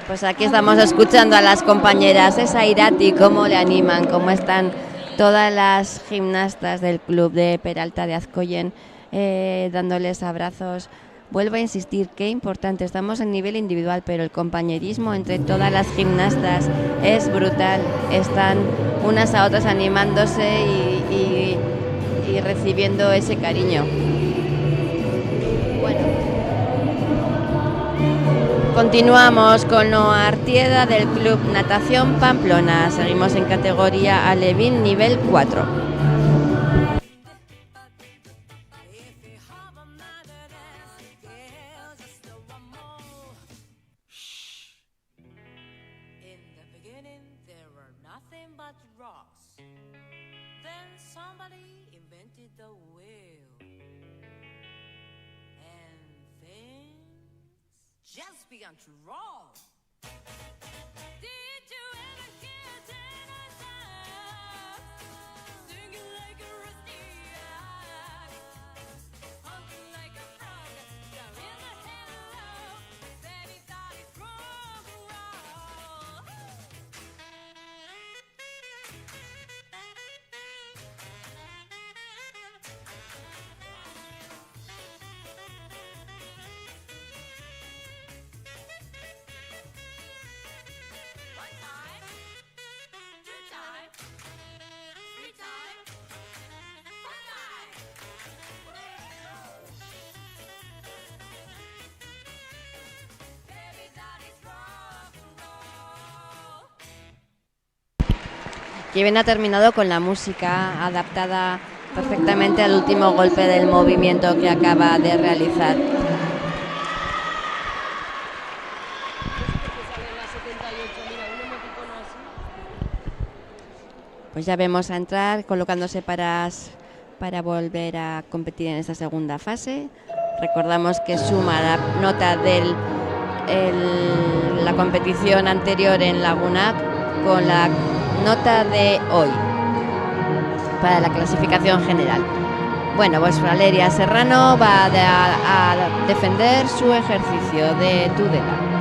Pues aquí estamos escuchando a las compañeras de Sairati, cómo le animan, cómo están todas las gimnastas del club de Peralta de Azcoyen dándoles abrazos. Vuelvo a insistir, qué importante, estamos en nivel individual, pero el compañerismo entre todas las gimnastas es brutal. Están unas a otras animándose y recibiendo ese cariño. Bueno. Continuamos con Noa Artieda del Club Natación Pamplona. Seguimos en categoría Alevín nivel 4. Just begun to roll. Did you ever get an idea? Singing like a rusty ox, humping like a frog, down in the hello. Baby thought it wrong, wrong. que bien ha terminado con la música adaptada perfectamente al último golpe del movimiento que acaba de realizar. Pues ya vemos a entrar colocándose para volver a competir en esta segunda fase. Recordamos que suma la nota de la competición anterior en Laguna con la nota de hoy para la clasificación general. Bueno, pues Valeria Serrano va a defender su ejercicio de Tudela.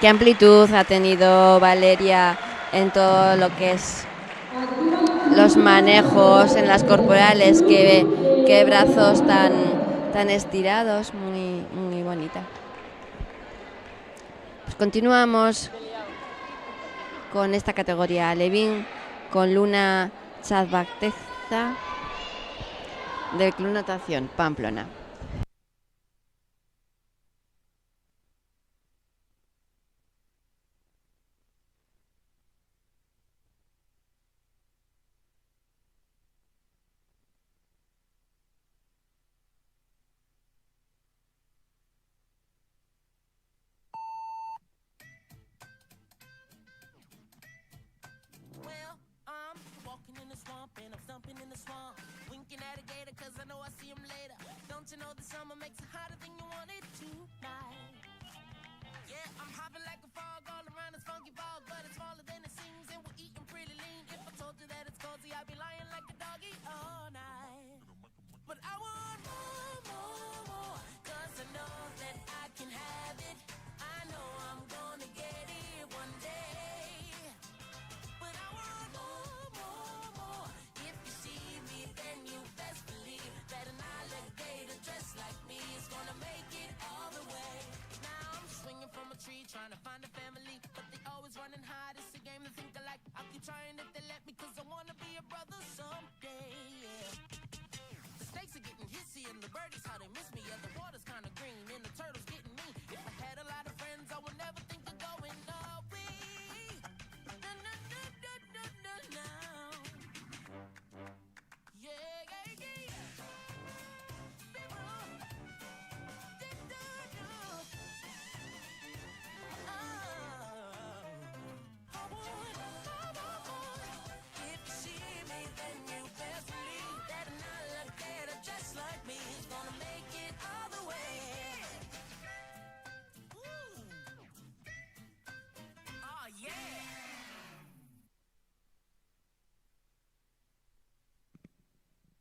¿Qué amplitud ha tenido Valeria en todo lo que es los manejos en las corporales? Qué brazos tan estirados, muy bonita. Pues continuamos con esta categoría alevín con Luna Chazbacteza del Club Natación Pamplona. Well, I'm walking in the swamp and I'm stumping in the swamp, winking at a gator 'cause I know I see him later. Don't you know the summer makes it hotter than you want it tonight? Yeah, I'm hopping like a frog all around this funky ball, but it's smaller than it seems and we're eating pretty lean. If I told you that it's cozy, I'd be lying like a doggy all night. But I want more, 'cause I know that I can have it. I know I'm gonna get it one day. But I want more. If you see me, then you best believe that an alligator dressed like me is gonna make it all the way. Now I'm swinging from a tree trying to find a family, but they always running hide. It's a game to think alike. I'll keep trying if they let me, 'cause I wanna be a brother someday. Yeah. The snakes are getting hissy and the birdies how they miss me. Yeah, the water's kinda green and the turtles getting me. If I had a lot of friends, I would never think of going away.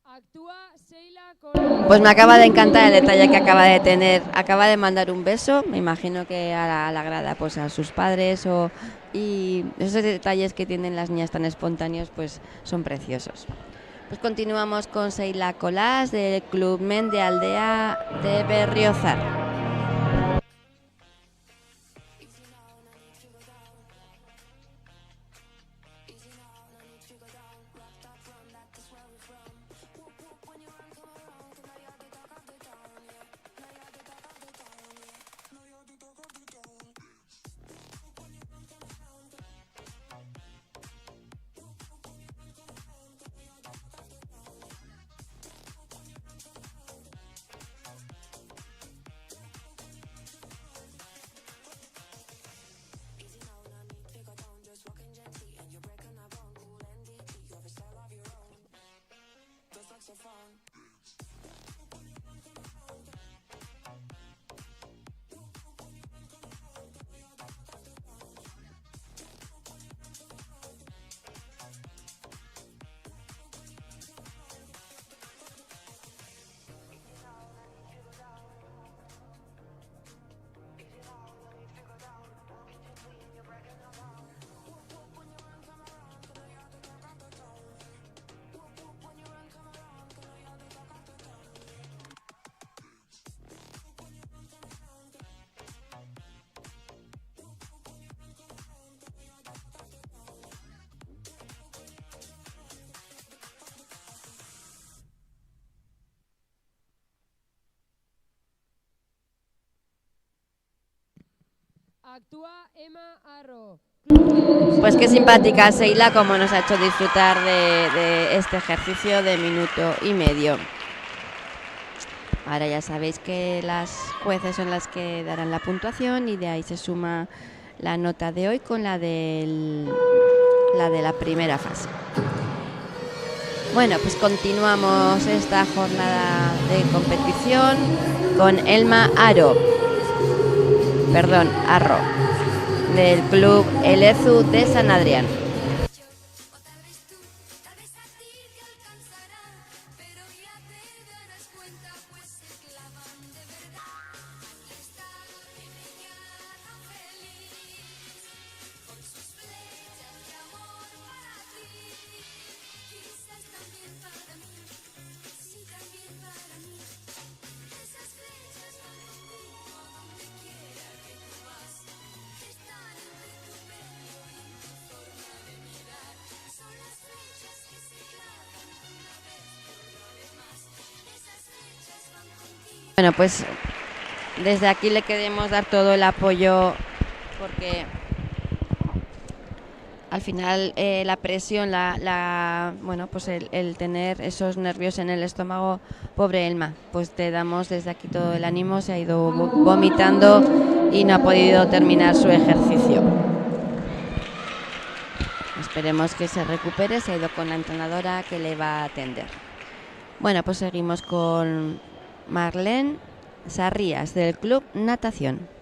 Actúa Sheila Colas. Pues me acaba de encantar el detalle que acaba de tener. Acaba de mandar un beso, me imagino que a la grada, pues a sus padres, y esos detalles que tienen las niñas tan espontáneos, pues son preciosos. Pues continuamos con Sheila Colas del Club Men de Aldea de Berriozar. actúa Emma Arro. Pues qué simpática Seila, como nos ha hecho disfrutar de este ejercicio de minuto y medio. Ahora ya sabéis que las jueces son las que darán la puntuación y de ahí se suma la nota de hoy con la de la primera fase. Bueno, pues continuamos esta jornada de competición con Elma Arro, del Club Elezu de San Adrián. O tal vez tú, tal vez a ti te alcanzará, pero ya te darás cuenta, pues se clavan de verdad. Aquí está mi niña tan feliz, con sus flechas de amor para ti. Quizás también para mí, sí también para mí. Esas flechas van contigo donde quiera que tú vas. Están entre tu pelo y tu forma de mirar. Son las flechas que se clavan una vez por lo demás. Esas flechas van contigo. Bueno, pues desde aquí le queremos dar todo el apoyo porque al final la presión, bueno, pues el tener esos nervios en el estómago, pobre Elma, pues te damos desde aquí todo el ánimo, se ha ido vomitando y no ha podido terminar su ejercicio. Esperemos que se recupere, se ha ido con la entrenadora que le va a atender. Bueno, pues seguimos con Marlene Sarrías del Club Natación.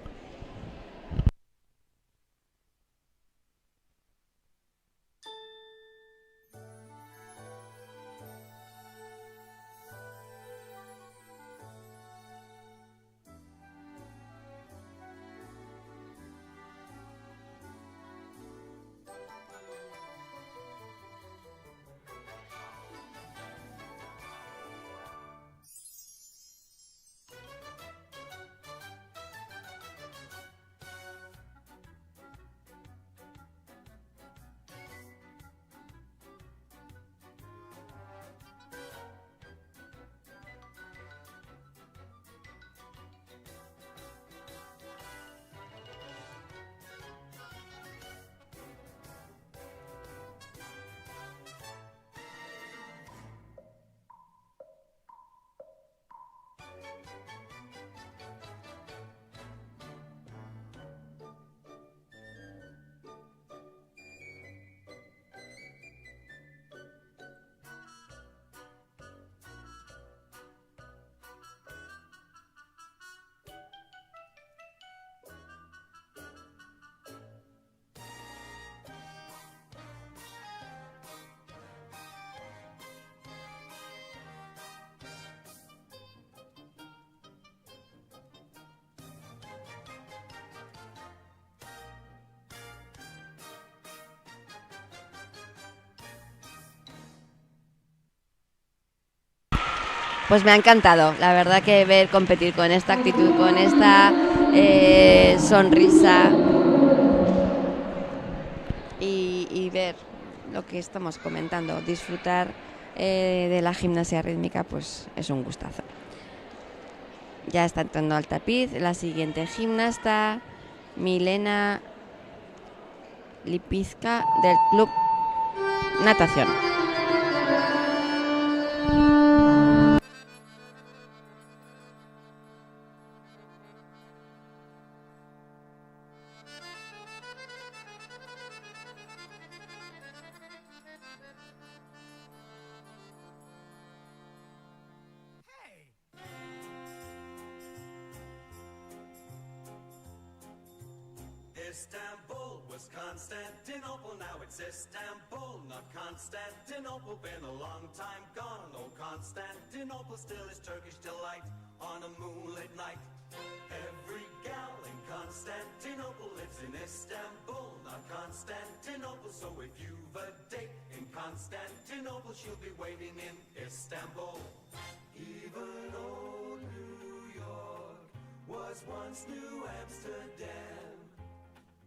Pues me ha encantado, la verdad que ver competir con esta actitud, con esta sonrisa y ver lo que estamos comentando, disfrutar de la gimnasia rítmica, pues es un gustazo. Ya está entrando al tapiz la siguiente gimnasta, Milena Lipizka del Club Natación. Istanbul was Constantinople, now it's Istanbul, not Constantinople. Been a long time gone, oh Constantinople still is Turkish delight on a moonlit night. Every gal in Constantinople lives in Istanbul, not Constantinople. So if you've a date in Constantinople, she'll be waiting in Istanbul. Even old New York was once New Amsterdam.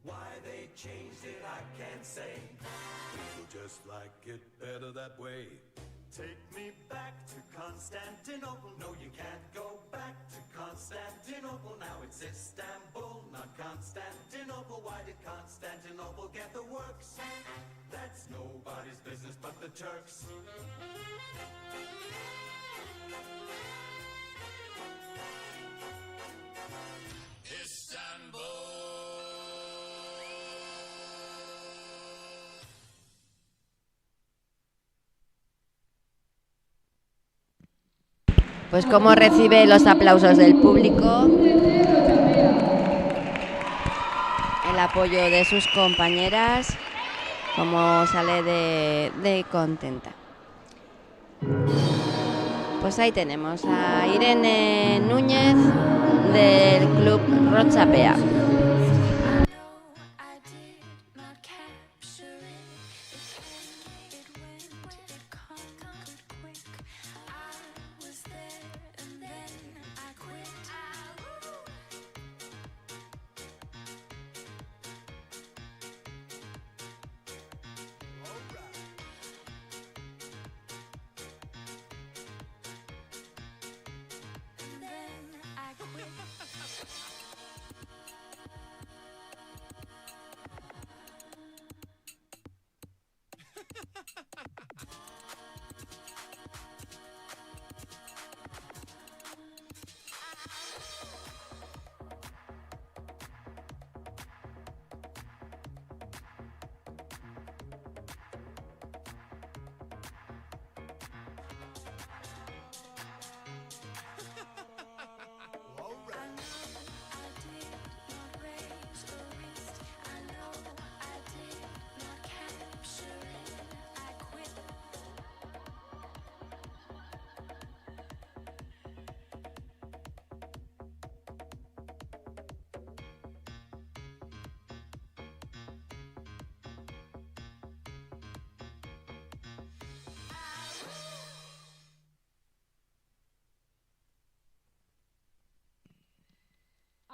Why they changed it, I can't say. People just like it better that way. Take me back to Constantinople. No, you can't go back to Constantinople. Now it's Istanbul, not Constantinople. Turks. Pues cómo recibe los aplausos del público, el apoyo de sus compañeras, como sale de contenta. Pues ahí tenemos a Irene Núñez del Club Rochapea.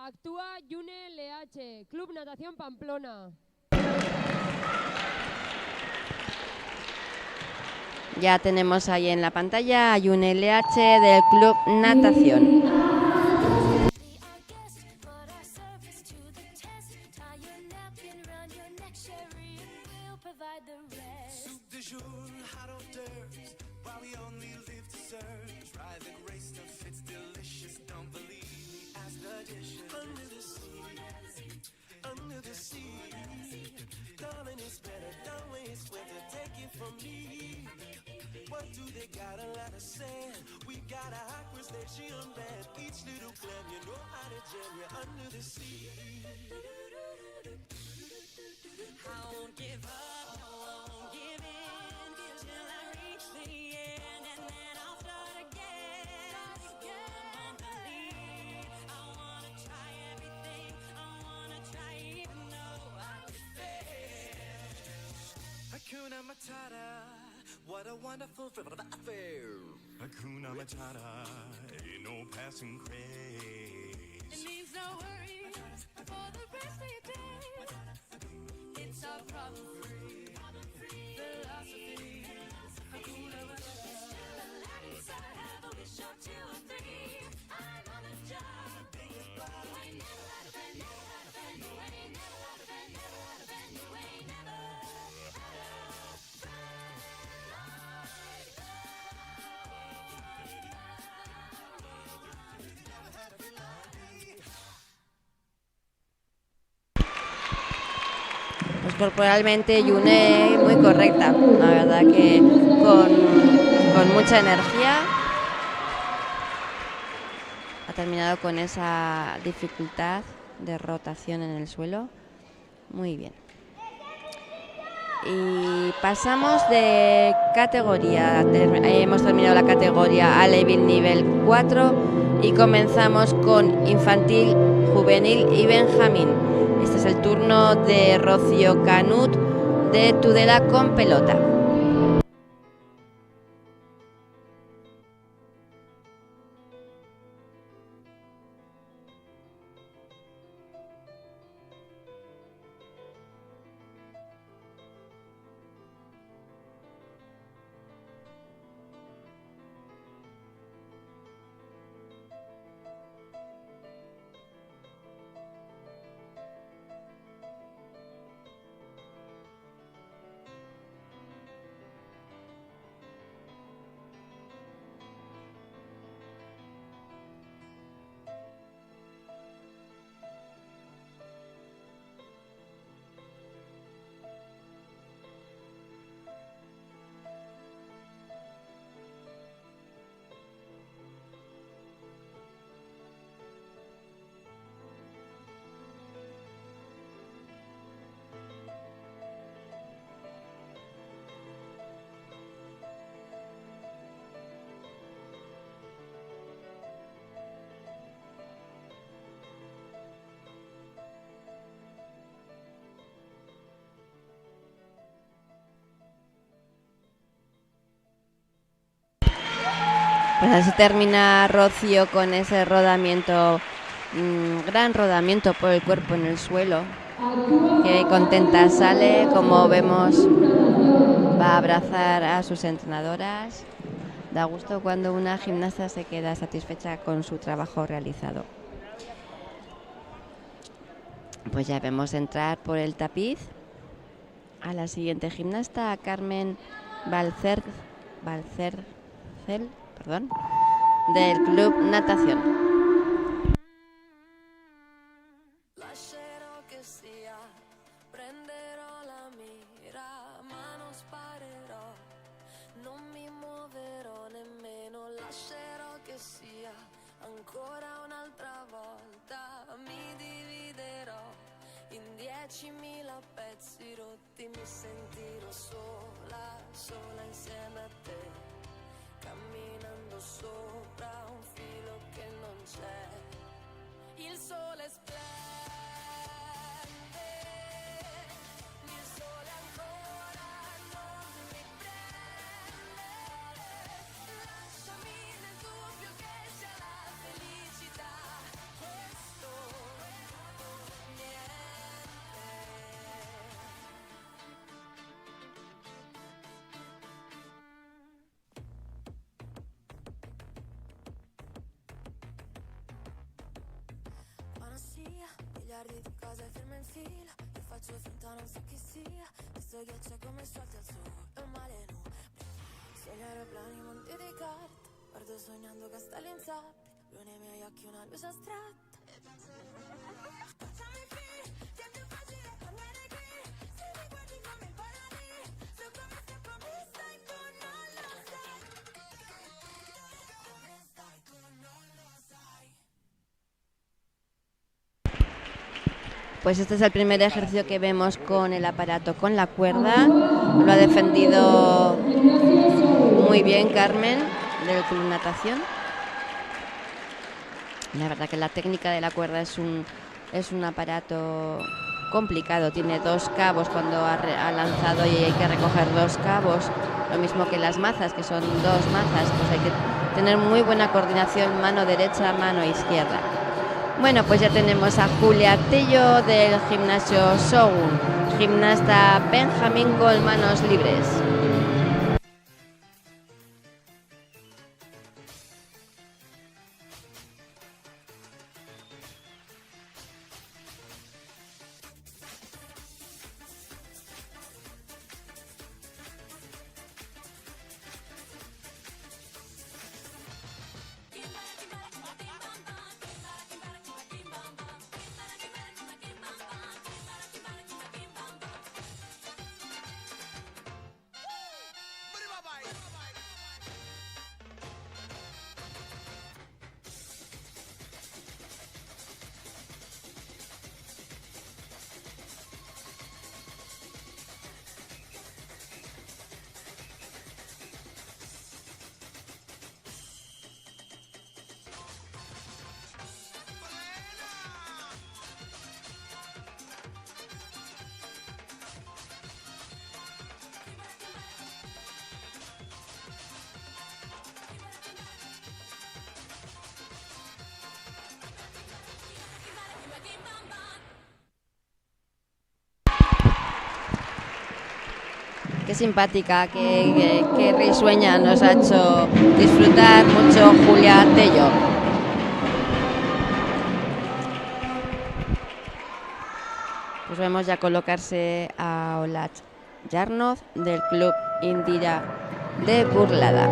Actúa Yune LH, Club Natación Pamplona. Ya tenemos ahí en la pantalla a Yune LH del Club Natación. Hakuna Matata, what a wonderful affair. Hakuna Matata, ain't no passing craze. It means no worries for the rest of your days. It's our problem-free philosophy. Hakuna Matata. The lights I have a wish or 2 or 3. I'm on the job. I ain't never had a friend, never had a friend. I ain't never had a friend, never had a friend. I ain't never had a friend. Pues corporalmente Yune muy correcta, la verdad que con mucha energía. Ha terminado con esa dificultad de rotación en el suelo. Muy bien. Y pasamos de categoría. Hemos terminado la categoría Alevín nivel 4 y comenzamos con infantil, juvenil y benjamín. Este es el turno de Rocío Canut de Tudela con pelota. Pues así termina Rocío con ese rodamiento, gran rodamiento por el cuerpo en el suelo. Qué contenta sale, como vemos, va a abrazar a sus entrenadoras. Da gusto cuando una gimnasta se queda satisfecha con su trabajo realizado. Pues ya vemos entrar por el tapiz a la siguiente gimnasta, a Carmen Valcercel, del Club Natación. Lascerò che sia, prenderò la mira, ma non sparerò, non mi muoverò nemmeno, lascerò che sia, ancora un'altra volta, mi dividerò in 10.000 pezzi rotti, mi sentirò sola, sola insieme a te, camminando sopra un filo che non c'è, il sole splende, il sole ancora non mi prende, lasciami nel dubbio che sia la felicità, questo niente. Panacea, miliardi di cose ferme in fila, io faccio finta non so chi sia, questo ghiaccio come soldi al sole, è un male nu. Sogni aeroplani, monti di carta, guardo sognando castelli in sabbia, lui nei miei occhi una luce astratta. Facciamo i fili, che è più facile andare qui, se mi guardi come il paradiso, come se proprio stai tu non lo sai. Come stai tu non lo sai. Pues este es el primer ejercicio que vemos con el aparato, con la cuerda. Lo ha defendido muy bien Carmen del Club Natación. La verdad que la técnica de la cuerda es un aparato complicado. Tiene 2 cabos cuando ha lanzado y hay que recoger 2 cabos. Lo mismo que las mazas, que son 2 mazas. Pues hay que tener muy buena coordinación, mano derecha, mano izquierda. Bueno, pues ya tenemos a Julia Tello del gimnasio Shogun, gimnasta Benjamín con manos libres. Qué simpática, qué risueña, nos ha hecho disfrutar mucho Julia Tello. Pues vemos ya colocarse a Olat Yarnoz del Club Indira de Burlada.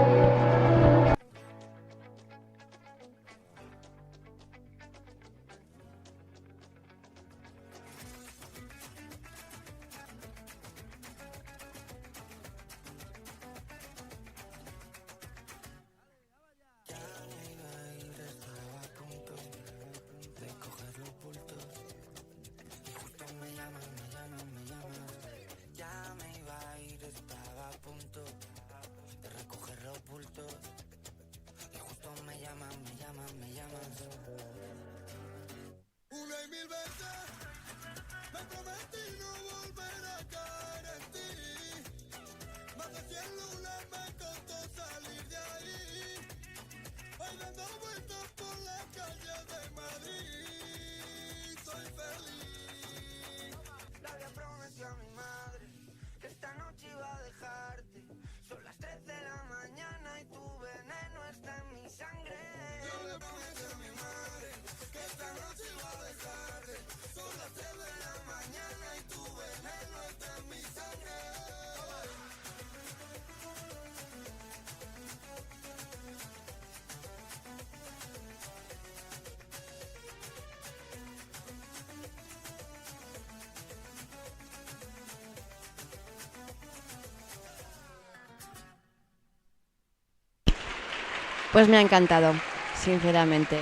Ya me iba a ir, estaba a punto de recoger los bultos. Pues me ha encantado, sinceramente.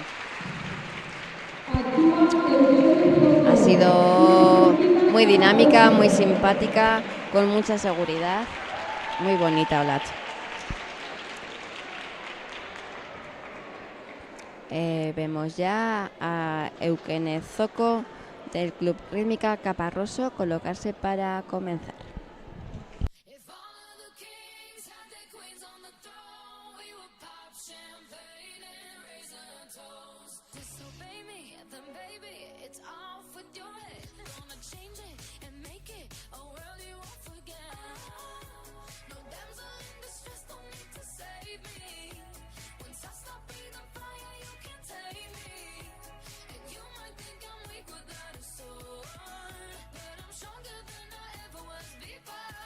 Ha sido muy dinámica, muy simpática, con mucha seguridad. Muy bonita, Olat. Vemos ya a Eukene Zoco del Club Rítmica Caparroso colocarse para comenzar. If all of the kings had their queens on the throne, we would pop champagne and raise a toast. Disobey me, then baby, it's off with your head. Gonna change it and make it a world you won't forget. No damsel in distress, don't need to save me. Once I stop breathing fire, you can't tame me. And you might think I'm weak without a sword, but I'm stronger than I ever was before.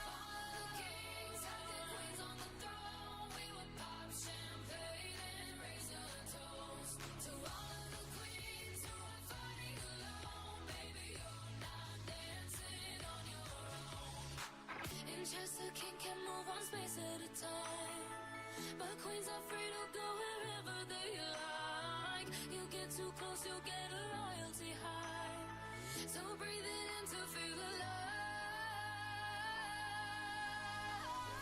All the kings had their queens on the throne. We would pop champagne and raise a toast to all of the queens who are fighting alone. Baby, you're not dancing on your own. In chess, a king can move one space at a time, but queens are free to go wherever they like. You get too close, you'll get a royalty high. So breathe it in to feel alive.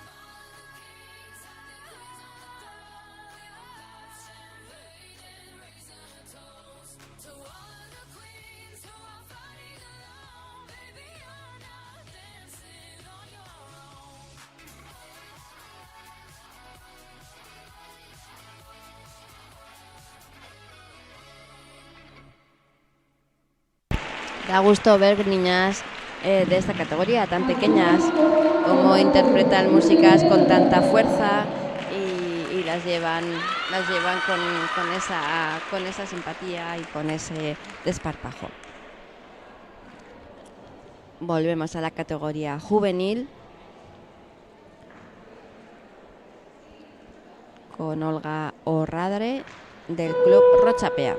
All the kings had their queens on the throne. We would pop champagne and raise a toast to all of the queens who are fighting alone. Baby, you're not dancing on your own. Da gusto ver niñas de esta categoría tan pequeñas como interpretan músicas con tanta fuerza y las llevan con esa simpatía y con ese desparpajo. Volvemos a la categoría juvenil con Olga Orradre del Club Rochapea.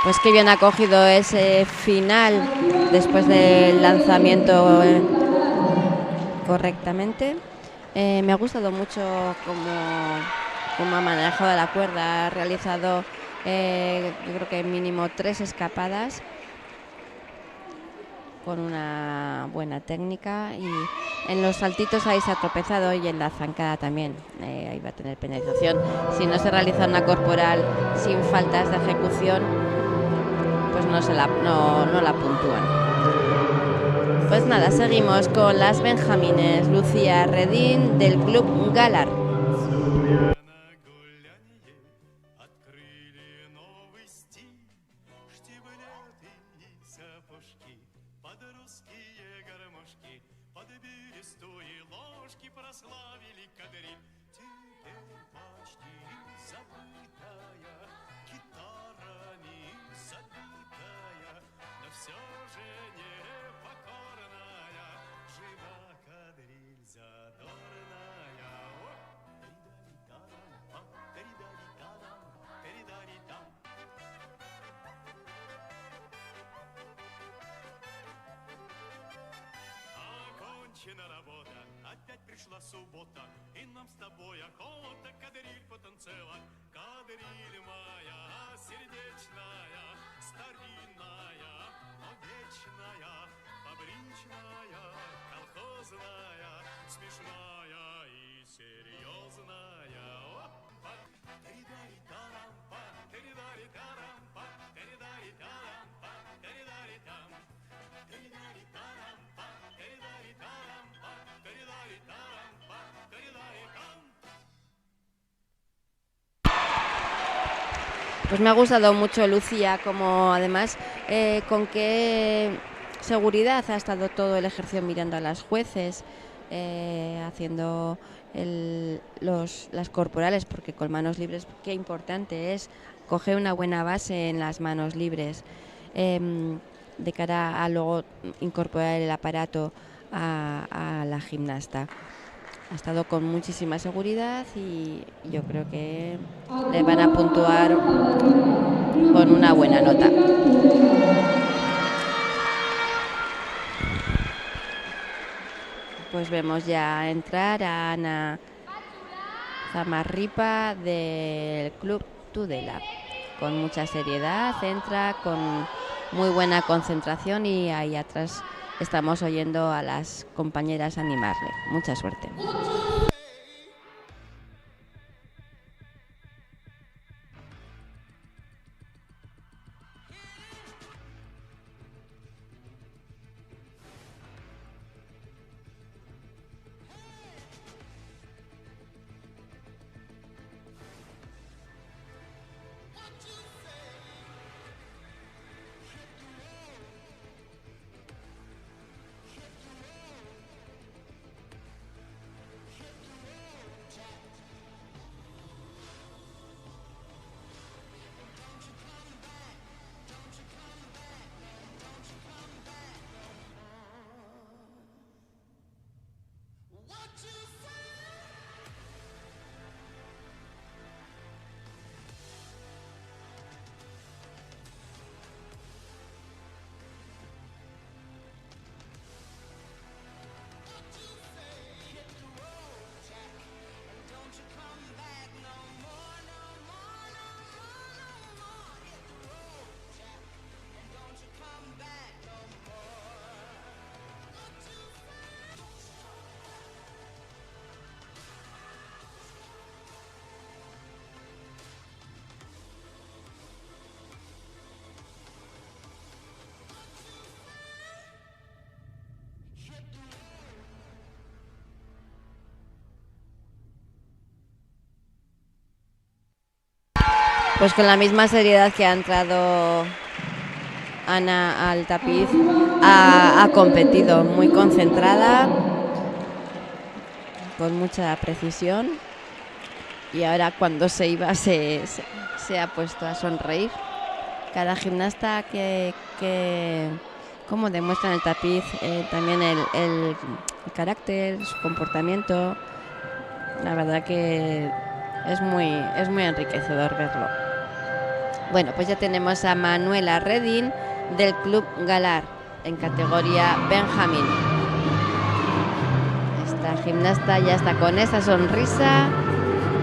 Pues qué bien ha cogido ese final después del lanzamiento correctamente. Me ha gustado mucho cómo ha manejado la cuerda. Ha realizado yo creo que mínimo 3 escapadas con una buena técnica, y en los saltitos ahí se ha tropezado, y en la zancada también ahí va a tener penalización. Si no se realiza una corporal sin faltas de ejecución, pues no la puntúan. Pues nada, seguimos con las benjamines. Lucía Redín del Club Galar. Жива кадриль за окончена работа, опять пришла суббота, и нам с тобой охота кадриль потанцевать. Кадриль моя сердечная, старинная, но вечная, фабричная, колхозная, смешная и серьезная. Опа! Теридари-тарампа, теридари-тарампа, теридари-тарампа, теридари-там. Теридари-тарампа, теридари-тарампа, теридари-тарампа, теридари-там. Pues me ha gustado mucho Lucía, como además con qué seguridad ha estado todo el ejercicio mirando a las jueces, haciendo las corporales, porque con manos libres, qué importante es coger una buena base en las manos libres de cara a luego incorporar el aparato a la gimnasta. Ha estado con muchísima seguridad y yo creo que le van a puntuar con una buena nota. Pues vemos ya entrar a Ana Zamarripa del Club Tudela. Con mucha seriedad, entra con muy buena concentración y ahí atrás estamos oyendo a las compañeras animarle. Mucha suerte. Pues con la misma seriedad que ha entrado Ana al tapiz, ha competido muy concentrada, con mucha precisión, y ahora cuando se iba se ha puesto a sonreír. Cada gimnasta que como demuestra en el tapiz también el carácter, su comportamiento, la verdad que es muy enriquecedor verlo. Bueno, pues ya tenemos a Manuela Redín del Club Galar en categoría Benjamín. Esta gimnasta ya está con esa sonrisa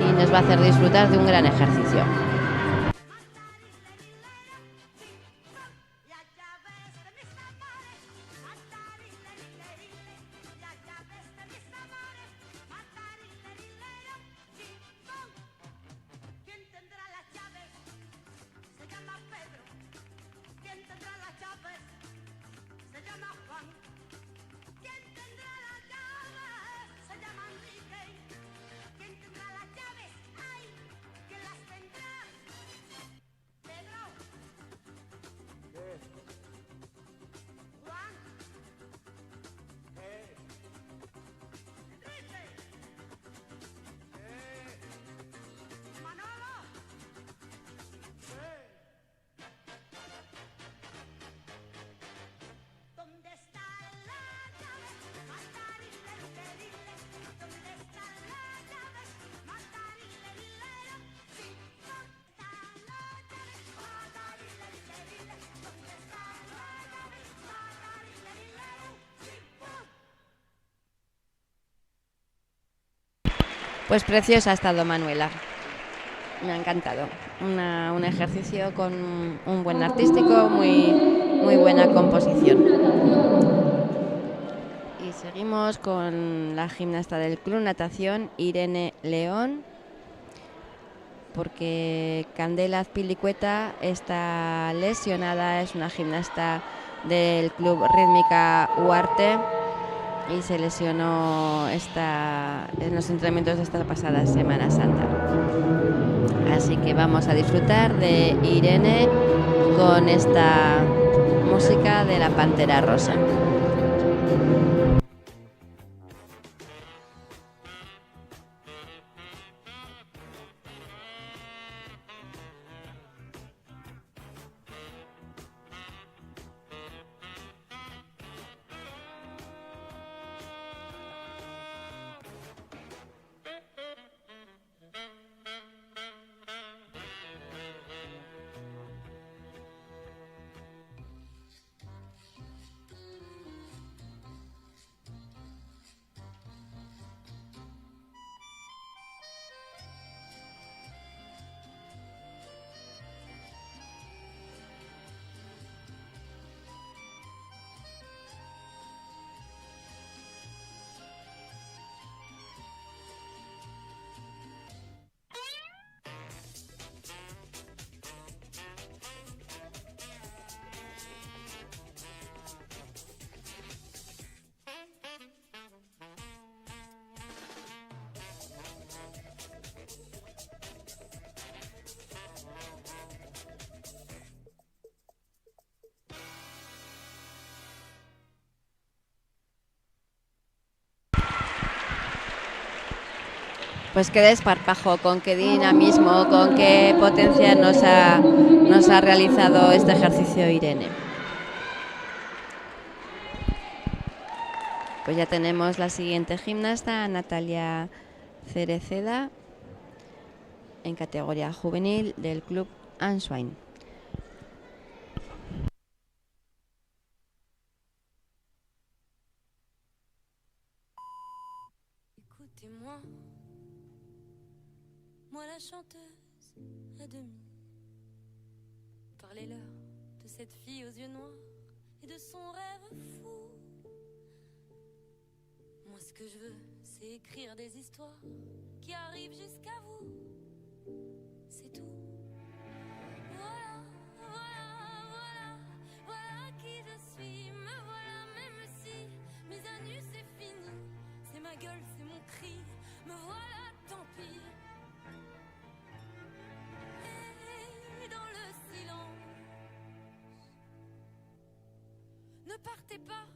y nos va a hacer disfrutar de un gran ejercicio. ¿Quién tendrá las llaves? ¡Ay! ¿Quién las tendrá? Pues preciosa ha estado Manuela. Me ha encantado. Un ejercicio con un buen artístico, muy buena composición. Y seguimos con la gimnasta del Club Natación, Irene León, porque Candela Azpilicueta está lesionada, es una gimnasta del Club Rítmica Huarte y se lesionó en los entrenamientos de esta pasada Semana Santa. Así que vamos a disfrutar de Irene con esta música de la Pantera Rosa. Pues qué desparpajo, con qué dinamismo, con qué potencia nos ha realizado este ejercicio Irene. Pues ya tenemos la siguiente gimnasta, Natalia Cereceda, en categoría juvenil del Club Answine. Écoutez-moi, moi la chanteuse à demi. Parlez-leur de cette fille aux yeux noirs et de son rêve fou. Moi ce que je veux, c'est écrire des histoires qui arrivent jusqu'à vous. C'est tout. Voilà, voilà, voilà, voilà qui je suis. Me voilà même si mise à nu c'est fini. C'est ma gueule, c'est mon cri. Me voilà, tant pis. Et dans le silence, ne partez pas.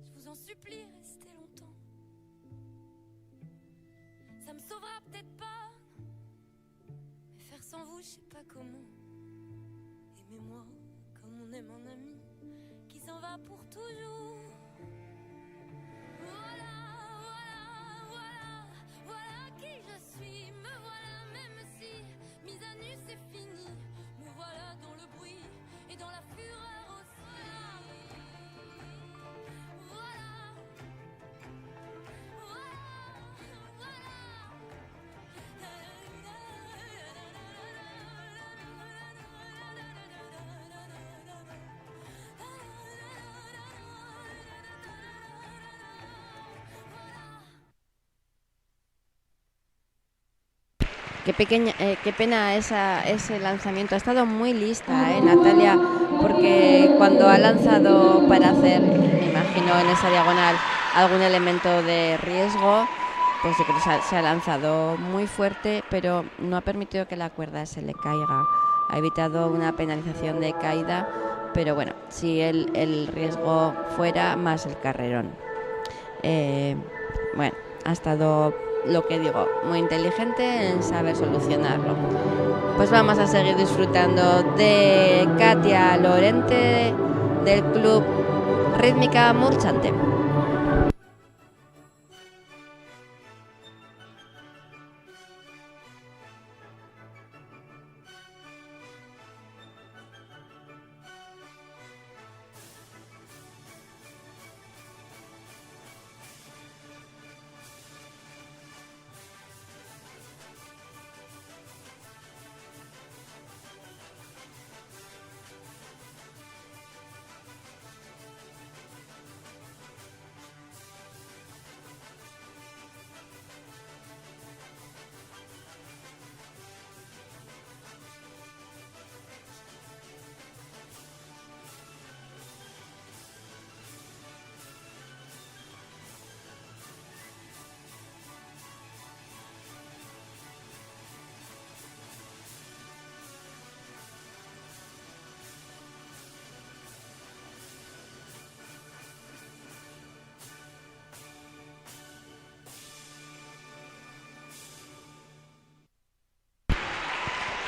Je vous en supplie, restez longtemps. Ça me sauvera peut-être pas, mais faire sans vous, je sais pas comment. Aimez-moi comme on aime un ami qui s'en va pour toujours. Voilà, voilà, voilà, voilà qui je suis. Me voilà même si mise à nu c'est fini. Me voilà dans le bruit et dans la fureur aussi. Qué pena ese lanzamiento. Ha estado muy lista, Natalia, porque cuando ha lanzado para hacer, me imagino, en esa diagonal algún elemento de riesgo, pues yo creo que se ha lanzado muy fuerte, pero no ha permitido que la cuerda se le caiga. Ha evitado una penalización de caída, pero bueno, si el riesgo fuera, más el carrerón. Bueno, ha estado, lo que digo, muy inteligente en saber solucionarlo. Pues vamos a seguir disfrutando de Katia Lorente del Club Rítmica Murchante.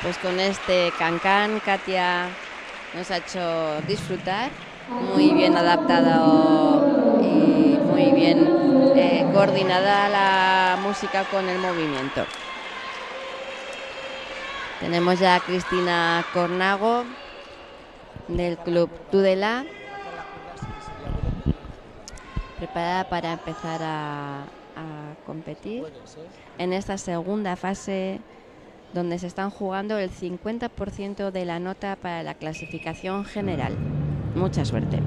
Pues con este Can-Can, Katia nos ha hecho disfrutar, muy bien adaptado y muy bien coordinada la música con el movimiento. Tenemos ya a Cristina Cornago del Club Tudela, preparada para empezar a competir en esta segunda fase, donde se están jugando el 50% de la nota para la clasificación general. Mucha suerte.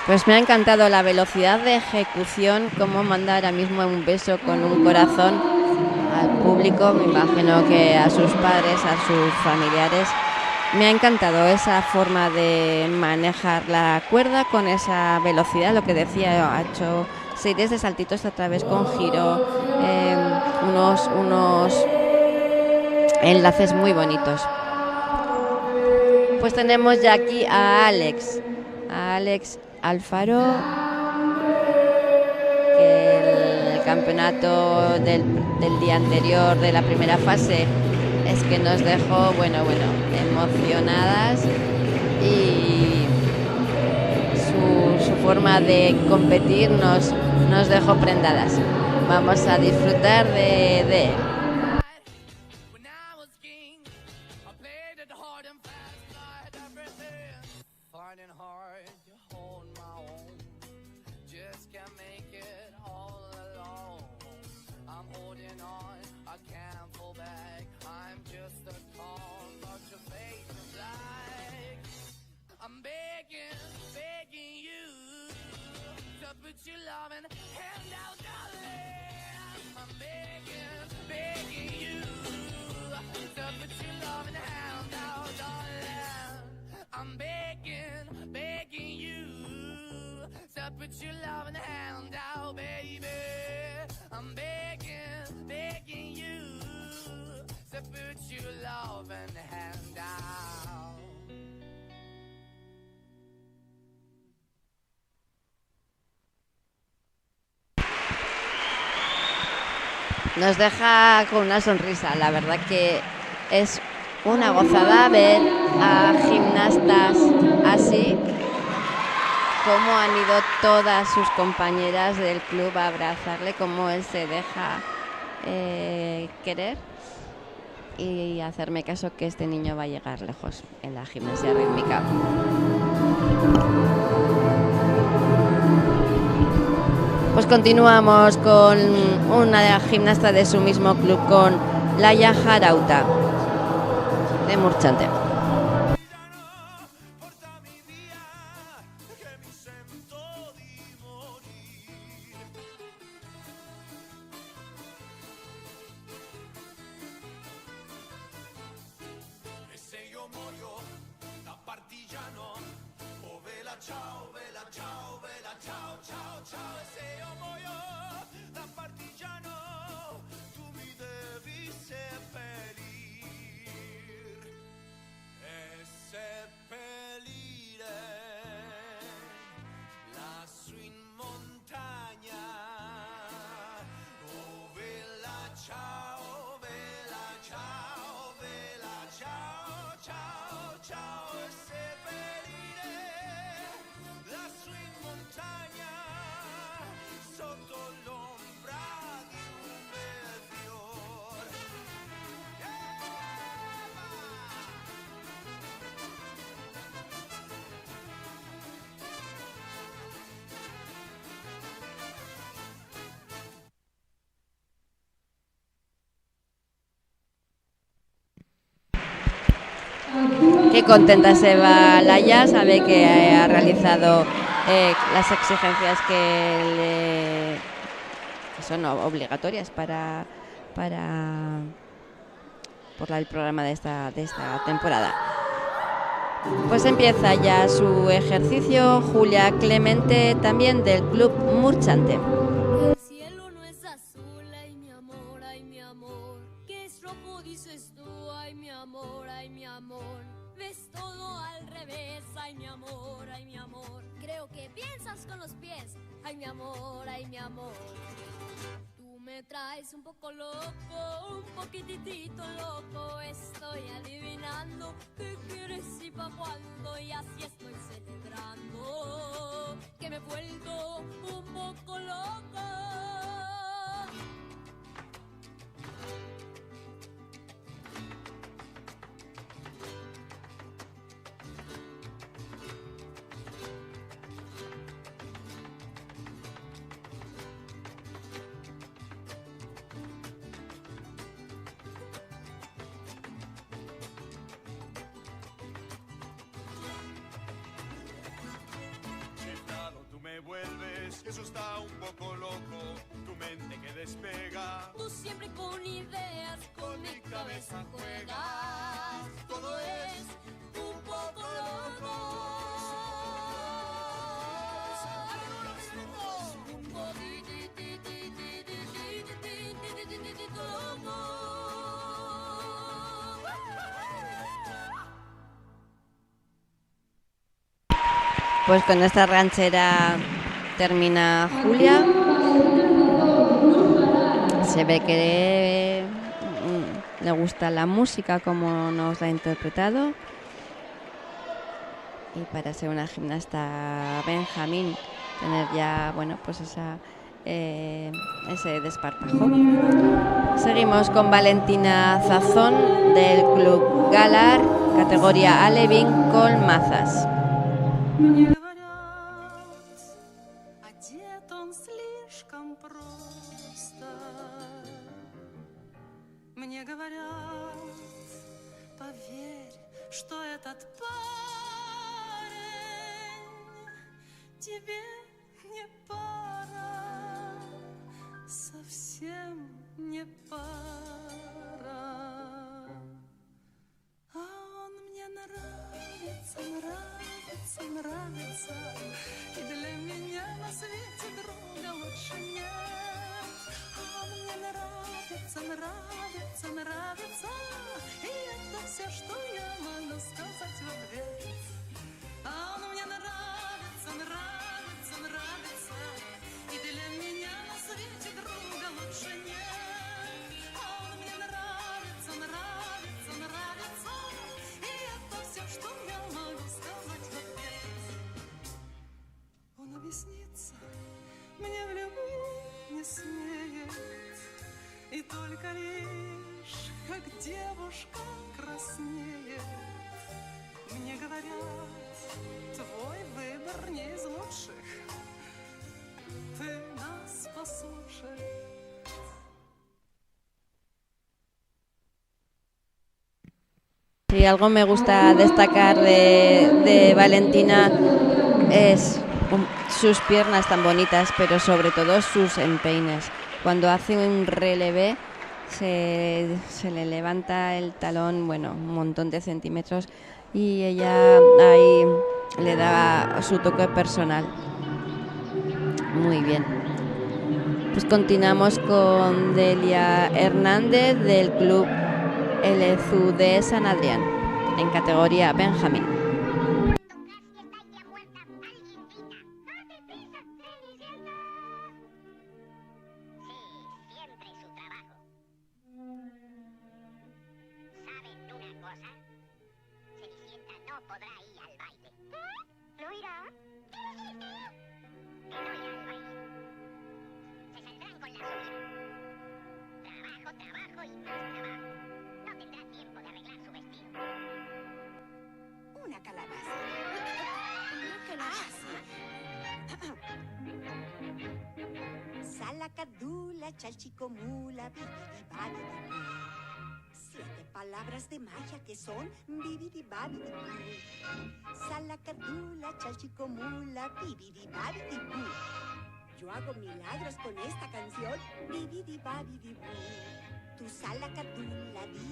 Pues me ha encantado la velocidad de ejecución, cómo manda ahora mismo un beso con un corazón al público, me imagino que a sus padres, a sus familiares. Me ha encantado esa forma de manejar la cuerda con esa velocidad, lo que decía, ha hecho series de saltitos a través con giro, unos enlaces muy bonitos. Pues tenemos ya aquí a Alex Alfaro, que el campeonato del día anterior de la primera fase es que nos dejó, bueno, emocionadas, y su forma de competir nos dejó prendadas. Vamos a disfrutar de él. Put your loving hand out, baby. I'm begging you to put your loving hand out. Nos deja con una sonrisa, la verdad que es una gozada ver a gimnastas así, cómo han ido todas sus compañeras del club a abrazarle, cómo él se deja querer y hacerme caso que este niño va a llegar lejos en la gimnasia rítmica. Pues continuamos con una gimnasta de su mismo club, con Laia Jarauta, de Murchante. Se io muoio da partigiano, tu mi devi Qué contenta se va Laia, sabe que ha realizado las exigencias que son obligatorias por el programa de esta temporada. Pues empieza ya su ejercicio Julia Clemente, también del Club Murchante. El cielo no es azul, ay mi amor, que es rojo dices tú, ay mi amor, ves todo al revés, ay mi amor, creo que piensas con los pies, ay mi amor, tú me traes un poco loco, un poquitito loco, estoy adivinando qué quieres y pa' cuándo, y así estoy celebrando que me he vuelto un poco loco. Chiflado, tú me vuelves, eso está un poco loco, tu mente que despega. Tú siempre con ideas, con mi cabeza juegas, todo es un poco loco. Un poquitito loco. Pues con esta ranchera termina Julia. Se ve que le gusta la música como nos la ha interpretado. Y para ser una gimnasta Benjamín, tener ya, bueno, pues ese desparpajo. Seguimos con Valentina Zazón del Club Galar, categoría Alevín con mazas. Мне говорят, одет он слишком просто. Мне говорят, поверь, что этот парень тебе не пара, совсем не пара. А он мне нравится, нравится, и для меня на свете друга лучше нет. А он мне нравится, и это все, что я могу сказать в ответ. А он мне нравится, и для меня на свете друга лучше нет. А он мне нравится, и это все, что я могу сказать в ответ. Он объяснится мне в любви не смеет, и только лишь, как девушка краснеет. Мне говорят, твой выбор не из лучших, ты нас послушай. Si algo me gusta destacar de Valentina es sus piernas tan bonitas, pero sobre todo sus empeines. Cuando hace un relevé se le levanta el talón, bueno, un montón de centímetros, y ella ahí le da su toque personal. Muy bien. Pues continuamos con Delia Hernández del Club LZU de San Adrián, en categoría Benjamín. Salacadula, chalchicomula, bidi, badi, 7 palabras. palabras de magia que son bibidi babidi boo. Salacatula, chalchicomula, bibidi babidi boo. Yo hago milagros con esta canción, bibidi babidi boo. Tu salacatula di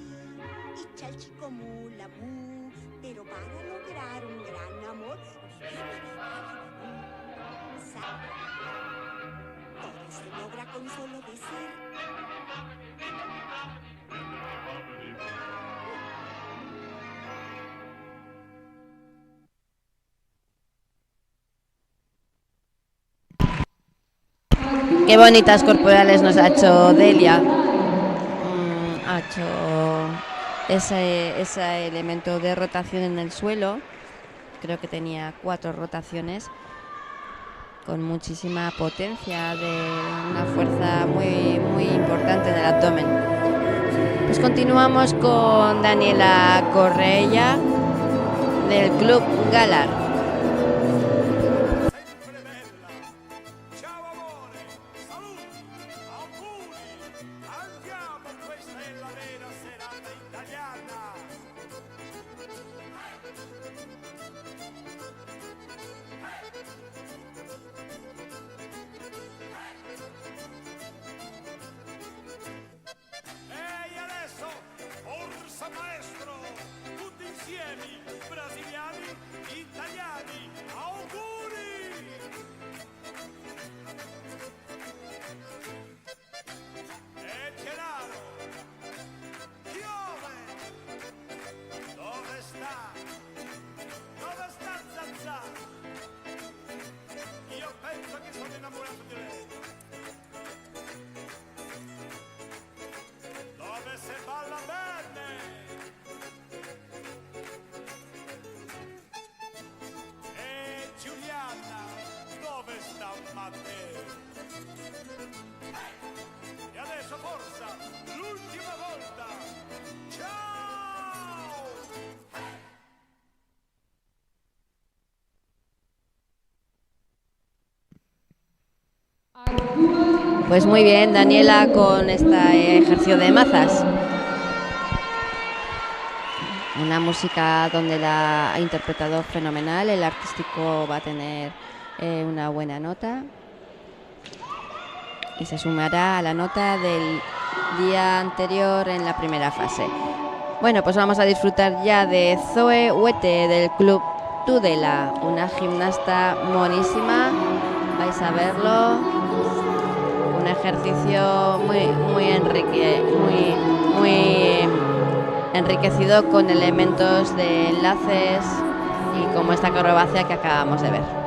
y chalchicomula boo. Pero para lograr un gran amor, bibidi babidi boo. Todo se logra con solo decir. Qué bonitas corporales nos ha hecho Delia. Ha hecho ese elemento de rotación en el suelo. Creo que tenía 4 rotaciones con muchísima potencia, de una fuerza muy, muy importante en el abdomen. Pues continuamos con Daniela Correia del Club Galar. E adesso forza, l'ultima volta. Ciao! Pues muy bien, Daniela, con este ejercicio de mazas. Una música donde la ha interpretado fenomenal. El artístico va a tener una buena nota y se sumará a la nota del día anterior en la primera fase. Bueno, pues vamos a disfrutar ya de Zoe Huete del Club Tudela, una gimnasta monísima. Vais a verlo. Un ejercicio muy enriquecido con elementos de enlaces y como esta acrobacia que acabamos de ver.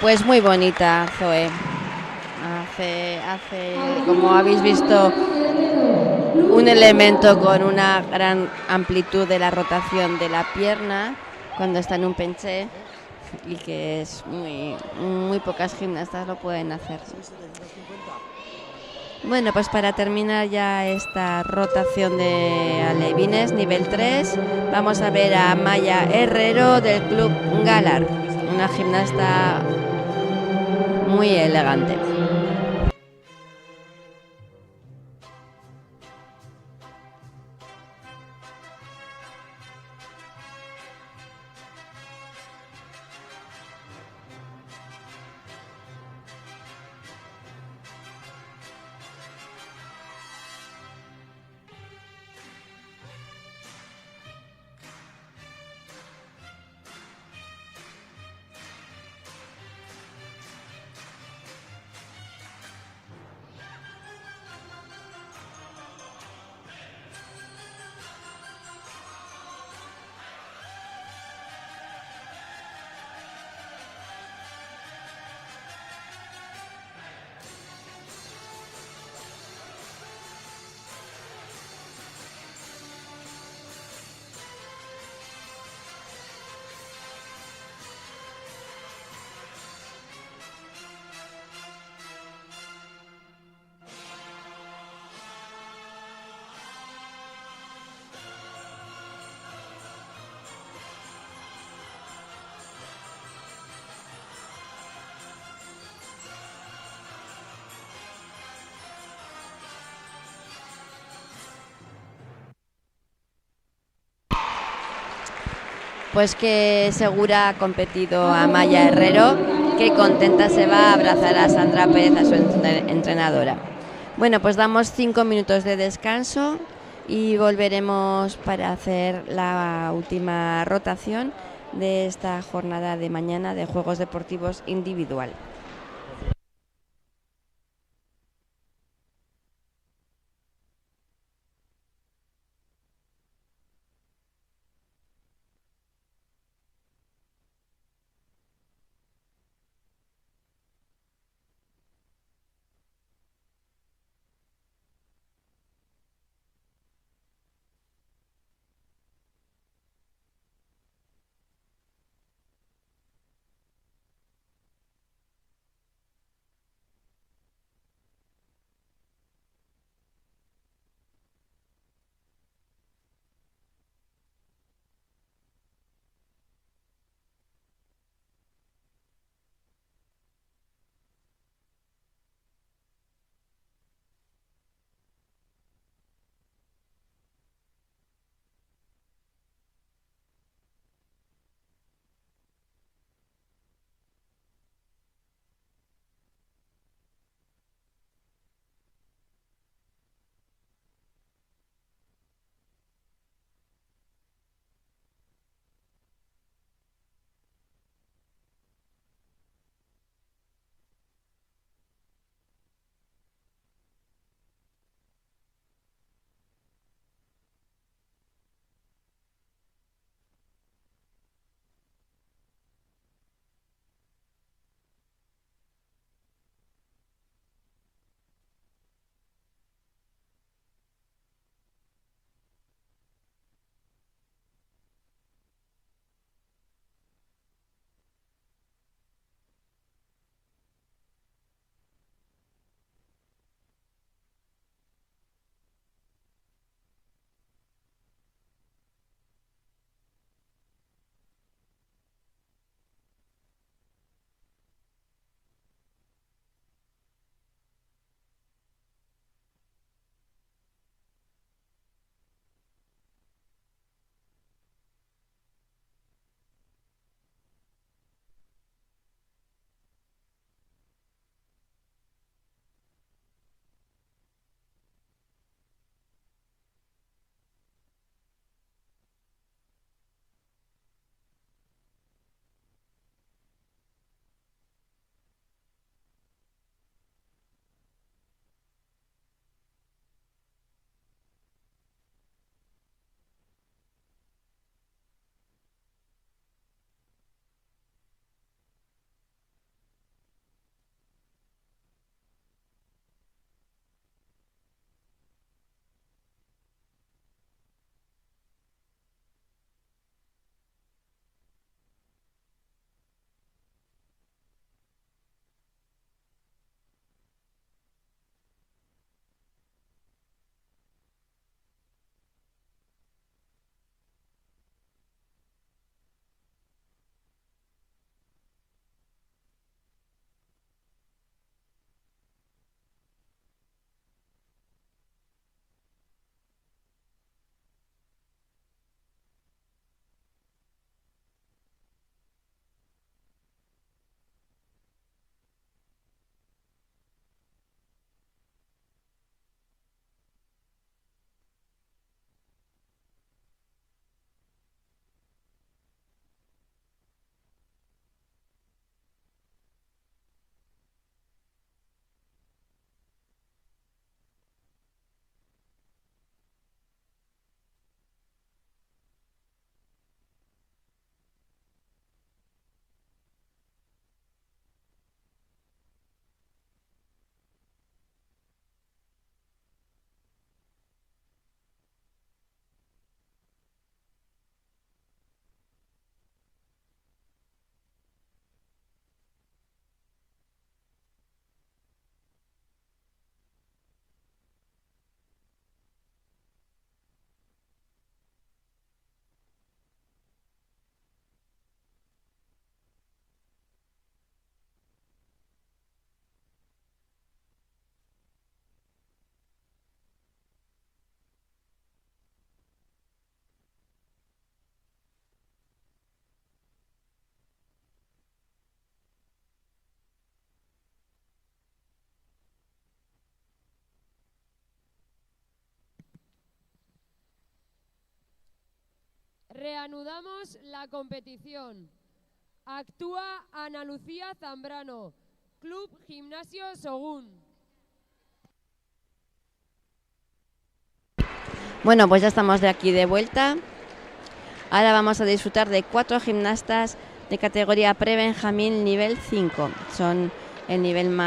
Pues muy bonita, Zoe. Hace, como habéis visto, un elemento con una gran amplitud de la rotación de la pierna cuando está en un penché y que es muy pocas gimnastas lo pueden hacer. Bueno, pues para terminar ya esta rotación de alevines nivel 3, vamos a ver a Maya Herrero del Club Galar, una gimnasta muy elegante. pues que Segura ha competido a Maya Herrero, que contenta se va a abrazar a Sandra Pérez, a su entrenadora. Bueno, pues damos 5 minutos de descanso y volveremos para hacer la última rotación de esta jornada de mañana de Juegos Deportivos individual. Reanudamos la competición. Actúa Ana Lucía Zambrano, Club Gimnasio Sogún. Bueno, pues ya estamos de aquí de vuelta. Ahora vamos a disfrutar de 4 gimnastas de categoría pre-benjamín nivel 5. Son el nivel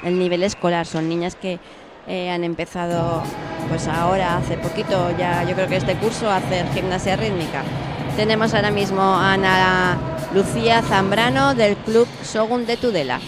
el nivel escolar. Son niñas que han empezado pues ahora, hace poquito, ya yo creo que este curso, a hacer gimnasia rítmica. Tenemos ahora mismo a Ana Lucía Zambrano del Club Sogún de Tudela.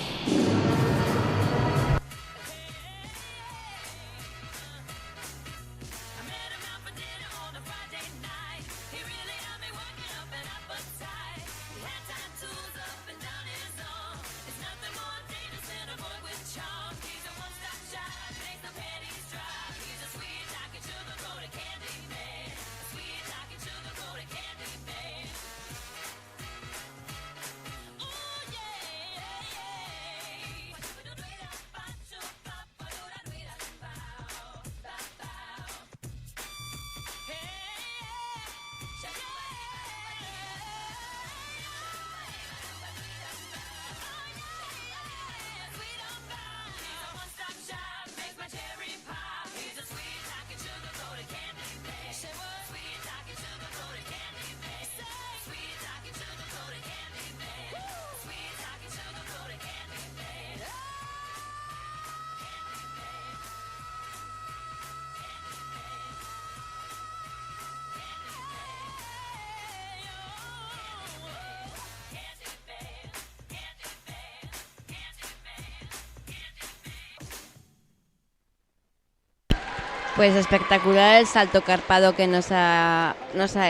Pues espectacular el salto carpado que nos ha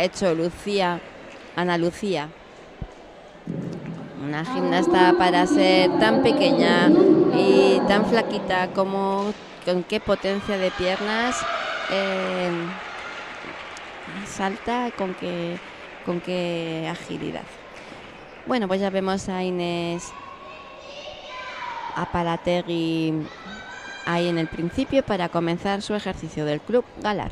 hecho Ana Lucía. Una gimnasta para ser tan pequeña y tan flaquita, como con qué potencia de piernas salta, con qué agilidad. Bueno, pues ya vemos a Inés Apalategui ahí en el principio para comenzar su ejercicio del Club Galar.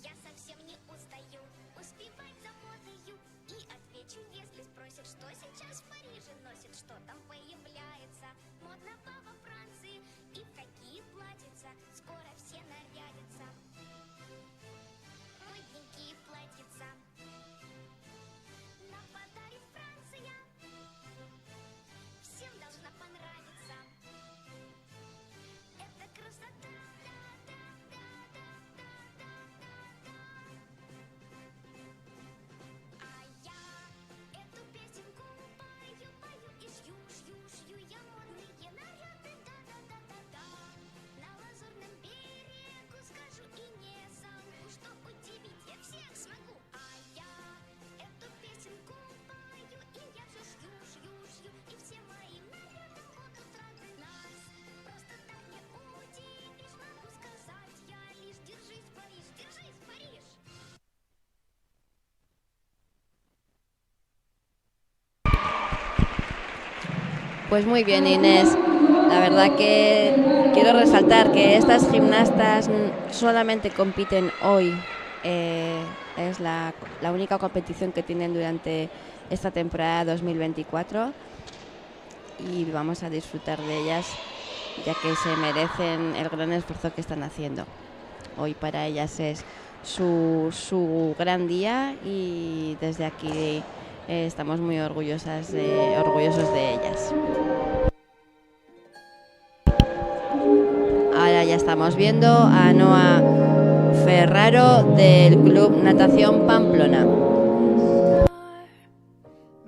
Я совсем не устаю, успевать за модою. И отвечу, если спросят, что сейчас в Париже носит, что там появляется. Модного во Франции и в какие платьица. Скоро все нарядятся. Модненькие платьица. Нападает Франция. Всем должна понравиться. Это красота. Эту песенку пою, пою и шью я модные наряды, да-да-да-да-да. На лазурном берегу скажу и не забуду, что удивить я всех смогу. А я эту песенку пою, и я все шью, и все мои наряды будут рады нас. Просто так не удивишь, могу сказать я лишь: держись, Париж, держись, Париж. Pues muy bien, Inés. La verdad que quiero resaltar que estas gimnastas solamente compiten hoy. Es la única competición que tienen durante esta temporada 2024 y vamos a disfrutar de ellas, ya que se merecen el gran esfuerzo que están haciendo. Hoy para ellas es su gran día y desde aquí estamos muy orgullosos de ellas. Ahora ya estamos viendo a Noa Ferraro del Club Natación Pamplona.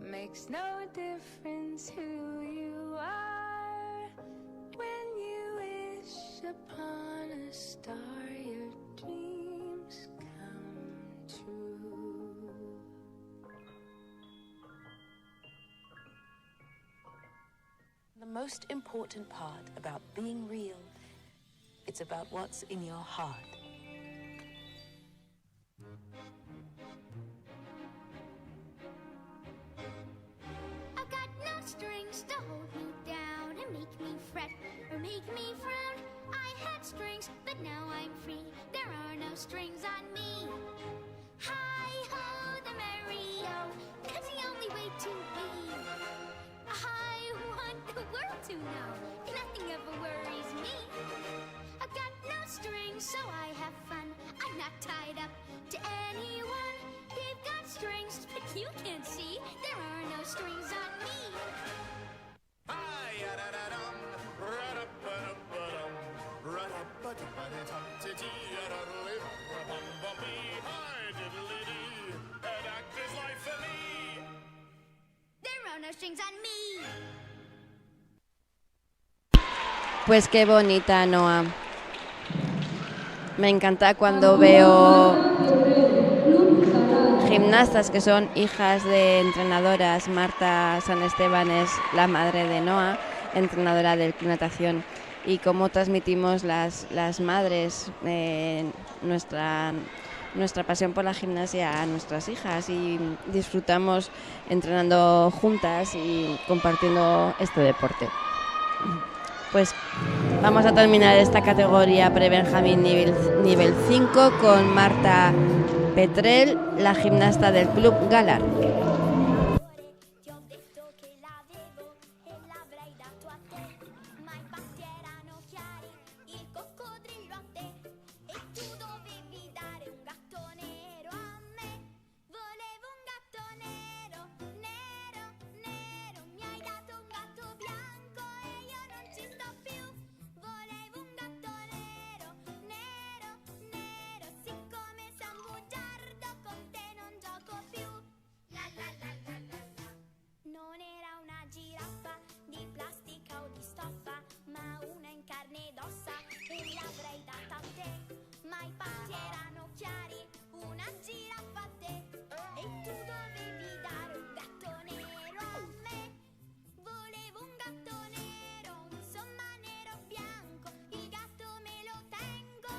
Makes no difference who you are. When you wish upon a star, your dreams come true. The most most important part about being real. It's about what's in your heart. I've got no strings to hold me down and make me fret or make me frown. I had strings, but now I'm free. There are no strings on me. Hi-ho, the merry-o, that's the only way to be. I want the world to know nothing ever worries me. I've got no strings, so I have fun. I'm not tied up to anyone. They've got strings, but you can't see. There are no strings on me. There are no strings on me. Pues qué bonita, Noa. Me encanta cuando veo gimnastas que son hijas de entrenadoras. Marta San Esteban es la madre de Noa, entrenadora del Club Natación, y cómo transmitimos las madres nuestra pasión por la gimnasia a nuestras hijas, y disfrutamos entrenando juntas y compartiendo este deporte. Pues vamos a terminar esta categoría pre-Benjamín nivel 5 con Marta Petrel, la gimnasta del Club Galar. Ti ho detto che l'avevo e l'avrei dato a te, ma i patti erano chiari, il coccodrillo a te, e tu dovevi dare un gatto nero a me. Volevo un gatto nero, nero, nero, mi hai dato un gatto bianco e io non ci sto più. Volevo un gatto nero, nero, nero, siccome sei un bugiardo con te non gioco più. La la la la la la. Non era una giraffa di plastica o di stoffa, ma una in carne ed ossa e l'avrei data a te. Ma i patti erano chiari, una giraffa a te, e tu dovevi dare un gatto nero a me. Volevo un gatto nero, insomma nero bianco, il gatto me lo tengo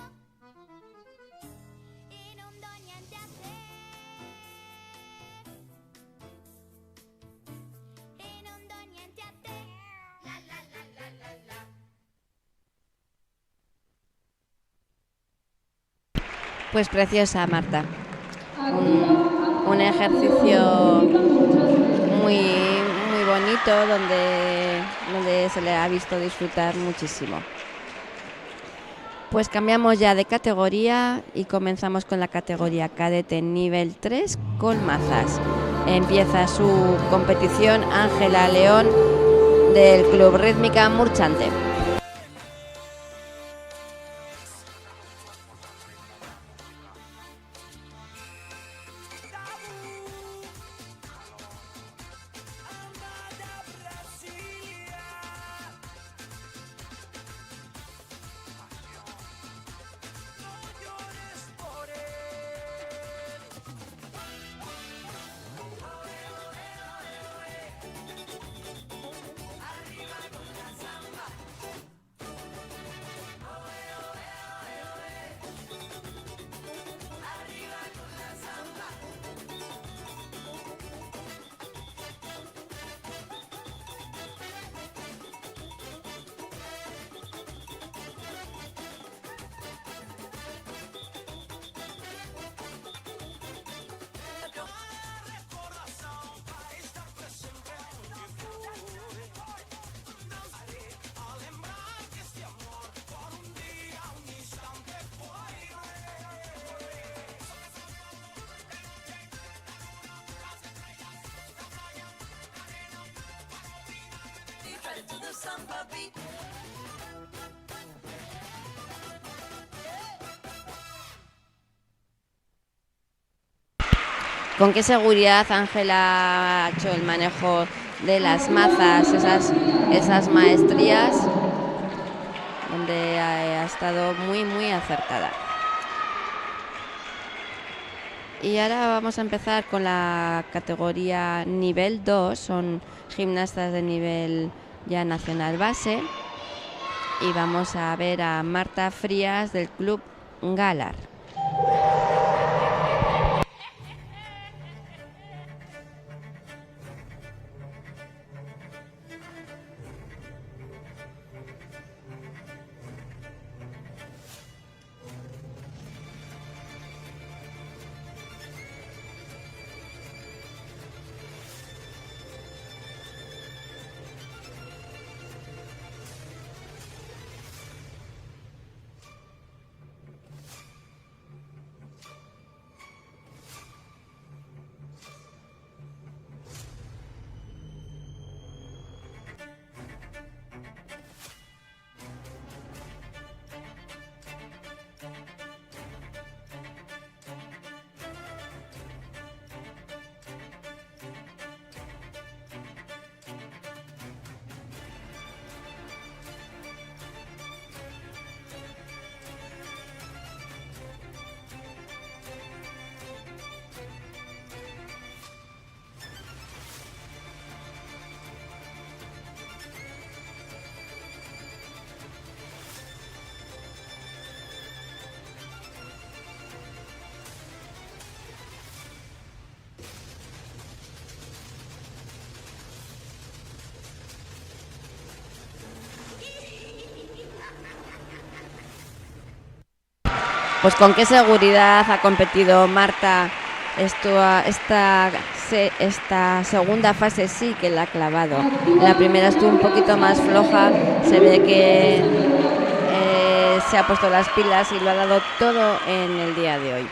e non do niente a te. E non do niente a te. La la la la la la. Pues preciosa, Marta. Un ejercicio muy bonito donde se le ha visto disfrutar muchísimo. Pues cambiamos ya de categoría y comenzamos con la categoría cadete nivel 3 con mazas. Empieza su competición Ángela León del Club Rítmica Murchante. To the samba beat. ¿Con qué seguridad Ángela ha hecho el manejo de las mazas, esas maestrías, donde ha estado muy acertada? Y ahora vamos a empezar con la categoría nivel 2, son gimnastas de nivel ya nacional base. Y vamos a ver a Marta Frías del Club Galar. Pues con qué seguridad ha competido Marta esta segunda fase, sí que la ha clavado. La primera estuvo un poquito más floja, se ve que se ha puesto las pilas y lo ha dado todo en el día de hoy.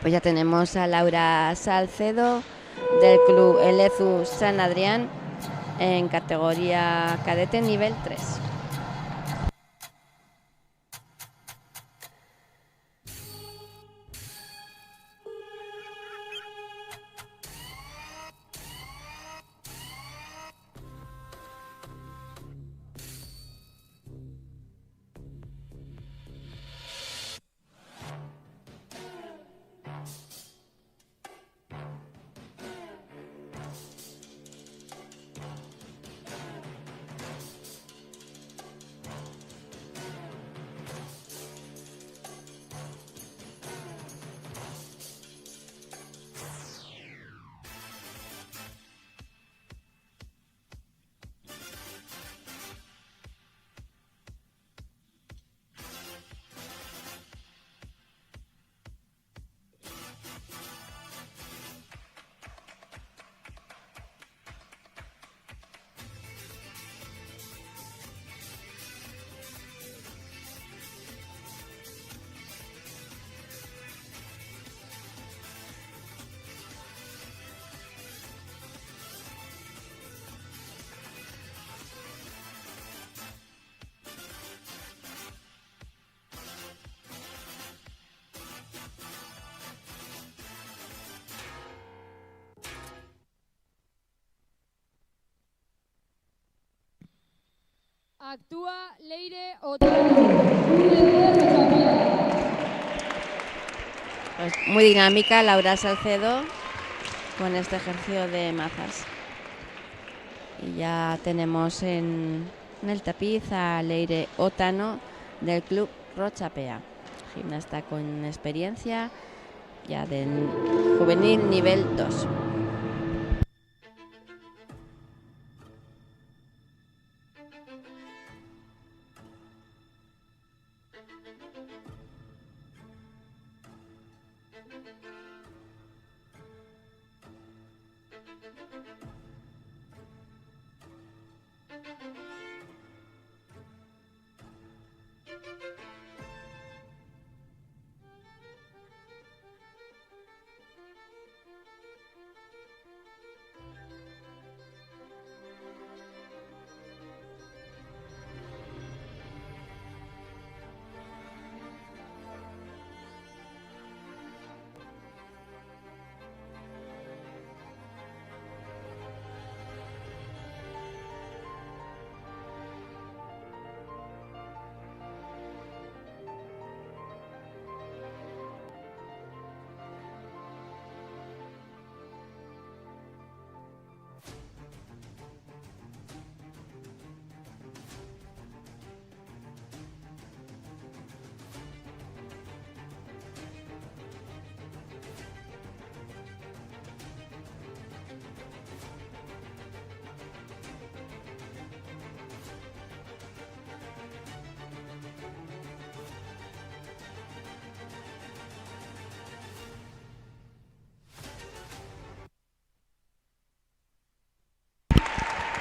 Pues ya tenemos a Laura Salcedo del Club Elezu San Adrián en categoría cadete nivel 3. Actúa Leire Otano. Pues muy dinámica Laura Salcedo con este ejercicio de mazas. Y ya tenemos en el tapiz a Leire Otano del Club Rochapea, gimnasta con experiencia ya de juvenil nivel 2.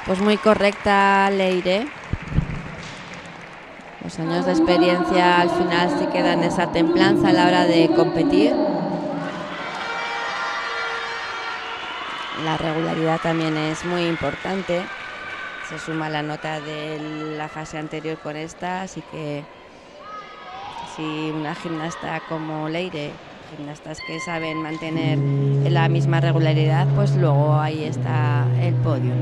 Pues muy correcta, Leire. Los años de experiencia al final sí quedan esa templanza a la hora de competir. La regularidad también es muy importante. Se suma la nota de la fase anterior con esta, así que si una gimnasta como Leire, gimnastas que saben mantener la misma regularidad, pues luego ahí está el podio.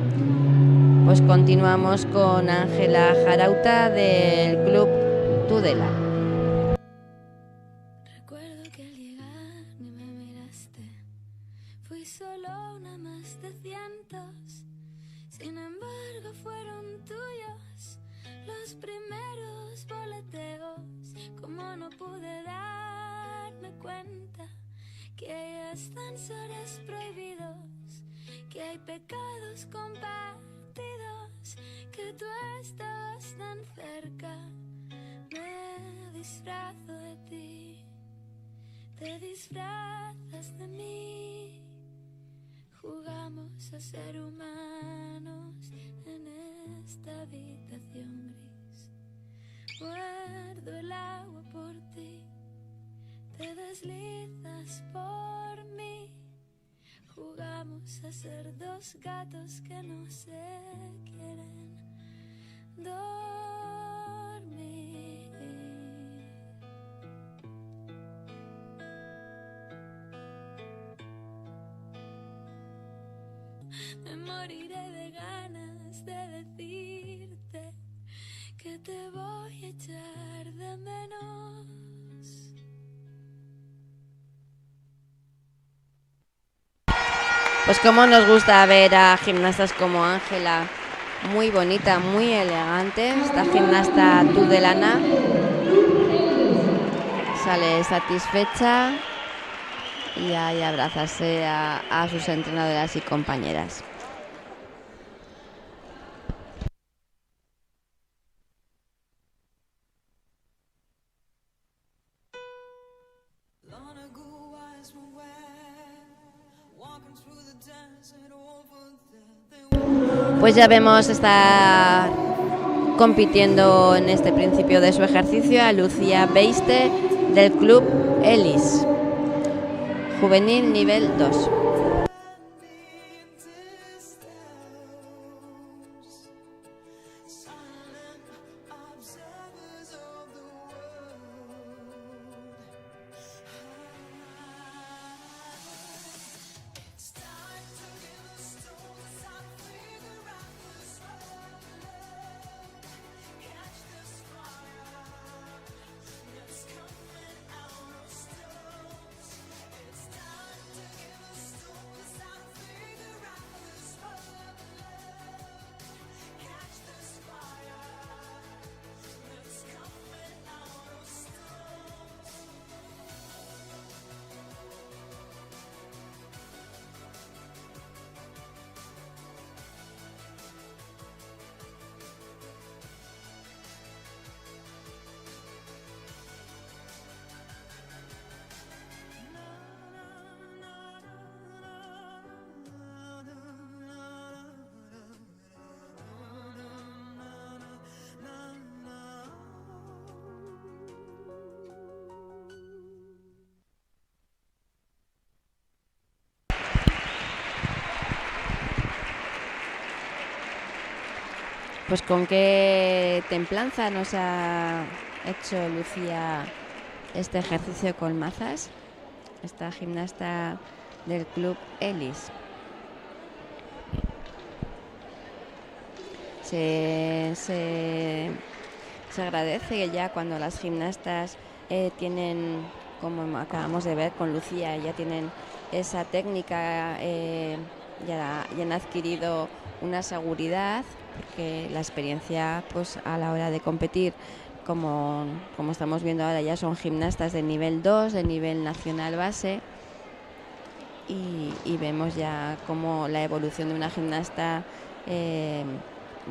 Pues continuamos con Ángela Jarauta del Club Tudela. Recuerdo que al llegar ni me miraste. Fui solo una más de cientos. Sin embargo fueron tuyos los primeros boleteos. Como no pude darme cuenta que hay ascensores prohibidos, que hay pecados compartidos, que tú estabas tan cerca. Me disfrazo de ti, te disfrazas de mí. Jugamos a ser humanos en esta habitación gris. Muerdo el agua por ti, te deslizas por mí. Jugamos a ser dos gatos que no se quieren dormir. Me moriré de ganas de decirte que te voy a echar de menos. Pues como nos gusta ver a gimnastas como Ángela, muy bonita, muy elegante. Esta gimnasta tudelana sale satisfecha y ahí abrazarse a sus entrenadoras y compañeras. Pues ya vemos está compitiendo en este principio de su ejercicio a Lucía Beiste del Club Elis, juvenil nivel 2. Pues con qué templanza nos ha hecho Lucía este ejercicio con mazas, esta gimnasta del Club Elis. Se agradece ya cuando las gimnastas tienen, como acabamos de ver con Lucía, ya tienen esa técnica, ya han adquirido una seguridad, porque la experiencia pues a la hora de competir, como estamos viendo ahora, ya son gimnastas de nivel 2, de nivel nacional base, y vemos ya cómo la evolución de una gimnasta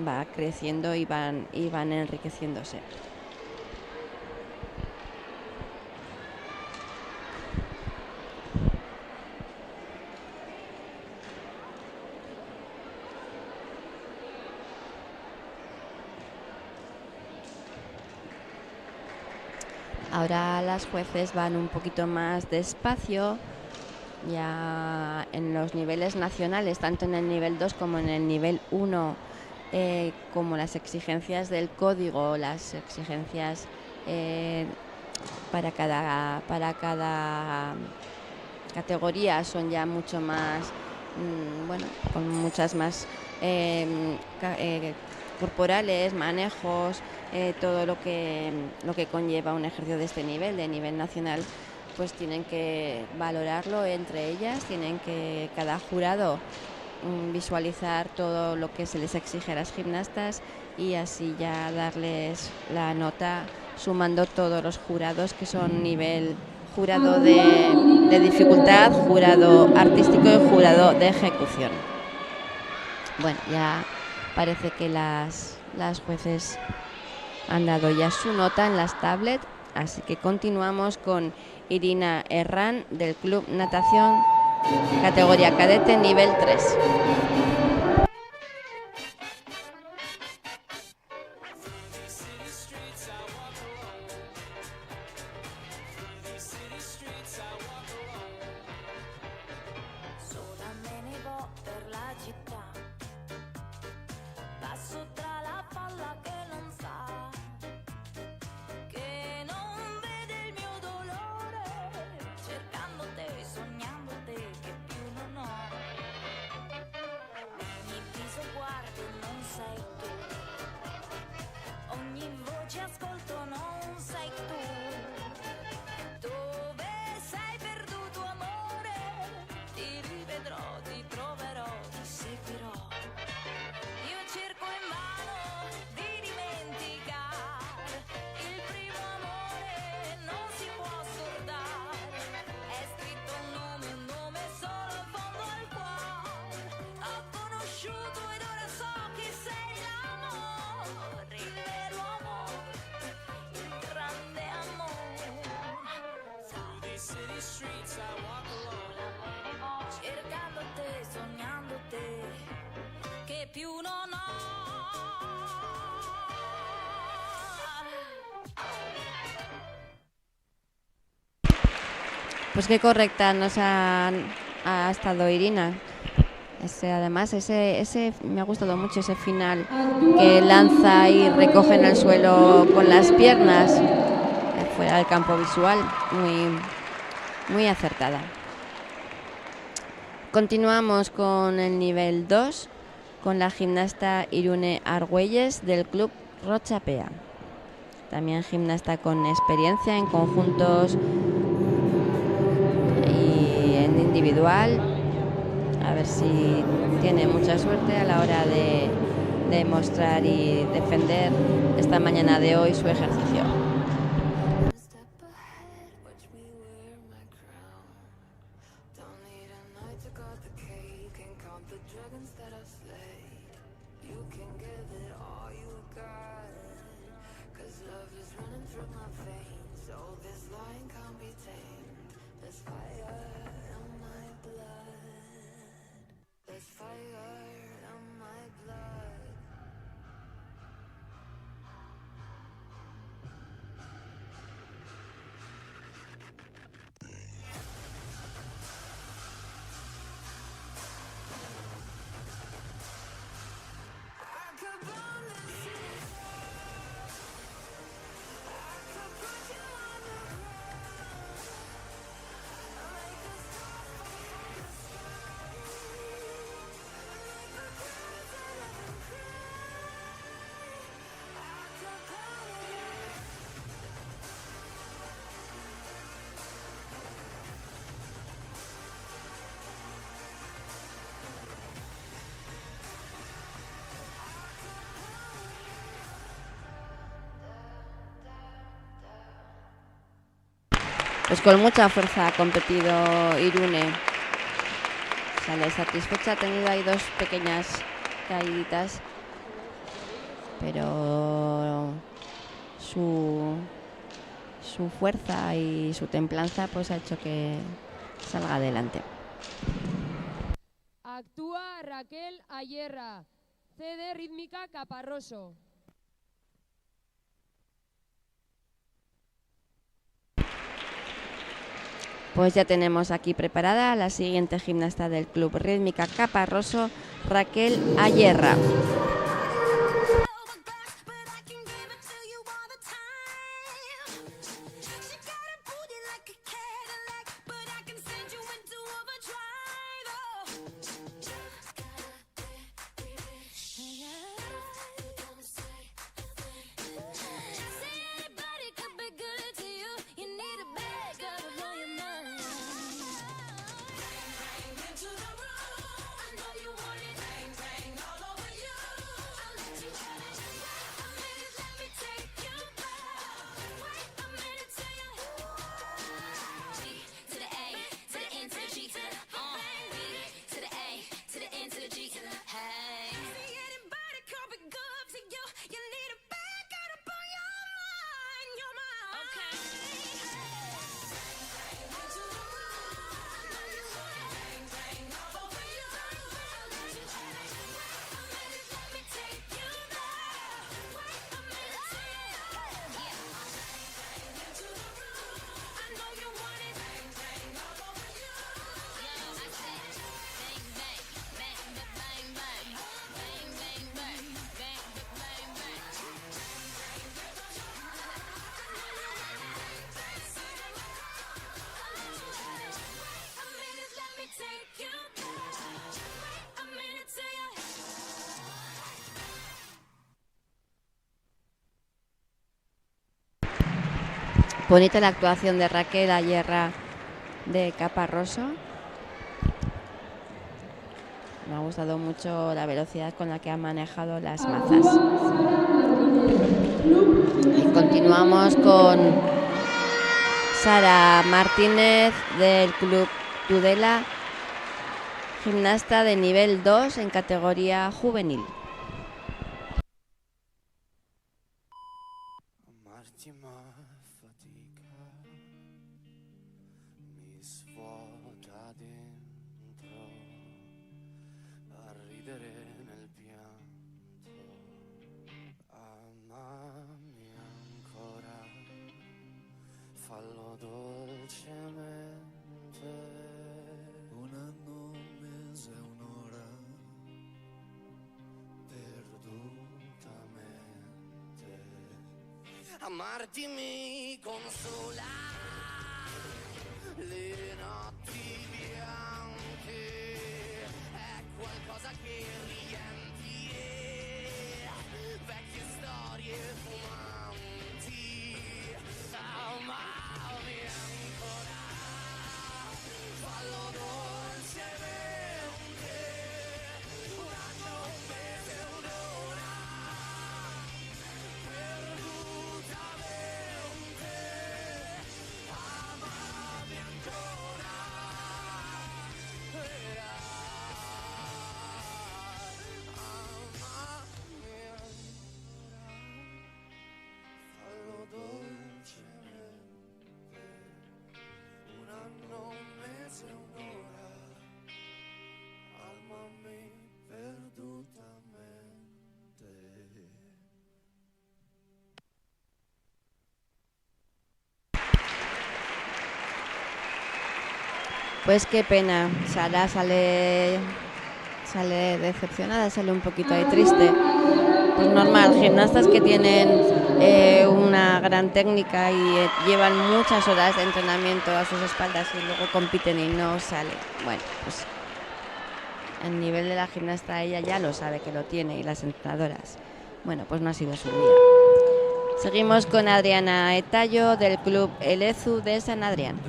va creciendo y van enriqueciéndose. Ahora las jueces van un poquito más despacio, ya en los niveles nacionales, tanto en el nivel 2 como en el nivel 1, como las exigencias del código, las exigencias para cada categoría son ya mucho más, bueno, con muchas más corporales, manejos, todo lo que conlleva un ejercicio de este nivel, de nivel nacional, pues tienen que valorarlo entre ellas, tienen que cada jurado visualizar todo lo que se les exige a las gimnastas y así ya darles la nota sumando todos los jurados que son nivel jurado de dificultad, jurado artístico y jurado de ejecución. Bueno, ya parece que las jueces han dado ya su nota en las tablets, así que continuamos con Irina Herrán del Club Natación categoría cadete nivel 3. Sola me ne vo per la città, passo tra la folla che non sa, che non vede il mio dolore, cercando te, sognando te, che più non ho. Ogni viso guardo non sei tu, ogni voce ascolto non sei tu. Dove sei perduto amore? Ti rivedrò, ti troverò, ti seguirò. Io cerco invano di dimenticare il primo amore, non si può scordare. È scritto un nome solo in fondo al cuore. Ho conosciuto ed ora so che sei l'amore, il vero amore, il grande amore. Through these city streets I walk alone, cercando te, sognando te, che più non ho. Pues qué correcta nos ha estado Irina. Además, ese me ha gustado mucho, ese final que lanza y recoge en el suelo con las piernas, fuera del campo visual, muy acertada. Continuamos con el nivel 2, con la gimnasta Irune Argüelles del Club Rochapea. También gimnasta con experiencia en conjuntos y en individual. A ver si tiene mucha suerte a la hora de mostrar y defender esta mañana de hoy su ejercicio. Pues con mucha fuerza ha competido Irune. Sale satisfecha, ha tenido ahí dos pequeñas caíditas, pero su fuerza y su templanza pues ha hecho que salga adelante. Actúa Raquel Ayerra, CD Rítmica Caparroso. Pues ya tenemos aquí preparada la siguiente gimnasta del Club Rítmica Caparroso, Raquel Ayerra. Bonita la actuación de Raquel Ayerra de Caparroso. Me ha gustado mucho la velocidad con la que ha manejado las mazas. Y continuamos con Sara Martínez del Club Tudela, gimnasta de nivel 2 en categoría juvenil. Amarti mi consola, le notti bianche, è qualcosa che riempie vecchie storie fumanti. Amami ancora, fallo dolcemente, un anno, un mese, un'ora. Pues qué pena, Sara sale decepcionada, sale un poquito ahí triste. Pues normal, gimnastas que tienen una gran técnica y llevan muchas horas de entrenamiento a sus espaldas y luego compiten y no sale. Bueno, pues el nivel de la gimnasta ella ya lo sabe que lo tiene y las entrenadoras. Bueno, pues no ha sido su día. Seguimos con Adriana Etallo del Club Elezu de San Adrián.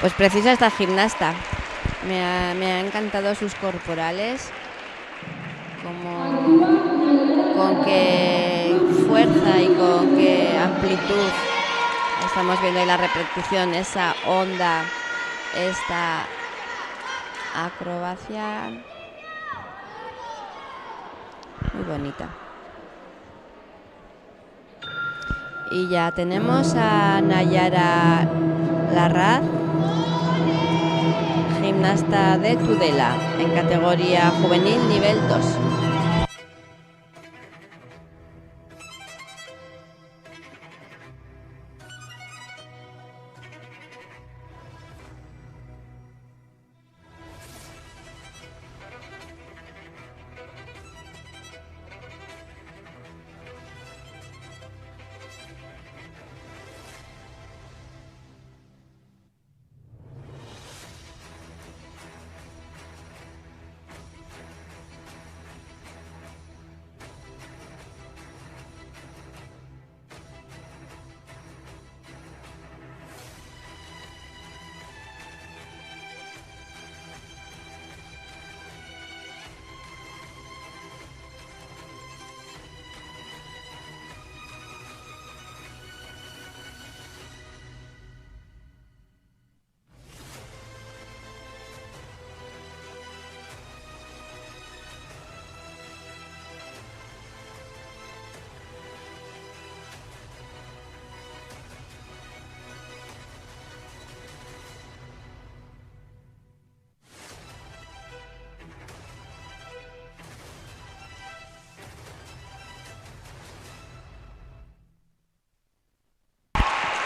Pues precisa esta gimnasta. Me ha encantado sus corporales, con qué fuerza y con qué amplitud estamos viendo ahí la repetición, esa onda, esta acrobacia muy bonita. Y ya tenemos a Nayara Larraz, gimnasta de Tudela, en categoría juvenil nivel 2.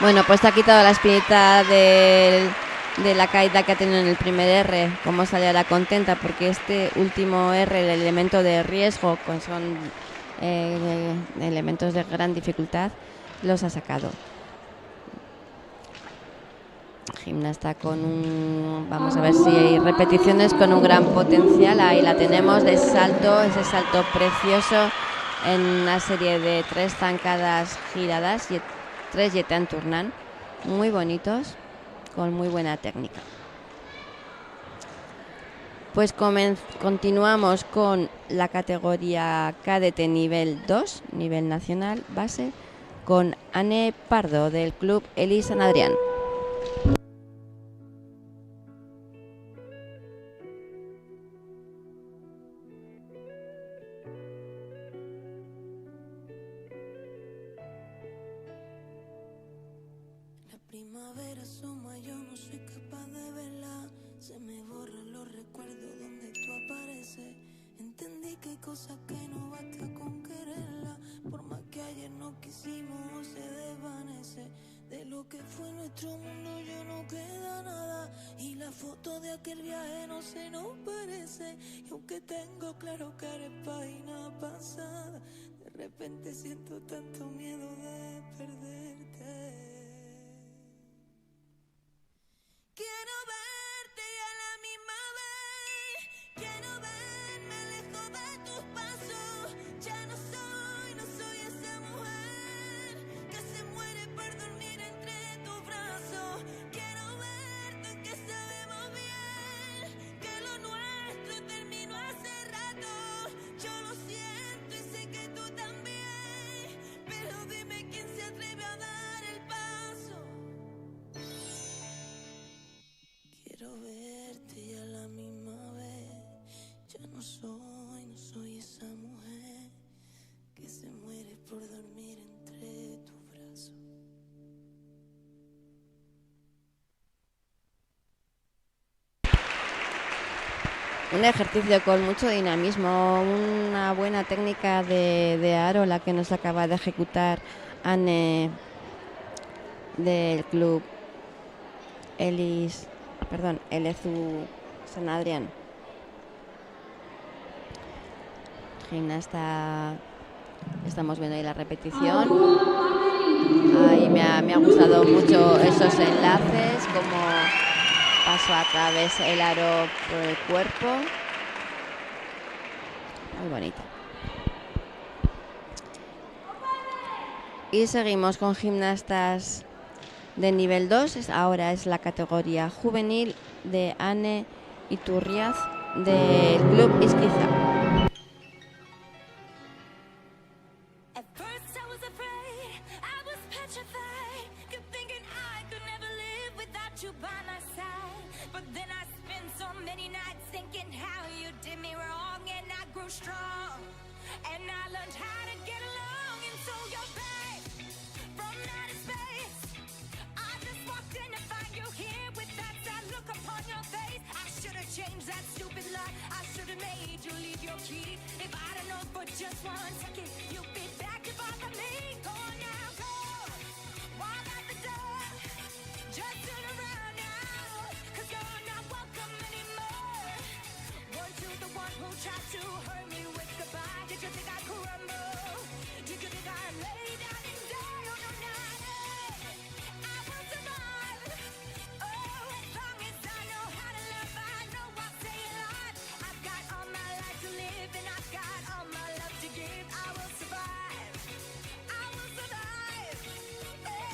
Bueno, pues te ha quitado la espinita de la caída que ha tenido en el primer R. Como saliera contenta, porque este último R, el elemento de riesgo, son elementos de gran dificultad, los ha sacado. Gimnasta con vamos a ver si hay repeticiones con un gran potencial. Ahí la tenemos de salto, ese salto precioso en una serie de 3 zancadas giradas y 3 jetan turnan, muy bonitos, con muy buena técnica. Pues continuamos con la categoría cadete nivel 2, nivel nacional base, con Anne Pardo del club Elis San Adrián. Primavera asoma, yo no soy capaz de verla. Se me borran los recuerdos donde tú apareces. Entendí que hay cosas que no basta con quererla. Por más que ayer no quisimos, se desvanece. De lo que fue nuestro mundo ya no queda nada. Y la foto de aquel viaje no se nos parece. Y aunque tengo claro que eres página pasada, de repente siento tanto miedo de perderte. Quiero verte y a la misma vez quiero verme lejos de tus pasos. Ya no soy esa mujer que se muere por dormir entre tus brazos. Quiero verte que sabemos bien que lo nuestro terminó hace rato. Yo lo siento y sé que tú también, pero dime quién se atreve a dar el paso. Quiero verte y a la misma vez ya no soy esa mujer que se muere por dormir entre tus brazos. Un ejercicio con mucho dinamismo, una buena técnica de aro la que nos acaba de ejecutar Anne del club Elezu San Adrián. Gimnasta, estamos viendo ahí la repetición. Ahí me ha gustado mucho esos enlaces, como paso a través el aro por el cuerpo. Muy bonito. Y seguimos con gimnastas de nivel 2 ahora es la categoría juvenil de Anne Iturriaz del Club Isquiza. At first I was afraid, I was petrified, kept thinking I could never live without you by my side. But then I spent so many nights thinking how you did me wrong, and I grew strong, and I learned how to get along. And so you're back from outer space. I just walked in to find you here with that sad look upon your face. I should have changed that stupid lock, I should have made you leave your key. If I'd have known for just 1 second you'd be back to bother me. Go on now, go, walk out the door, just turn around now, 'cause you're not welcome anymore. Weren't you the one who tried to hurt me with goodbye? Did you think I'd crumble? Did you think I'd lay down and die? Oh no, no, no, I will survive. Oh, as long as I know how to love, I know I'll stay alive. I've got all my life to live, and I've got all my love to give. I will survive. I will survive. Hey.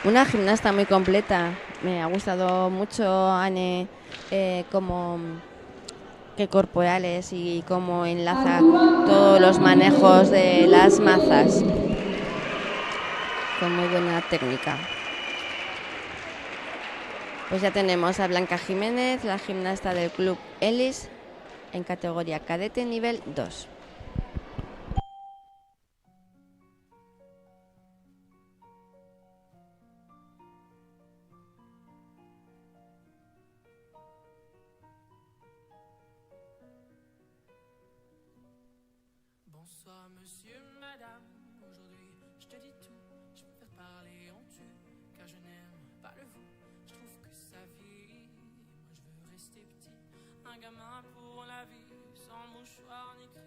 Una gimnasta muy completa. Me ha gustado mucho Anne, como qué corporales y cómo enlaza todos los manejos de las mazas con muy buena técnica. Pues ya tenemos a Blanca Jiménez, la gimnasta del Club Ellis, en categoría cadete nivel 2. Bonsoir monsieur, madame, aujourd'hui je te dis tout, je préfère parler en tu, car je n'aime pas le vous, je trouve que ça vieillit, moi je veux rester petit, un gamin pour la vie, sans mouchoir ni cri,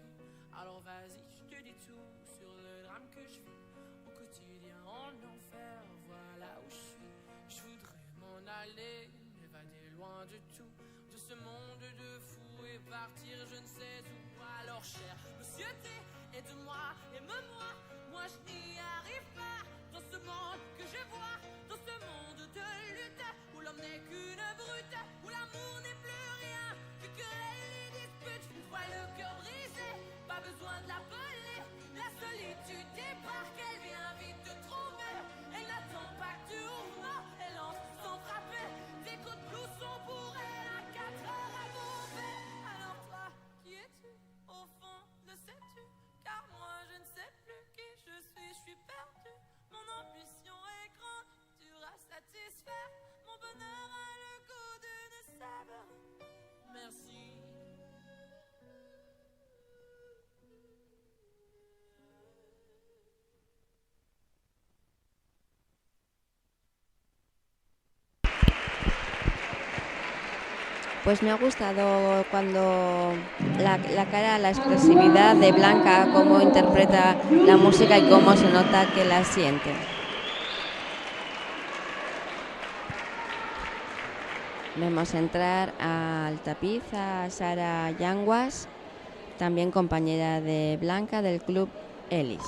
alors vas-y je te dis tout, sur le drame que je vis, au quotidien en enfer, voilà où je suis, je voudrais m'en aller, m'évader loin de tout, de ce monde de fous et partir je ne sais où, alors cher monsieur T, aide-moi, aime-moi, moi je n'y arrive pas. Dans ce monde que je vois, dans ce monde de lutte, où l'homme n'est qu'une brute, où l'amour n'est plus rien, que querelles et disputes. Une fois le cœur brisé, pas besoin de l'appeler. La solitude débarque, elle vient vite te trouver. Elle n'attend pas que tu ouvres, elle lance sans frapper. Des coups de blouson pour elle à 4 heures à bomber. Alors toi, qui es-tu au fond? Le sais-tu? Car moi je ne sais plus qui je suis perdu. Mon ambition est grande, dure à satisfaire. Mon bonheur a le goût d'une saveur. Merci. Pues me ha gustado cuando la cara, la expresividad de Blanca, cómo interpreta la música y cómo se nota que la siente. Vemos entrar al tapiz a Sara Yanguas, también compañera de Blanca del Club Ellis.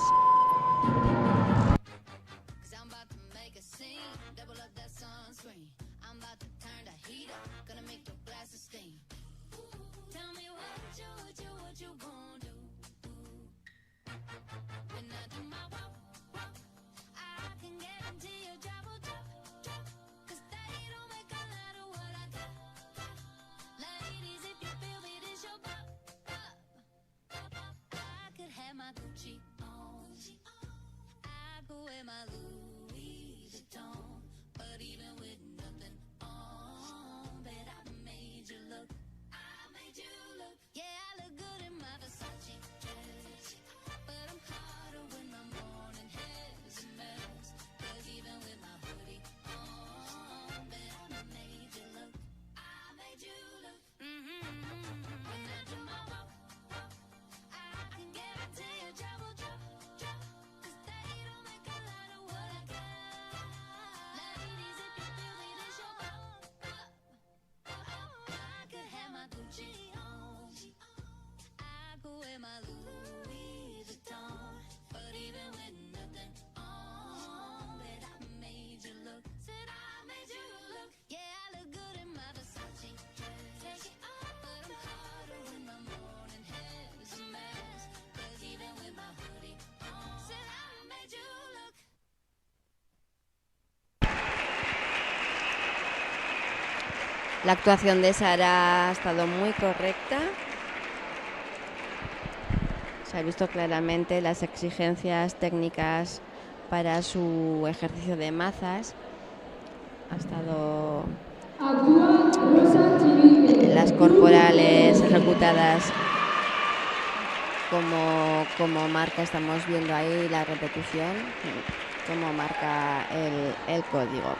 my Louis Vuitton. But even with nothing on, that I made you look. Said I made you look. Yeah, I look good in my Versace dress. Take it off, but I'm hotter when my morning hair is a mess. 'Cause even with my hoodie on, said I made you look. La actuación de Sara ha estado muy correcta. Se ha visto claramente las exigencias técnicas para su ejercicio de mazas. Ha estado las corporales ejecutadas como marca, estamos viendo ahí la repetición, como marca el código.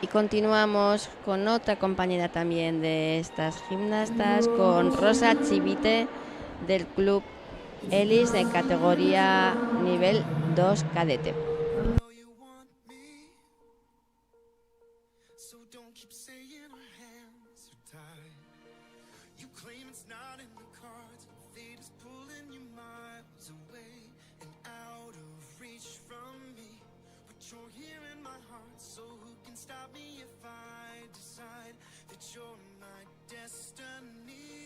Y continuamos con otra compañera también de estas gimnastas, con Rosa Chivite del Club Elis en categoría nivel 2 cadete. So don't keep saying our hands are tied. You claim it's not in the cards. Fate is pulling you miles away and out of reach from me. But you're here in my heart, so who can stop me if I decide that you're my destiny?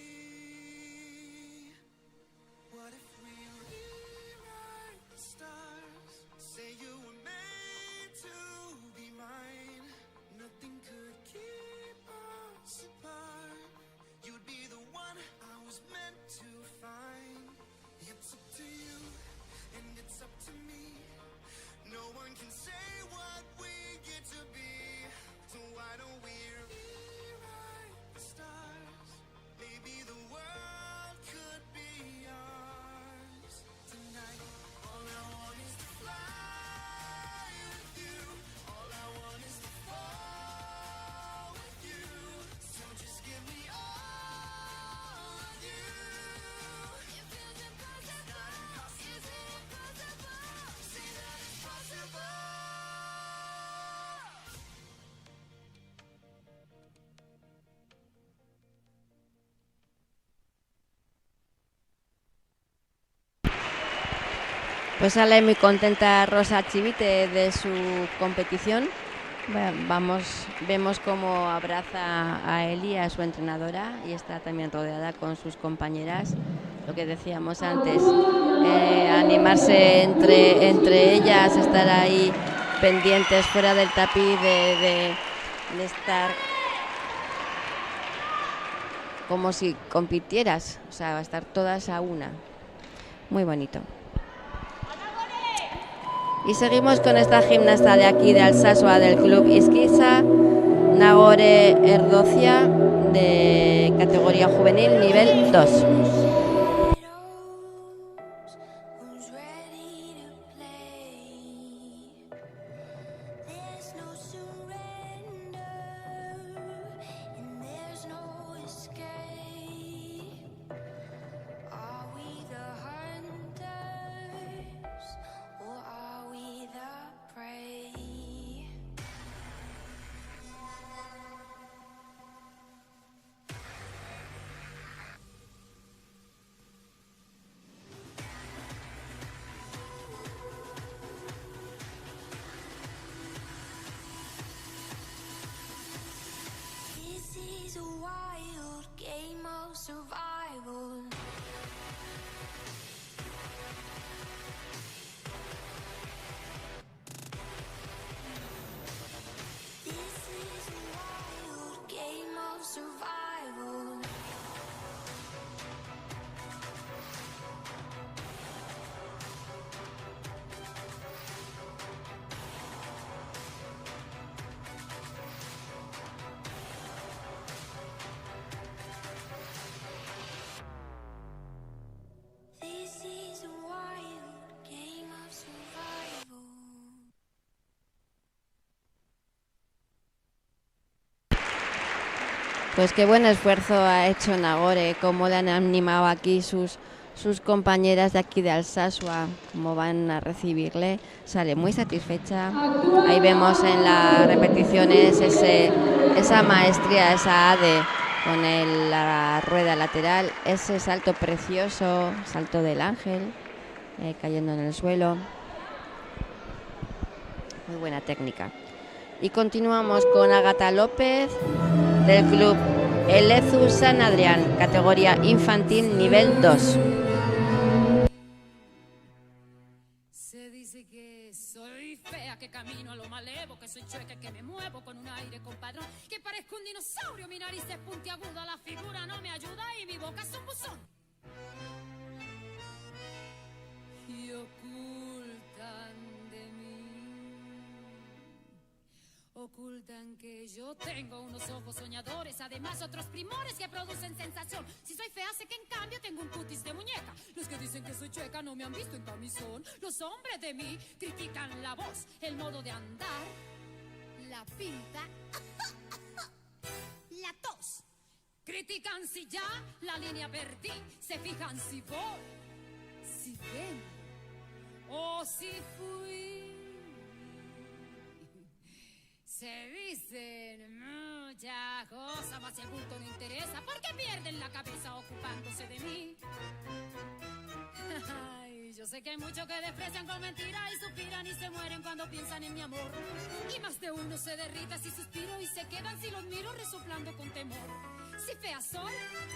What if we rewrite the stars? Say you were made to be mine. Nothing could keep us apart. You'd be the one I was meant to find. It's up to you, and it's up to me. No one can say what we get to be. So why don't we rewrite the stars? Maybe the world could be ours tonight. All I want is to fly with you. All I want is to fall with you. So just give me all of you. It feels impossible. It's not impossible. Is it impossible? Say that it's possible. Pues sale muy contenta Rosa Chivite de su competición. Vemos cómo abraza a Eli, a su entrenadora, y está también rodeada con sus compañeras. Lo que decíamos antes, animarse entre ellas, estar ahí pendientes fuera del tapiz, de estar como si compitieras, o sea, estar todas a una. Muy bonito. Y seguimos con esta gimnasta de aquí de Alsasua del Club Izquiza, Nagore Erdocia, de categoría juvenil nivel 2. Who's ready to play? There's no surrender, and there's no escape. Are we the hunters, or are we the prey? This is a wild game of survival. This is a wild game of survival. This is a wild game of survival. Pues qué buen esfuerzo ha hecho Nagore, cómo le han animado aquí sus compañeras de aquí de Alsasua, cómo van a recibirle. Sale muy satisfecha. Ahí vemos en las repeticiones esa maestría, esa ADE con la rueda lateral, ese salto precioso, salto del ángel, cayendo en el suelo. Muy buena técnica. Y continuamos con Ágata López del club Elezu San Adrián, categoría infantil nivel 2. Se dice que soy fea, que camino a lo malevo, que soy chueca, que me muevo con un aire compadrón, que parezco un dinosaurio, mi nariz es puntiaguda, la figura no me ayuda y mi boca es un buzón. Y ocultan de mí, ocultan que yo tengo unos ojos soñadores, además otros primores que producen sensación. Si soy fea sé que en cambio tengo un cutis de muñeca. Los que dicen que soy chueca no me han visto en camisón. Los hombres de mí critican la voz, el modo de andar, la pinta, la tos. Critican si ya la línea perdí, se fijan si voy, si ven o si fui. Se dicen muchas cosas, mas si el bulto no interesa, ¿por qué pierden la cabeza ocupándose de mí? Ay, yo sé que hay muchos que desprecian con mentiras y suspiran y se mueren cuando piensan en mi amor. Y más de uno se derrita si suspiro y se quedan si los miro resoplando con temor. Si fea soy,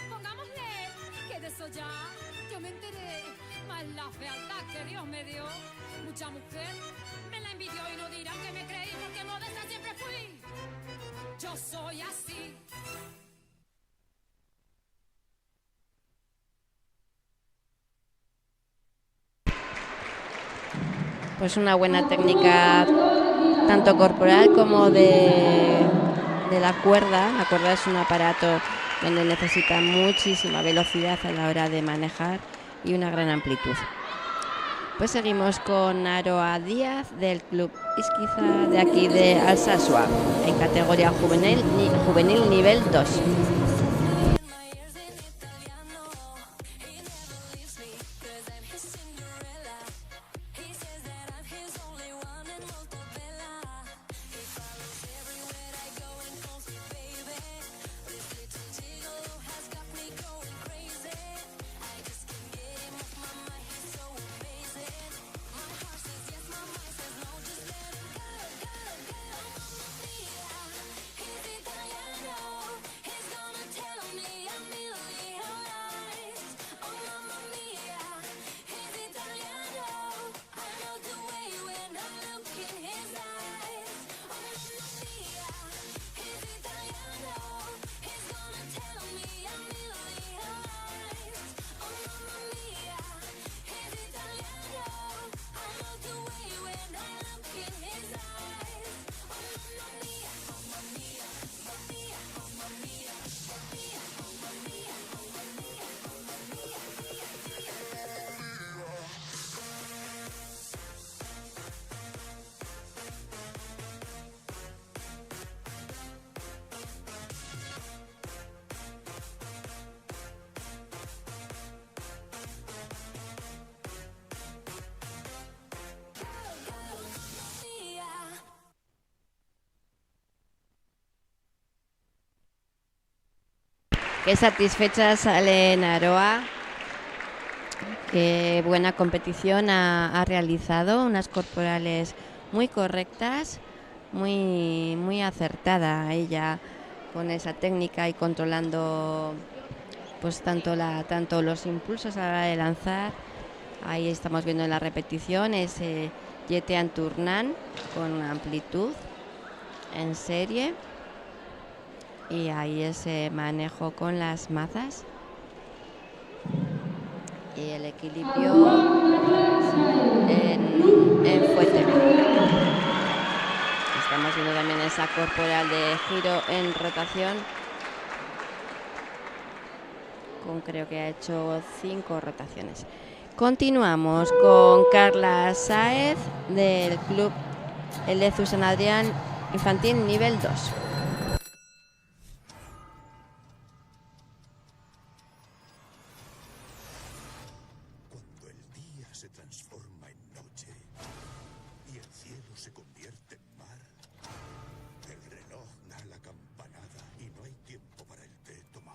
pongámosle que de eso ya yo me enteré. Más la fealdad que Dios me dio, mucha mujer me la envidió y no dirán que me creí porque modesta siempre fui. Yo soy así. Pues una buena técnica tanto corporal como de la cuerda. La cuerda es un aparato donde necesita muchísima velocidad a la hora de manejar y una gran amplitud. Pues seguimos con Aroa Díaz del club Isquiza de aquí de Alsasua, en categoría juvenil nivel 2. Qué satisfecha sale Aroa. Qué buena competición ha realizado. Unas corporales muy correctas, muy acertada ella con esa técnica y controlando pues tanto los impulsos a la hora de lanzar. Ahí estamos viendo en la repetición ese Jete en tournant con amplitud en serie. Y ahí ese manejo con las mazas y el equilibrio en fuete. Estamos viendo también esa corporal de giro en rotación. Creo que ha hecho 5 rotaciones. Continuamos con Carla Sáez del club Elezu San Adrián infantil nivel 2. Se transforma en noche y el cielo se convierte en mar. El reloj da la campanada y no hay tiempo para el té tomado.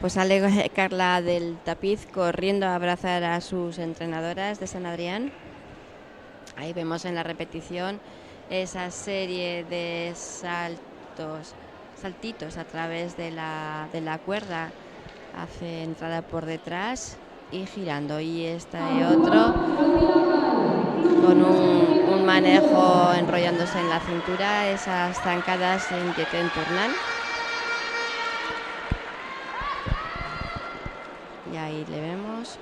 Pues sale Carla del tapiz corriendo a abrazar a sus entrenadoras de San Adrián. Ahí vemos en la repetición esa serie de saltitos a través de la cuerda. Hace entrada por detrás y girando. Y otro con un manejo enrollándose en la cintura, esas zancadas en Yeten Tournant. Y ahí le vemos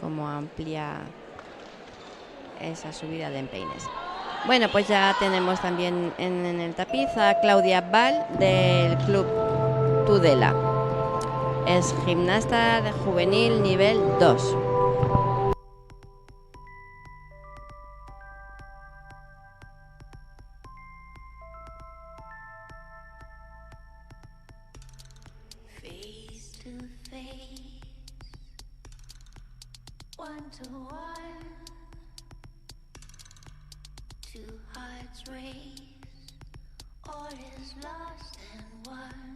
cómo amplía esa subida de empeines. Bueno, pues ya tenemos también en el tapiz a Claudia Ball del Club Tudela. Es gimnasta de juvenil nivel 2. Face to face, one to one, two hearts race, all is lost and won.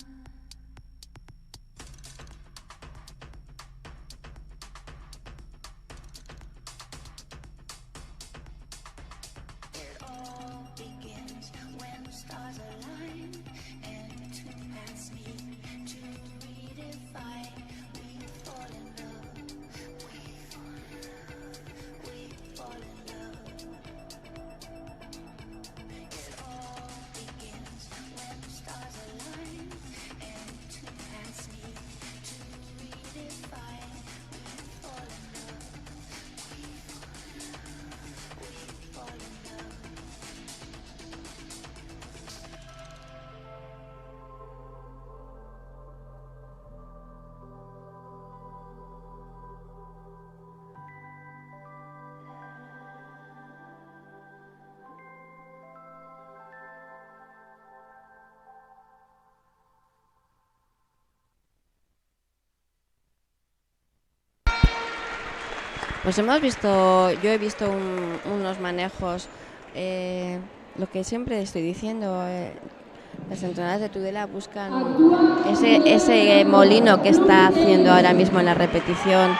It all begins when the stars align and two paths meet to redefine. We fall in love, we fall in love, we fall in love. It all begins when the stars align and two paths meet to redefine. We fall in love, we fall in love. Pues yo he visto unos manejos, lo que siempre estoy diciendo, las entrenadoras de Tudela buscan ese molino que está haciendo ahora mismo en la repetición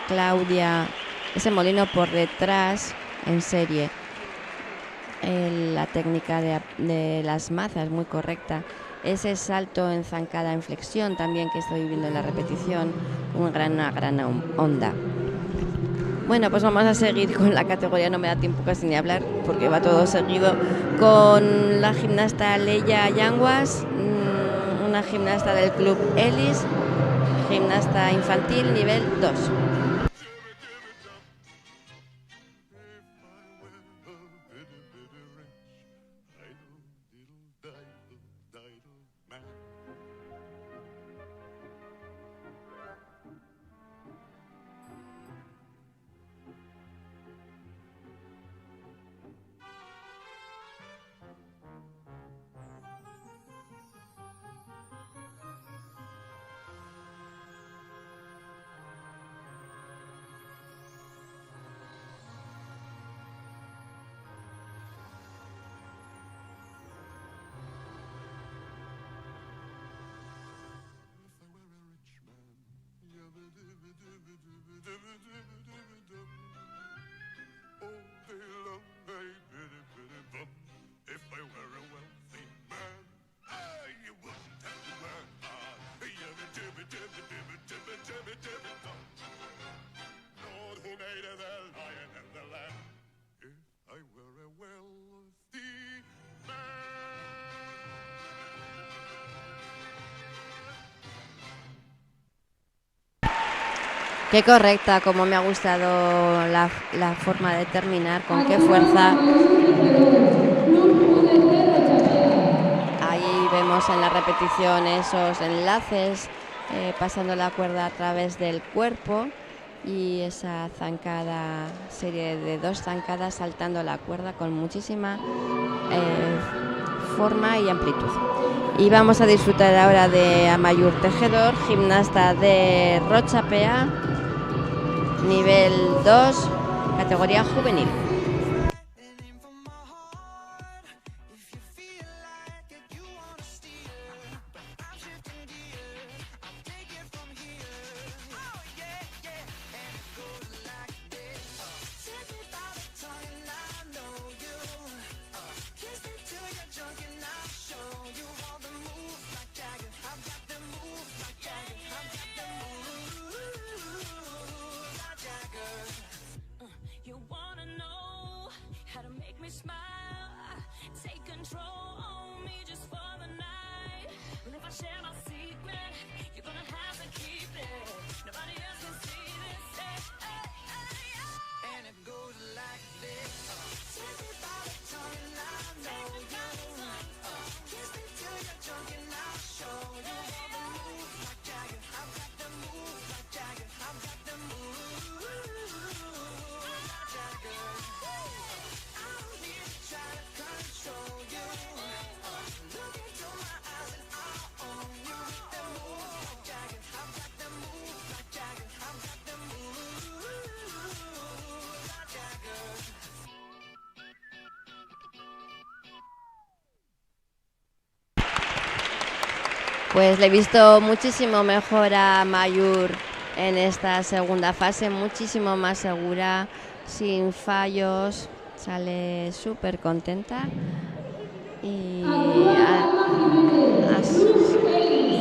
Claudia, ese molino por detrás en serie. La técnica de las mazas muy correcta. Ese salto en zancada en flexión también que estoy viendo en la repetición, una gran onda. Bueno, pues vamos a seguir con la categoría, no me da tiempo casi ni hablar porque va todo seguido, con la gimnasta Leia Yanguas, una gimnasta del Club Elis, gimnasta infantil nivel 2. Qué correcta, como me ha gustado la forma de terminar, con qué fuerza. Ahí vemos en la repetición esos enlaces, pasando la cuerda a través del cuerpo y esa zancada, serie de 2 zancadas saltando la cuerda con muchísima forma y amplitud. Y vamos a disfrutar ahora de Amayur Tejedor, gimnasta de Rochapea, nivel 2, categoría juvenil. You wanna know how to make me smile? Take control on me just for the night. And if I share my secret, you're gonna have to keep it. Nobody else can see this. Hey, hey, hey, hey. And it goes like this. Take me by the tongue and I know you. Kiss me till you're drunk and I'll show you all the moves like Jagger. I've got the moves like Jagger. I've got the moves. Pues le he visto muchísimo mejor a Mayur en esta segunda fase, muchísimo más segura, sin fallos, sale súper contenta y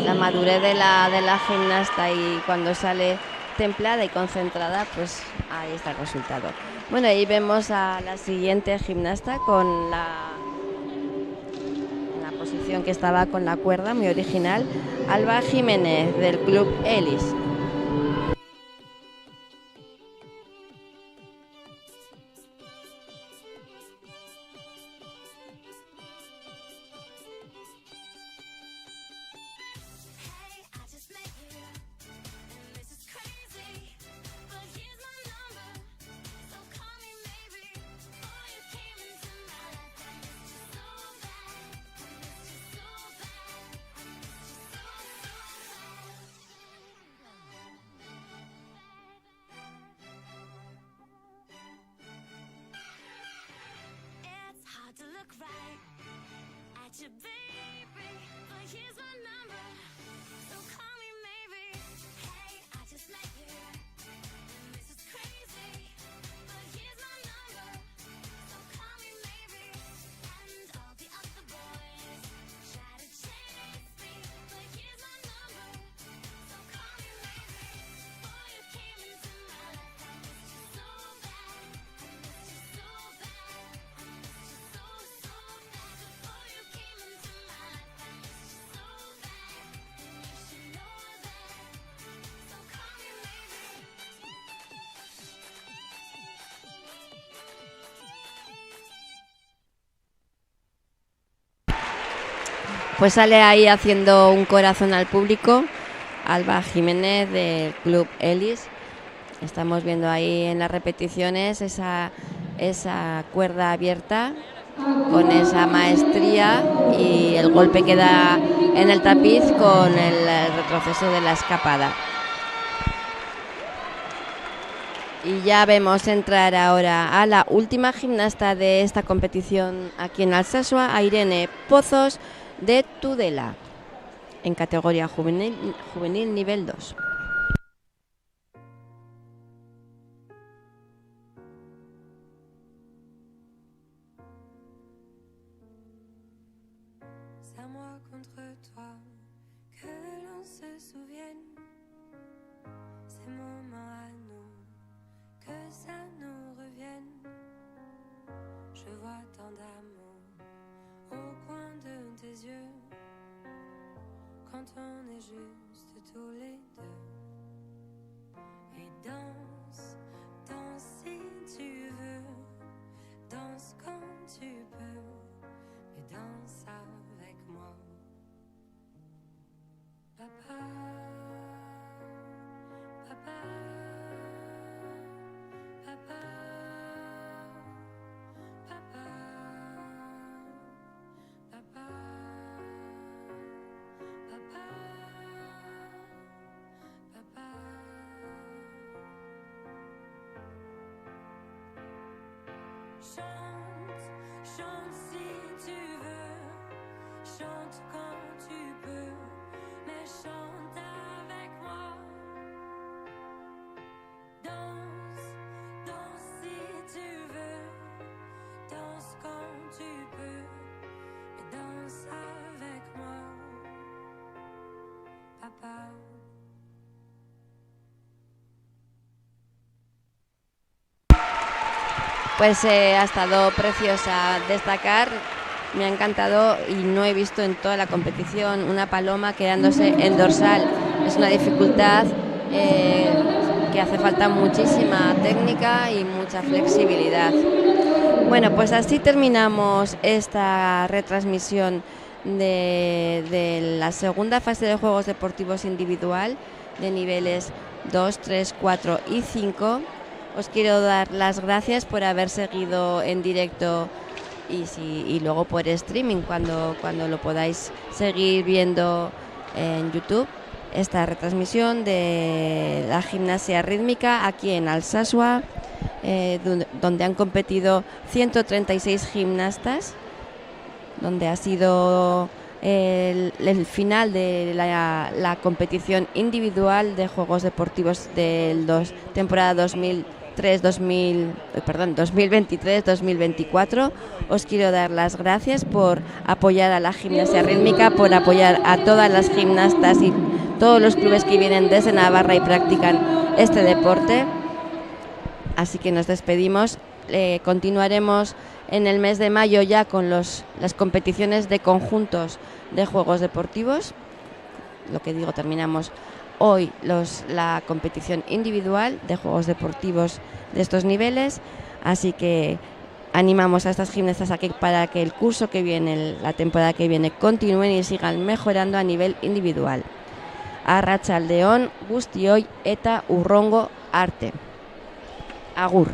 la madurez de la gimnasta, y cuando sale templada y concentrada, pues ahí está el resultado. Bueno, ahí vemos a la siguiente gimnasta con la posición que estaba con la cuerda, muy original, Alba Jiménez del Club Elis. Your baby, but here's my number, so call me maybe. Hey, I just met you, and this is crazy, but here's my number, so call me maybe. And all the other boys try to chase me, but here's my number, so call me maybe. Boy, you came into my life, I missed you so bad, I missed you so bad, I missed you so, so bad. Before you came into my life, I missed you so bad, and you should know that, so call me maybe. Pues sale ahí haciendo un corazón al público, Alba Jiménez del Club Elis. Estamos viendo ahí en las repeticiones esa cuerda abierta con esa maestría, y el golpe que da en el tapiz con el retroceso de la escapada. Y ya vemos entrar ahora a la última gimnasta de esta competición aquí en Alsasua, a Irene Pozos de Tudela, en categoría juvenil nivel 2. C'est à moi contre toi que l'on se souvienne. Ces moments à nous, que ça nous revienne. Je vois tant d'amour au coin de tes yeux. Quand on est juste tous les deux. Et Danse quand tu peux, mais danse avec moi. Papa, papa, papa, papa, papa, papa, papa. Chante, chante si tu veux, chante quand tu peux, mais chante avec moi. Danse, danse si tu veux, danse quand tu peux, mais danse avec moi, papa. Pues ha estado preciosa. Destacar, me ha encantado y no he visto en toda la competición una paloma quedándose en dorsal. Es una dificultad que hace falta muchísima técnica y mucha flexibilidad. Bueno, pues así terminamos esta retransmisión de la segunda fase de Juegos Deportivos Individual de niveles 2, 3, 4 y 5. Os quiero dar las gracias por haber seguido en directo y luego por streaming cuando lo podáis seguir viendo en YouTube, esta retransmisión de la gimnasia rítmica aquí en Alsasua, donde han competido 136 gimnastas, donde ha sido el final de la competición individual de Juegos Deportivos de temporada 2023-2024. Os quiero dar las gracias por apoyar a la gimnasia rítmica, por apoyar a todas las gimnastas y todos los clubes que vienen desde Navarra y practican este deporte. Así que nos despedimos. Continuaremos en el mes de mayo ya con las competiciones de conjuntos de Juegos Deportivos. Lo que digo, terminamos hoy la competición individual de Juegos Deportivos de estos niveles, así que animamos a estas gimnastas para que el curso que viene, la temporada que viene, continúen y sigan mejorando a nivel individual. Arratsaldeon, guztioi eta urrongo arte. Agur.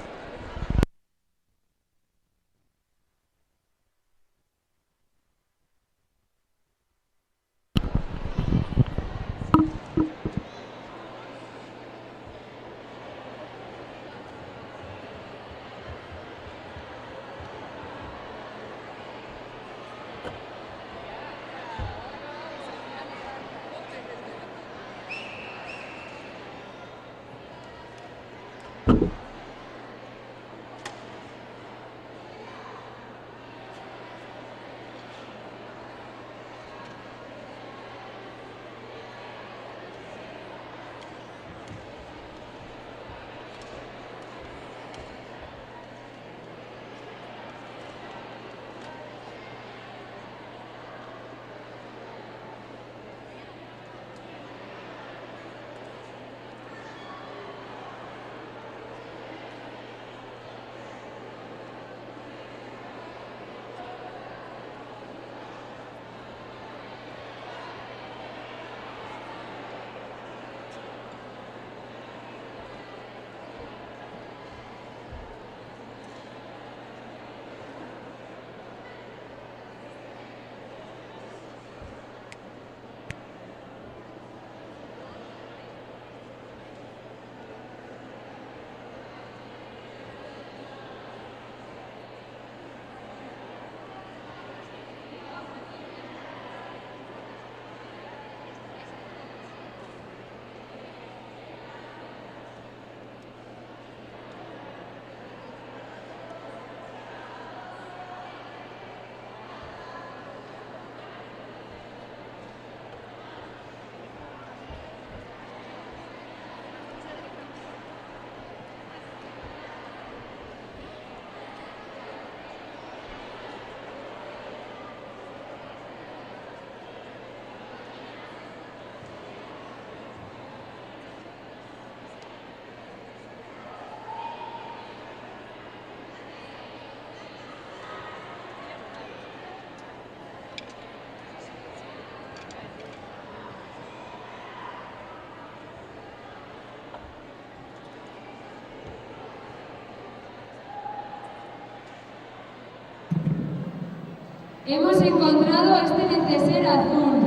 Hemos encontrado este neceser azul.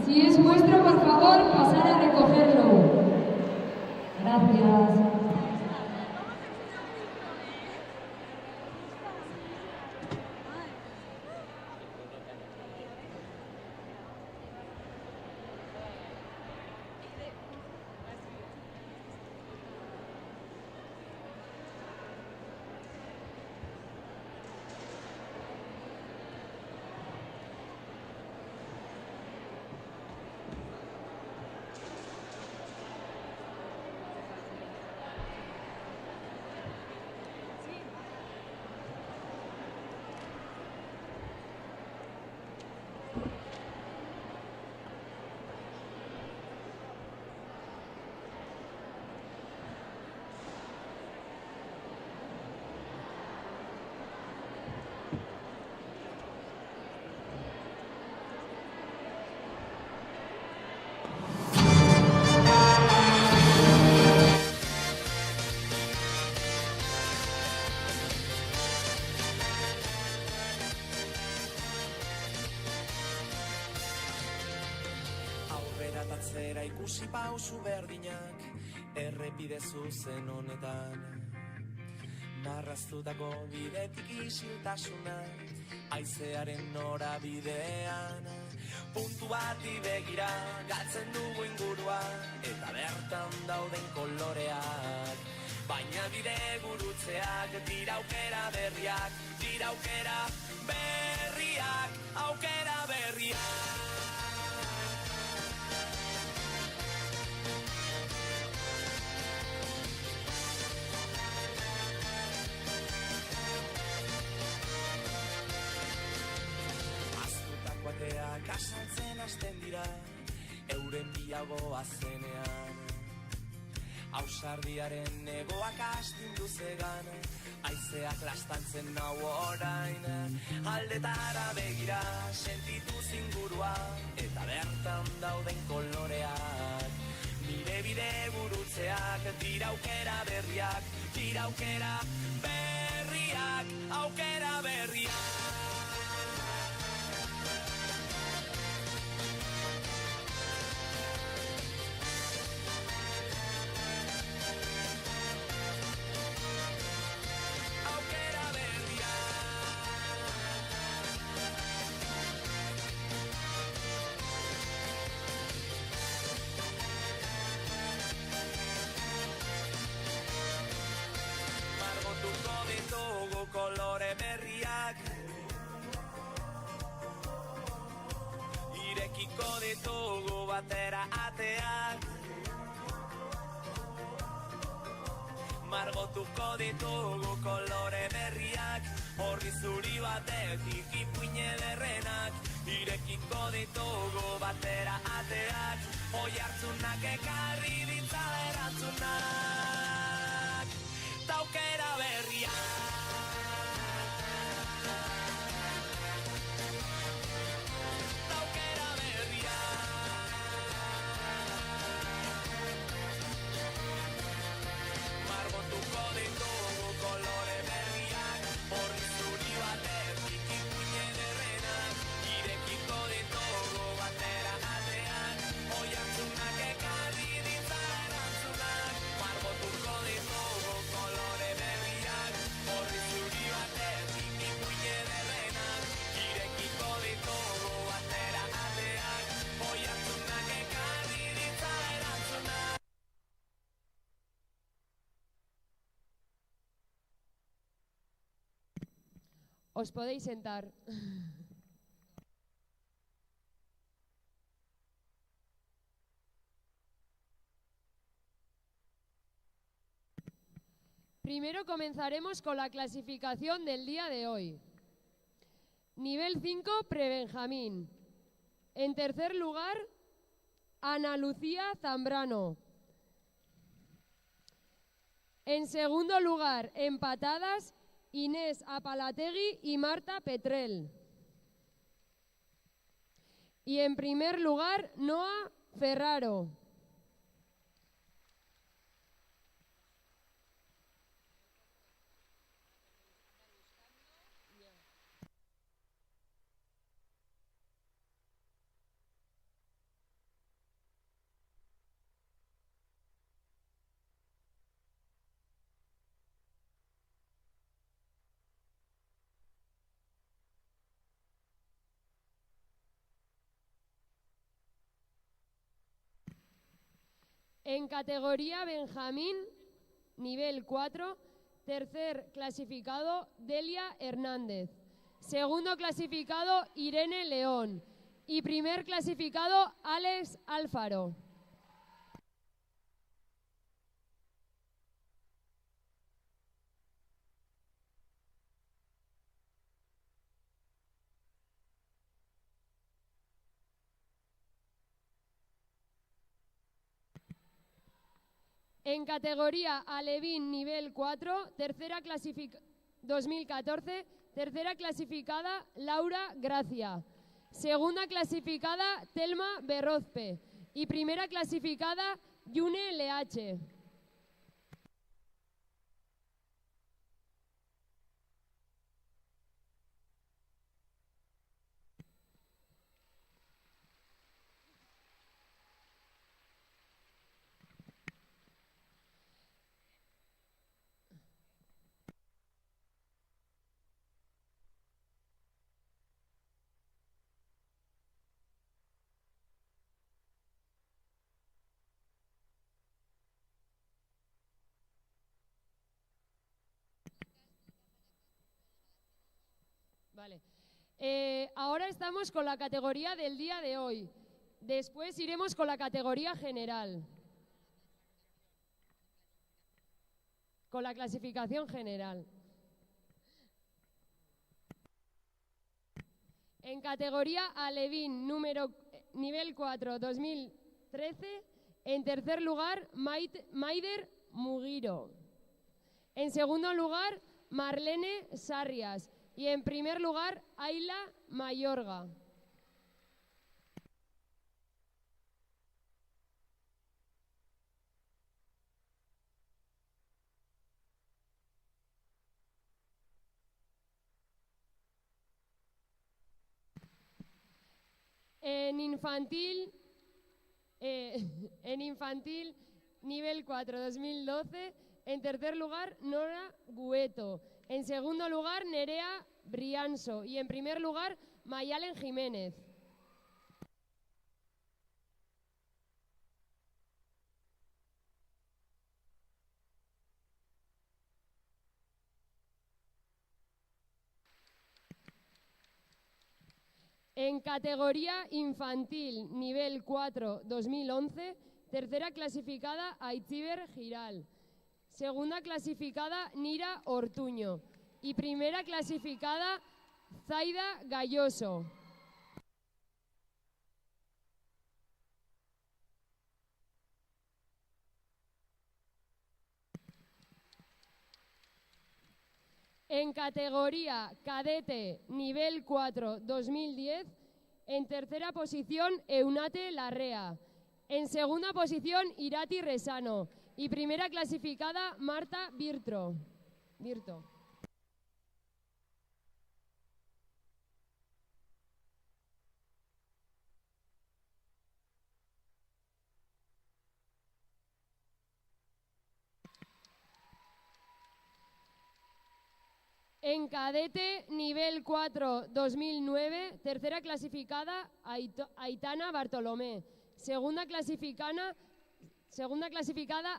Si es vuestro, por favor, pasar a recogerlo. Gracias. Aurrera tatzera ikusi pausu berdinak, errepide zuzen honetan. Marraztutako bidetik isiltasuna, aizearen norabidean. Puntu bati begira, galtzen dugu ingurua, eta bertan dauden koloreak. Baina bide gurutzeak, dira aukera berriak, dira aukera berriak, aukera berriak. Ateak asaltzen hasten dira, euren biagoa zenean. Ausardiaren negoak astindu zegan, aizeak lastantzen nau orain. Aldetara begira, sentitu zingurua, eta bertan dauden koloreak. Nire bide gurutzeak, dira aukera berriak, dira aukera berriak, aukera berriak. Kolore berriak irekiko ditugu batera ateak, margotuko ditugu kolore berriak, horri zuri batetik ipuine derrenak, irekiko ditugu batera ateak, oi hartzunak ekarri ditzala erantzunak, taukera berriak. Os podéis sentar. Primero comenzaremos con la clasificación del día de hoy. Nivel 5, Prebenjamín. En tercer lugar, Ana Lucía Zambrano. En segundo lugar, empatadas, Inés Apalategui y Marta Petrel. Y en primer lugar, Noa Ferraro. En categoría Benjamín, nivel 4, tercer clasificado Delia Hernández. Segundo clasificado Irene León. Y primer clasificado Alex Alfaro. En categoría Alevín nivel 4, 2014, tercera clasificada Laura Gracia. Segunda clasificada Telma Berrozpe. Y primera clasificada Yune LH. Vale. Ahora estamos con la categoría del día de hoy. Después iremos con la categoría general. Con la clasificación general. En categoría Alevín, nivel 4, 2013, en tercer lugar Maider Mugiro. En segundo lugar Marlene Sarrias. Y en primer lugar, Ayla Mayorga. En infantil, nivel 4, 2012, en tercer lugar, Nora Gueto. En segundo lugar, Nerea Brianso. Y en primer lugar, Mayalen Jiménez. En categoría infantil, nivel 4, 2011, tercera clasificada Aitziber Giral. Segunda clasificada Nira Ortuño y primera clasificada Zaida Galloso. En categoría cadete nivel 4 2010, en tercera posición Eunate Larrea. En segunda posición Irati Resano. Y primera clasificada Marta Virto. En cadete nivel 4 2009, tercera clasificada Aitana Bartolomé. Segunda clasificada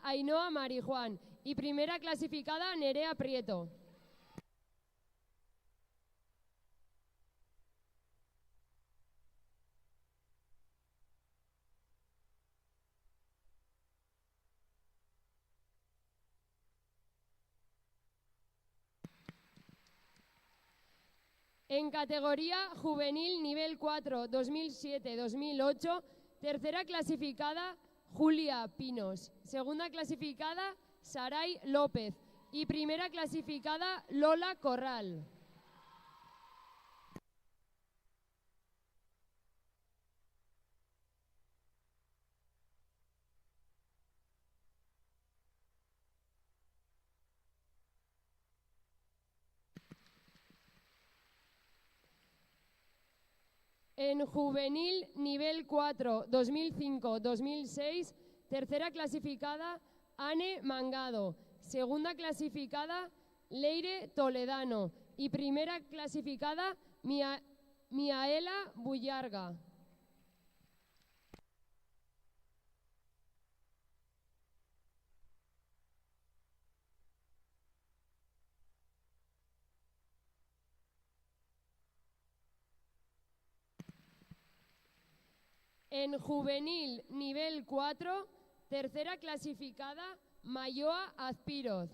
Ainhoa Marijuán y primera clasificada Nerea Prieto. En categoría juvenil nivel 4 2007-2008, tercera clasificada Julia Pinos, segunda clasificada Saray López y primera clasificada Lola Corral. En juvenil nivel 4 2005-2006, tercera clasificada Anne Mangado, segunda clasificada Leire Toledano y primera clasificada Miaela Bullarga. En juvenil nivel 4, tercera clasificada Mayoa Azpiroz,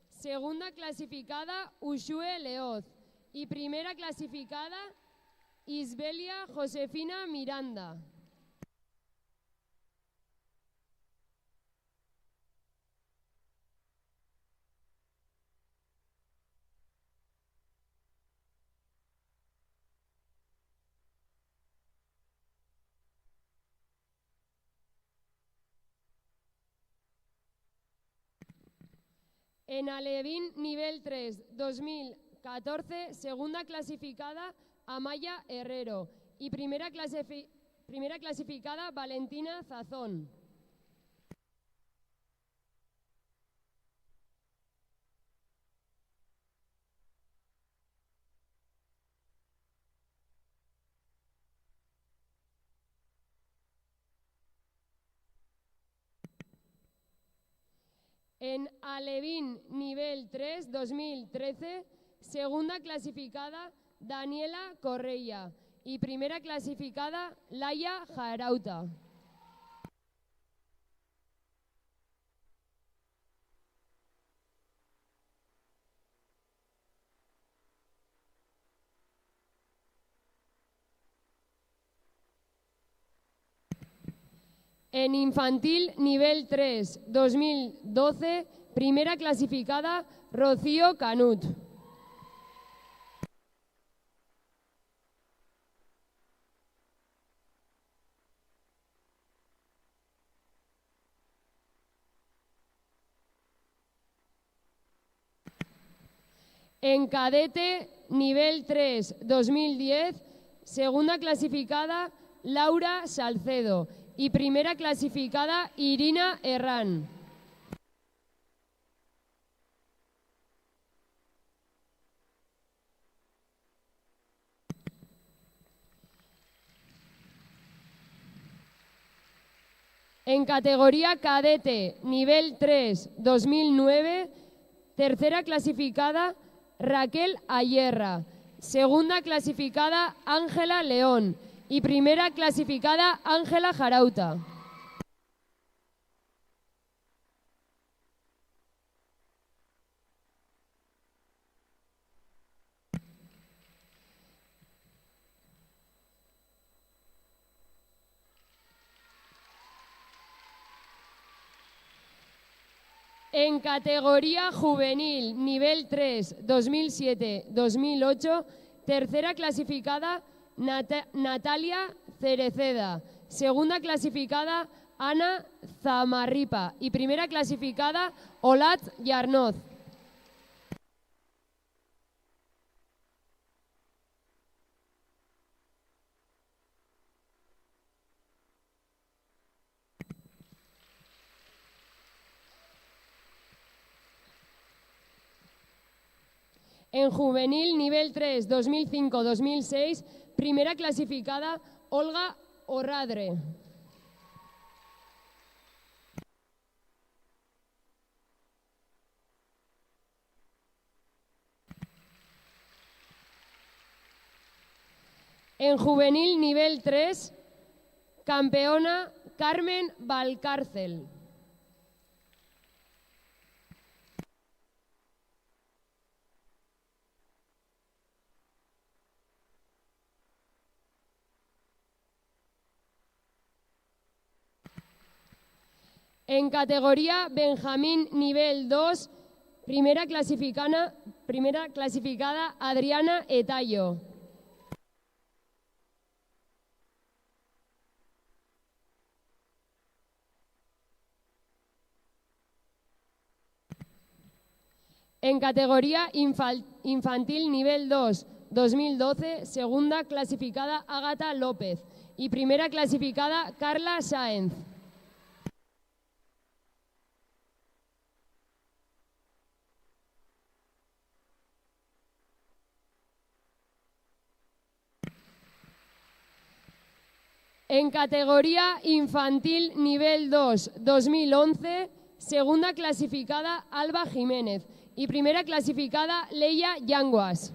segunda clasificada Ushue Leoz y primera clasificada Isbelia Josefina Miranda. En alevín nivel 3, 2014, segunda clasificada Amaya Herrero y primera clasificada Valentina Zazón. En alevín nivel 3, 2013, segunda clasificada Daniela Correia y primera clasificada Laia Jarauta. En infantil nivel 3, 2012, primera clasificada Rocío Canut. En cadete nivel 3, 2010, segunda clasificada Laura Salcedo y primera clasificada Irina Herrán. En categoría cadete nivel 3, 2009, tercera clasificada Raquel Ayerra, segunda clasificada Ángela León y primera clasificada Ángela Jarauta. En categoría juvenil, nivel 3, 2007-2008, tercera clasificada Natalia Cereceda, segunda clasificada Ana Zamarripa y primera clasificada Olat Yarnoz. En juvenil, nivel 3, 2005-2006, primera clasificada Olga Orradre. En juvenil, nivel 3, campeona Carmen Valcárcel. En categoría Benjamín nivel 2, primera clasificada Adriana Etayo. En categoría infantil nivel 2, 2012, segunda clasificada Ágata López y primera clasificada Carla Sáenz. En categoría infantil nivel 2, 2011, segunda clasificada Alba Jiménez y primera clasificada Leia Yanguas.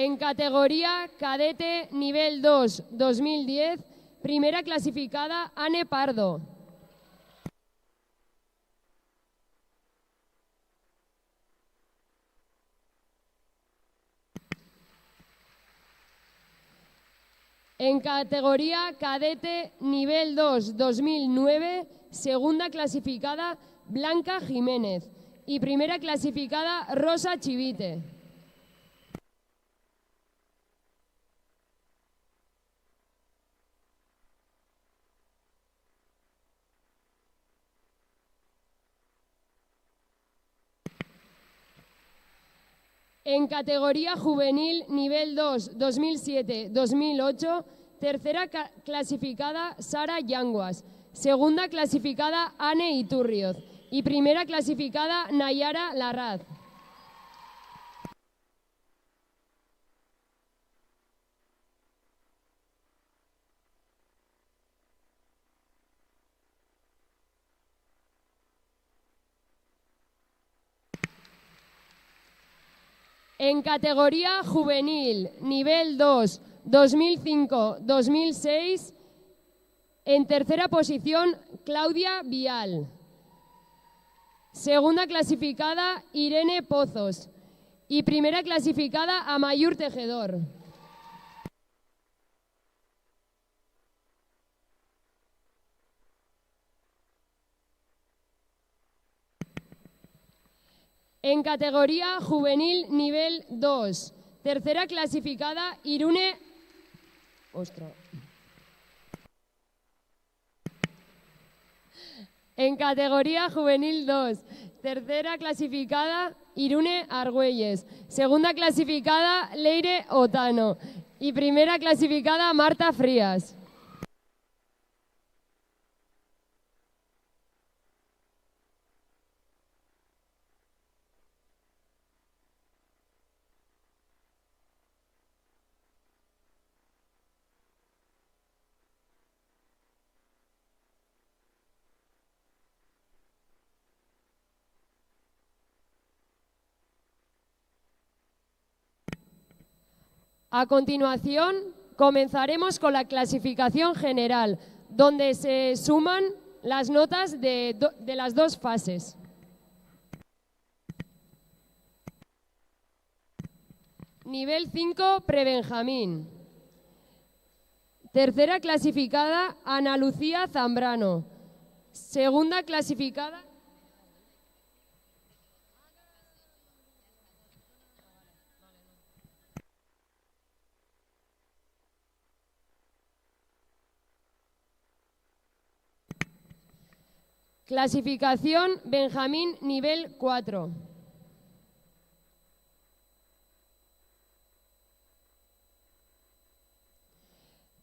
En categoría cadete nivel 2 2010, primera clasificada Ane Pardo. En categoría cadete nivel 2 2009, segunda clasificada Blanca Jiménez y primera clasificada Rosa Chivite. En categoría juvenil nivel 2 2007-2008, tercera clasificada Sara Yanguas, segunda clasificada Ane Iturrioz y primera clasificada Nayara Larraz. En categoría juvenil, nivel 2, 2005-2006, en tercera posición, Claudia Vial. Segunda clasificada, Irene Pozos. Y primera clasificada, Amayur Tejedor. En categoría juvenil nivel 2, tercera clasificada Irune. Ostras. En categoría juvenil 2, tercera clasificada Irune Argüelles, segunda clasificada Leire Otano y primera clasificada Marta Frías. A continuación, comenzaremos con la clasificación general, donde se suman las notas de las dos fases. Nivel 5, Prebenjamín. Tercera clasificada, Ana Lucía Zambrano. Segunda clasificada, clasificación Benjamín nivel 4.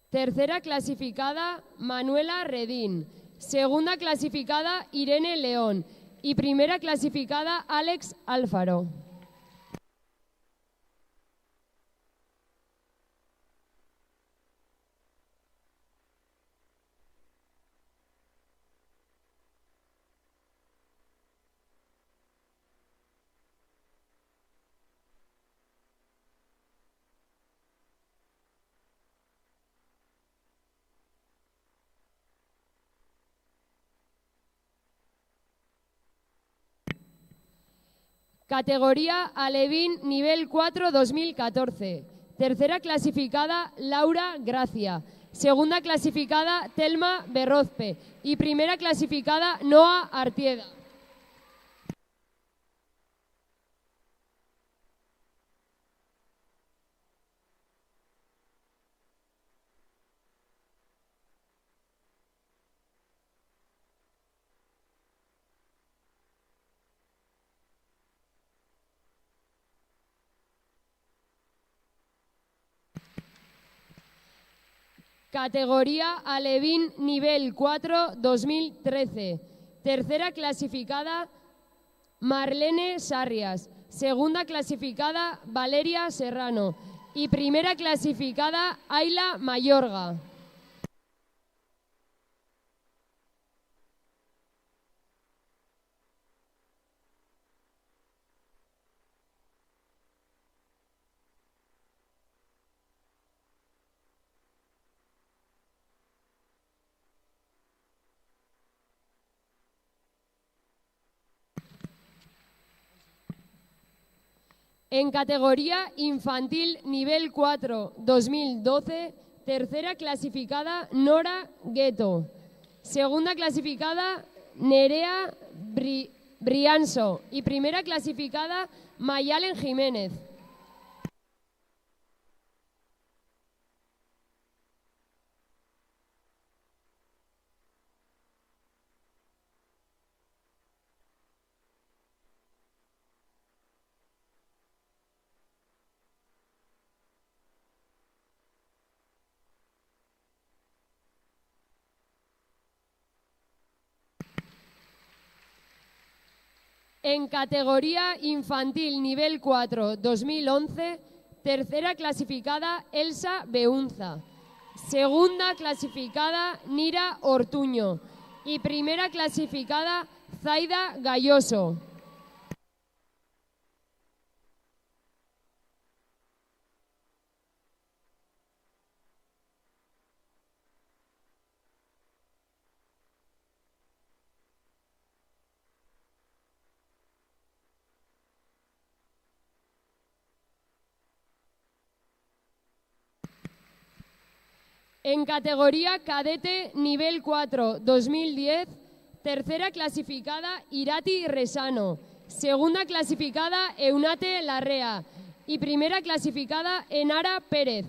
Tercera clasificada Manuela Redín. Segunda clasificada Irene León. Y primera clasificada Alex Alfaro. Categoría Alevín nivel 4 2014. Tercera clasificada Laura Gracia. Segunda clasificada Telma Berrozpe. Y primera clasificada Noa Artieda. Categoría Alevín nivel 4 2013. Tercera clasificada Marlene Sarrias. Segunda clasificada Valeria Serrano. Y primera clasificada Ayla Mayorga. En categoría infantil nivel 4 2012, tercera clasificada Nora Gueto. Segunda clasificada Nerea Brianso y primera clasificada Mayalen Jiménez. En categoría infantil nivel 4 2011, tercera clasificada Elsa Beunza, segunda clasificada Nira Ortuño y primera clasificada Zaida Galloso. En categoría cadete nivel 4 2010, tercera clasificada Irati Resano, segunda clasificada Eunate Larrea y primera clasificada Enara Pérez.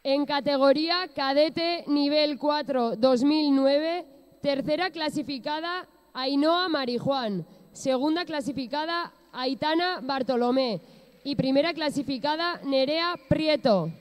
En categoría cadete nivel 4 2009, tercera clasificada Ainhoa Marijuán, segunda clasificada Aitana Bartolomé y primera clasificada Nerea Prieto.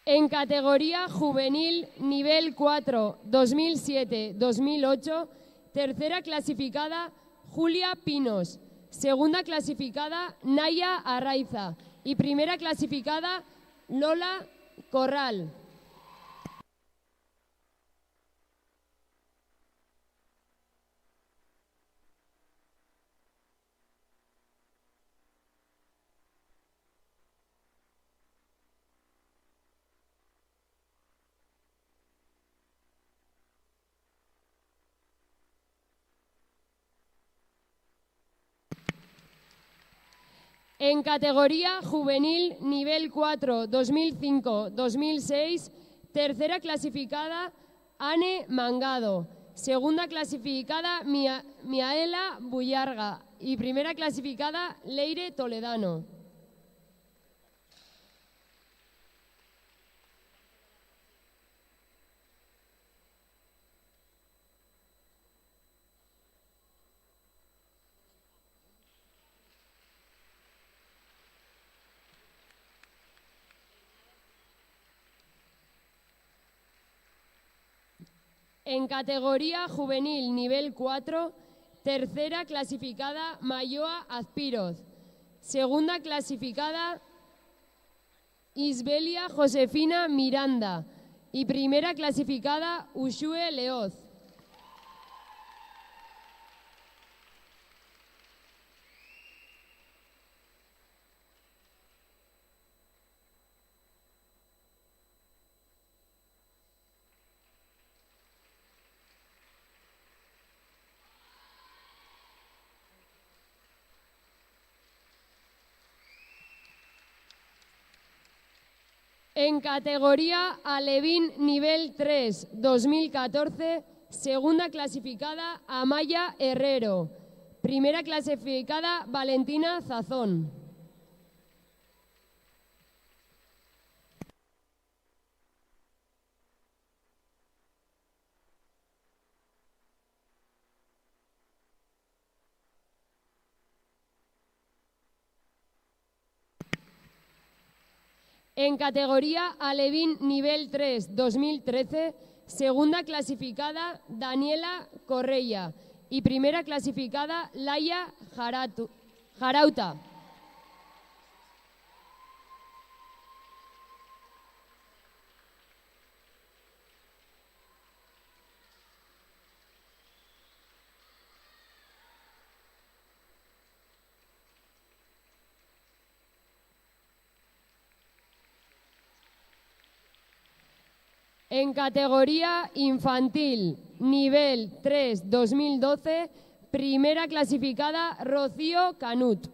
En categoría juvenil nivel 4 2007-2008, tercera clasificada Julia Pinos, segunda clasificada Naya Arraiza y primera clasificada Lola Corral. En categoría juvenil nivel 4 2005-2006, tercera clasificada Ane Mangado, segunda clasificada Miaela Bullarga y primera clasificada Leire Toledano. En categoría juvenil nivel 4, tercera clasificada Mayoa Azpiroz, segunda clasificada Isbelia Josefina Miranda y primera clasificada Ushue Leoz. En categoría Alevín nivel 3 2014, segunda clasificada Amaya Herrero, primera clasificada Valentina Zazón. En categoría Alevín nivel 3 2013, segunda clasificada Daniela Correia y primera clasificada Laia Jarauta. En categoría infantil, nivel 3 2012, primera clasificada Rocío Canut.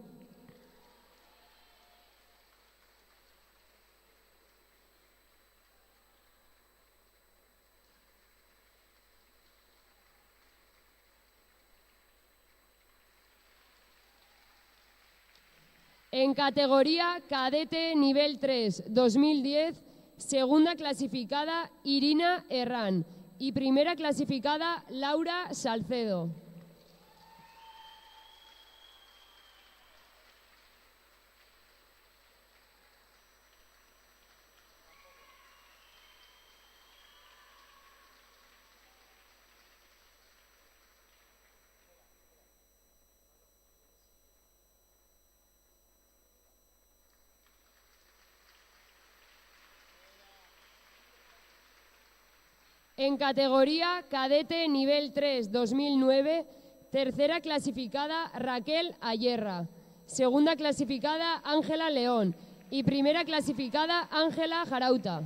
En categoría cadete nivel 3 2010, segunda clasificada Irina Herrán y primera clasificada Laura Salcedo. En categoría cadete nivel 3 2009, tercera clasificada Raquel Ayerra, segunda clasificada Ángela León y primera clasificada Ángela Jarauta.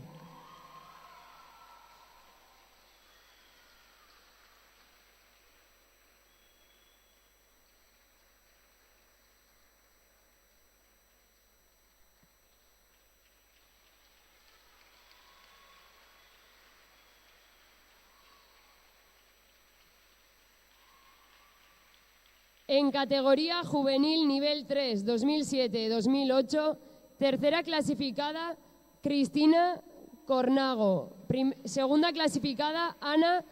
En categoría juvenil nivel 3 2007-2008, tercera clasificada Cristina Cornago, segunda clasificada Ana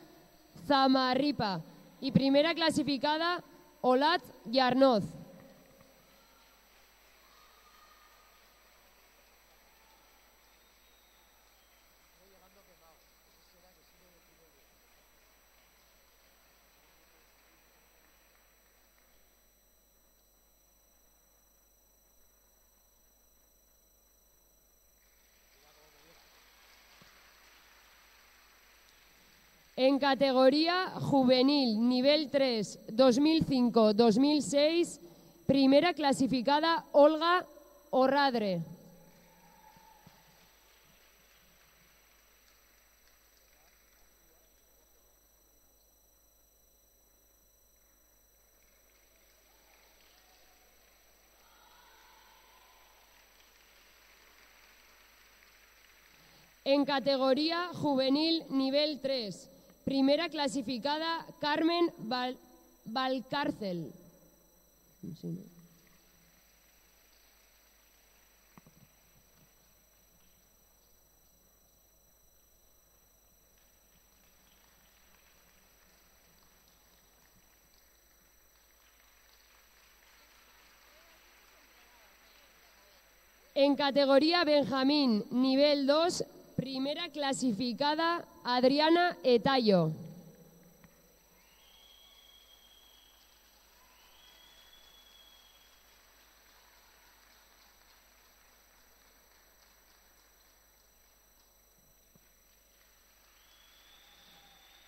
Zamarripa y primera clasificada Olat Yarnoz. En categoría juvenil nivel 3 2005-2006, primera clasificada Olga Orradre. En categoría juvenil nivel 3, primera clasificada Carmen Valcárcel. En categoría Benjamín nivel 2, primera clasificada Adriana Etayo.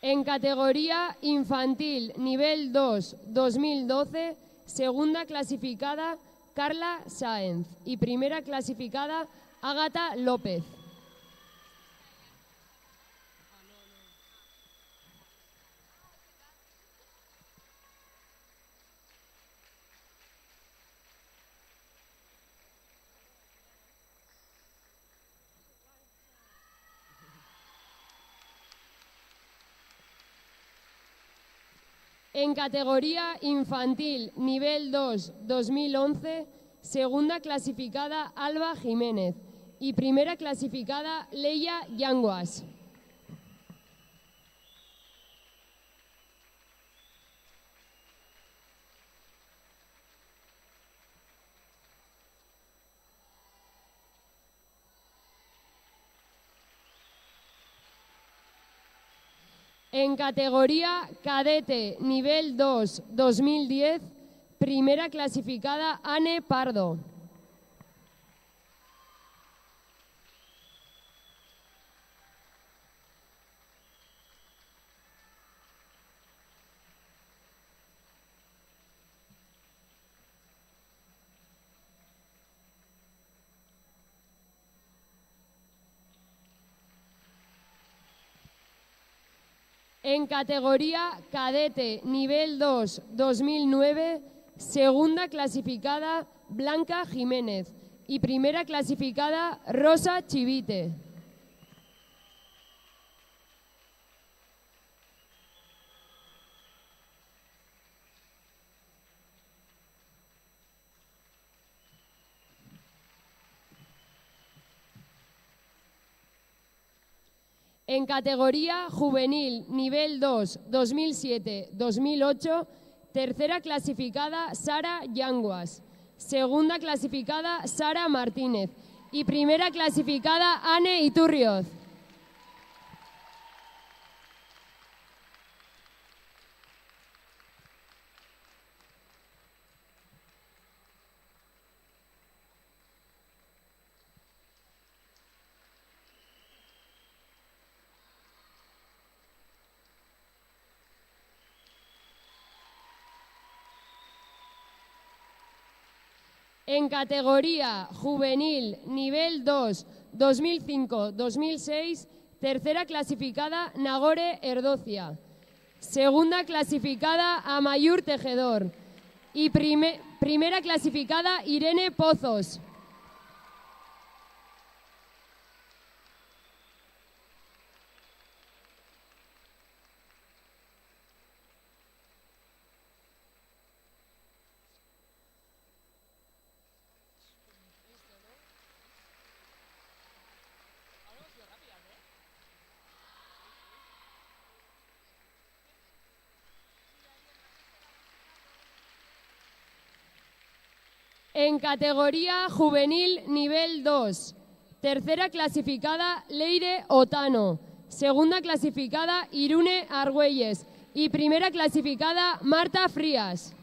En categoría infantil nivel 2 2012, segunda clasificada Carla Sáenz y primera clasificada Ágata López. En categoría infantil nivel 2 2011, segunda clasificada Alba Jiménez y primera clasificada Leia Yanguas. En categoría cadete nivel 2 2010, primera clasificada Anne Pardo. En categoría cadete nivel 2 2009, segunda clasificada Blanca Jiménez y primera clasificada Rosa Chivite. En categoría juvenil nivel 2 2007-2008, tercera clasificada Sara Yanguas, segunda clasificada Sara Martínez y primera clasificada Anne Iturrioz. En categoría juvenil nivel 2 2005-2006, tercera clasificada Nagore Erdocia, segunda clasificada Amayur Tejedor y primera clasificada Irene Pozos. En categoría juvenil nivel 2, tercera clasificada Leire Otano, segunda clasificada Irune Argüelles y primera clasificada Marta Frías.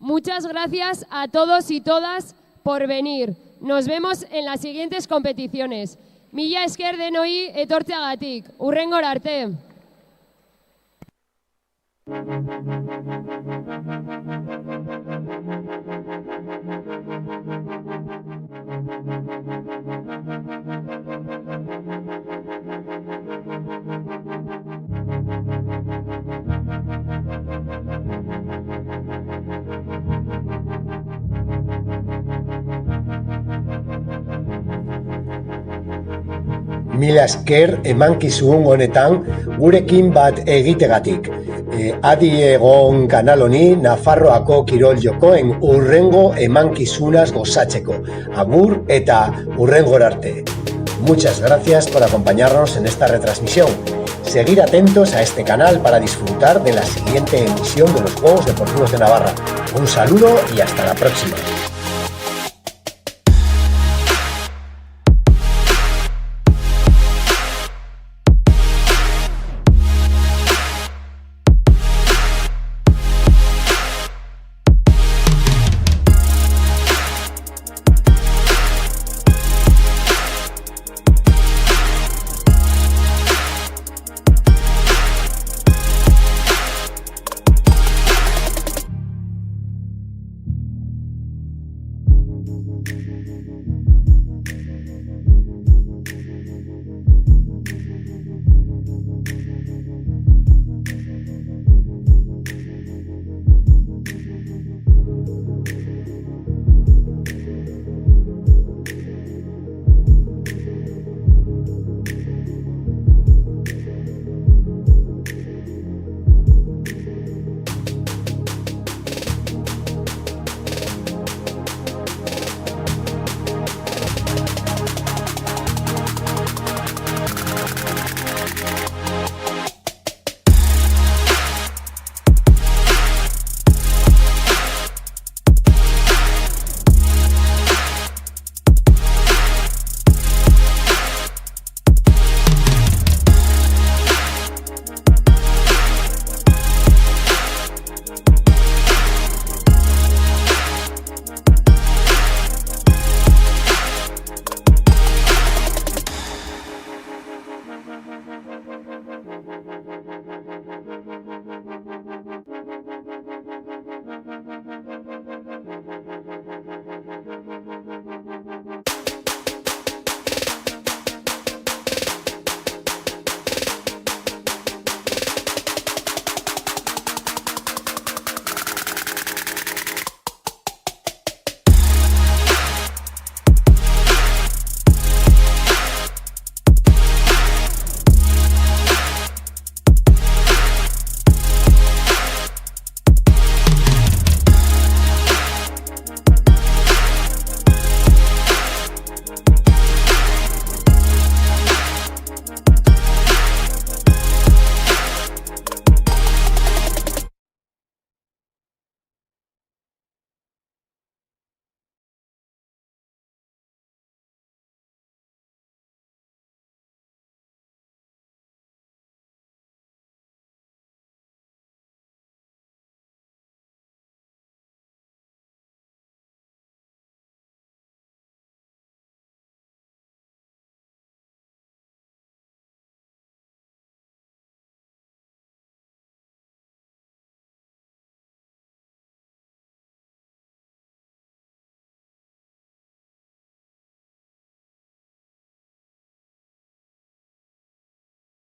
Muchas gracias a todos y todas por venir. Nos vemos en las siguientes competiciones. Mila esker denoi etortzeagatik. Hurrengora arte. Mila esker emankizun honetan gurekin bat egitegatik. Adi egon kanal honi Nafarroako kirol jokoen hurrengo emankizunaz gozatzeko. Agur eta hurrengora arte. Muchas gracias por acompañarnos en esta retransmisión. Seguid atentos a este canal para disfrutar de la siguiente emisión de los Juegos Deportivos de Navarra. Un saludo y hasta la próxima.